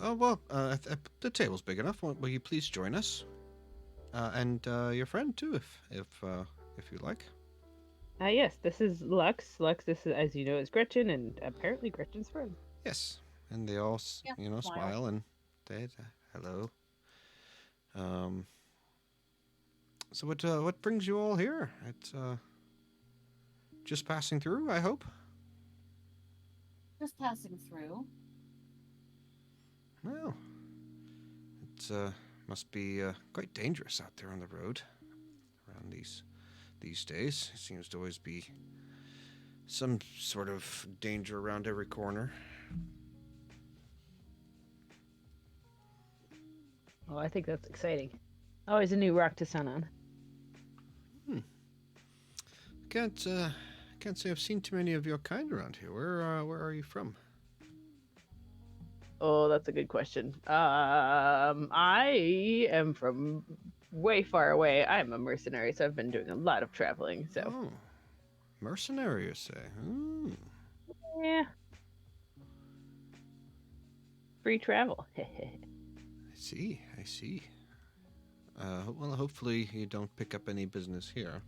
"Oh well, the table's big enough. Will you please join us? And your friend too, if you like." Yes, this is Lux. Lux, this is, as you know, is Gretchen, and apparently Gretchen's friend. Yes, and they all smile and they Hello. Um, so what brings you all here? It's just passing through, I hope. Just passing through. Well, it must be quite dangerous out there on the road around these days. It seems to always be some sort of danger around every corner. Oh, I think that's exciting. Always a new rock to sun on. Can't say I've seen too many of your kind around here. Where are you from? Oh, that's a good question. I am from way far away. I'm a mercenary, so I've been doing a lot of traveling. So Oh, mercenary, you say? yeah, free travel. I see. Well, hopefully you don't pick up any business here.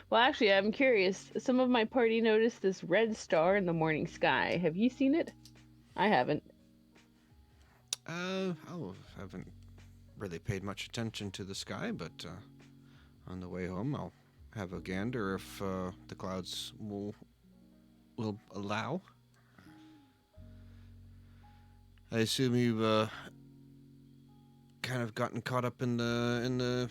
Well, actually, I'm curious. Some of my party noticed this red star in the morning sky. Have you seen it? I haven't. I haven't really paid much attention to the sky, but on the way home I'll have a gander if the clouds will allow. I assume you've kind of gotten caught up in the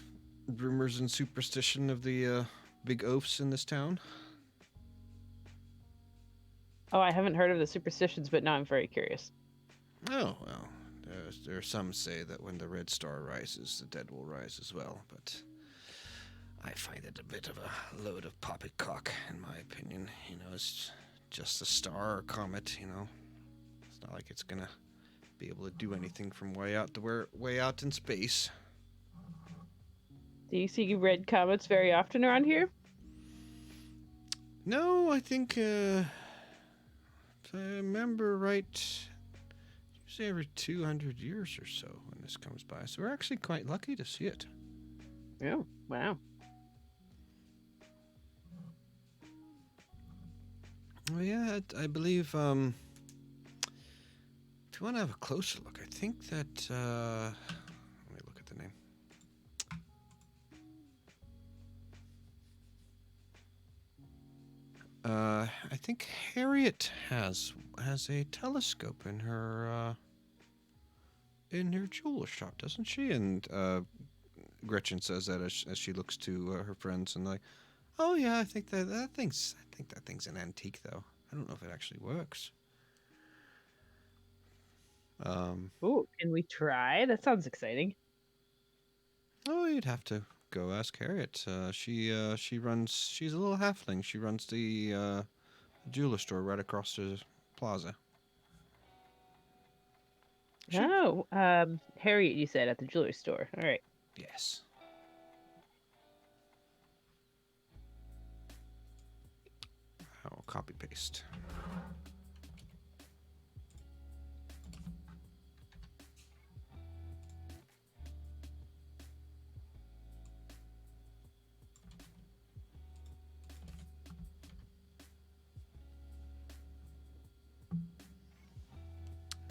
rumors and superstition of the big oafs in this town. Oh, I haven't heard of the superstitions, but now I'm very curious. Oh well, there are some say that when the red star rises, the dead will rise as well, but I find it a bit of a load of poppycock, in my opinion. You know, it's just a star or comet. You know, it's not like it's gonna be able to do anything from way out in space. Do you see red comets very often around here? No, I think if I remember right, usually every 200 years or so when this comes by. So we're actually quite lucky to see it. Oh, wow. Well, yeah, I believe, if you want to have a closer look, I think that, let me look at the name. I think Harriet has a telescope in her jeweler shop, doesn't she? And Gretchen says that as she looks to her friends and like, oh yeah, I think that thing's an antique though. I don't know if it actually works. Oh, can we try? That sounds exciting. Oh, you'd have to go ask Harriet. She's a little halfling. She runs the jeweler store right across the plaza. Oh, Harriet, you said at the jewelry store. All right. Yes. I'll copy paste.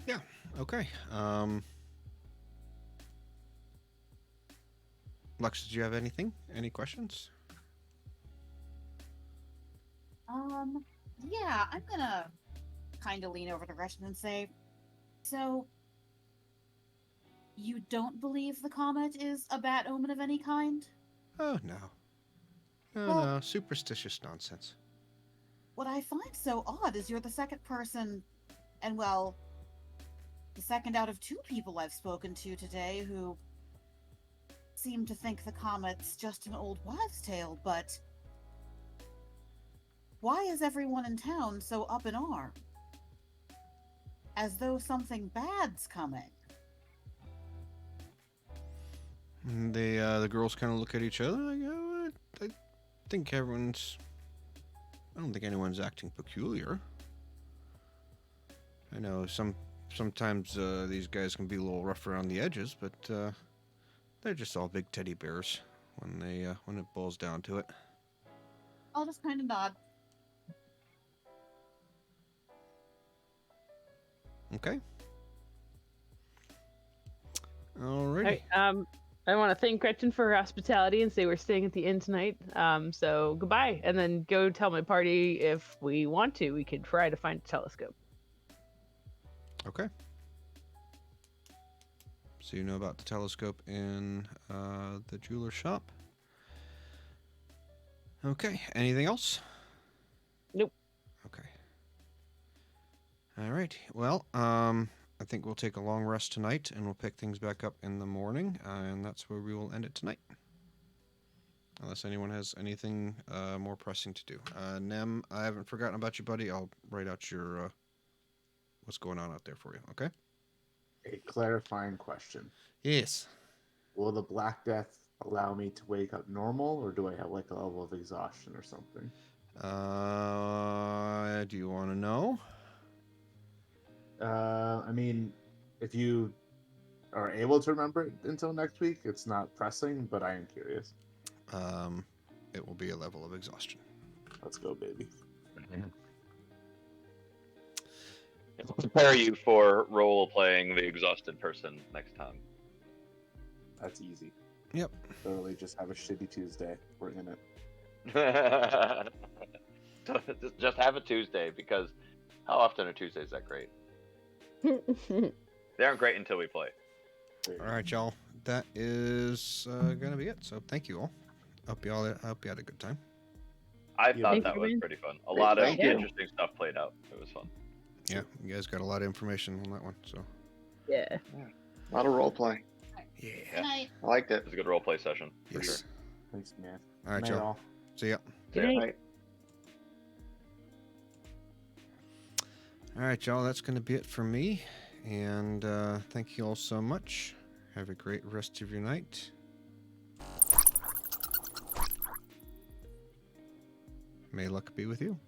Yeah. Okay. Lux, did you have anything? Any questions? Yeah, I'm gonna kind of lean over to Gretchen and say, so you don't believe the comet is a bad omen of any kind? Oh no. No, superstitious nonsense. What I find so odd is you're the second person, and well, the second out of two people I've spoken to today who seem to think the comet's just an old wives' tale, but why is everyone in town so up in arms? As though something bad's coming. And the girls kind of look at each other like, oh, I think everyone's. I don't think anyone's acting peculiar. I know sometimes these guys can be a little rough around the edges, but they're just all big teddy bears when it boils down to it. I'll just kind of nod. Okay. Alrighty. I want to thank Gretchen for her hospitality and say we're staying at the inn tonight. So goodbye, and then go tell my party if we want to. We could try to find a telescope. Okay. So you know about the telescope in the jeweler shop. Okay. Anything else? Nope. Okay. All right. Well, I think we'll take a long rest tonight, and we'll pick things back up in the morning, and that's where we will end it tonight. Unless anyone has anything more pressing to do. Nem, I haven't forgotten about you, buddy. I'll write out your what's going on out there for you. Okay. A clarifying question. Yes. Will the Black Death allow me to wake up normal, or do I have like a level of exhaustion or something? Do you want to know? I mean, if you are able to remember it until next week, it's not pressing, but I am curious. It will be a level of exhaustion. Let's go, baby. It'll prepare you for role playing the exhausted person next time. That's easy. Yep. Literally just have a shitty Tuesday. We're in it. Just have a Tuesday, because how often are Tuesdays that great? They aren't great until we play. All right, y'all. That is gonna be it. So thank you all. Hope you had a good time. I thought that was pretty fun. A lot of interesting stuff played out. It was fun. Yeah, you guys got a lot of information on that one. So yeah. A lot of role play. Yeah. Good night. I liked it. It was a good role play session for Yes. sure. Thanks, man. All right, Night, y'all. all. See ya. Good Yeah. night. All right, y'all. That's gonna be it for me. And thank you all so much. Have a great rest of your night. May luck be with you.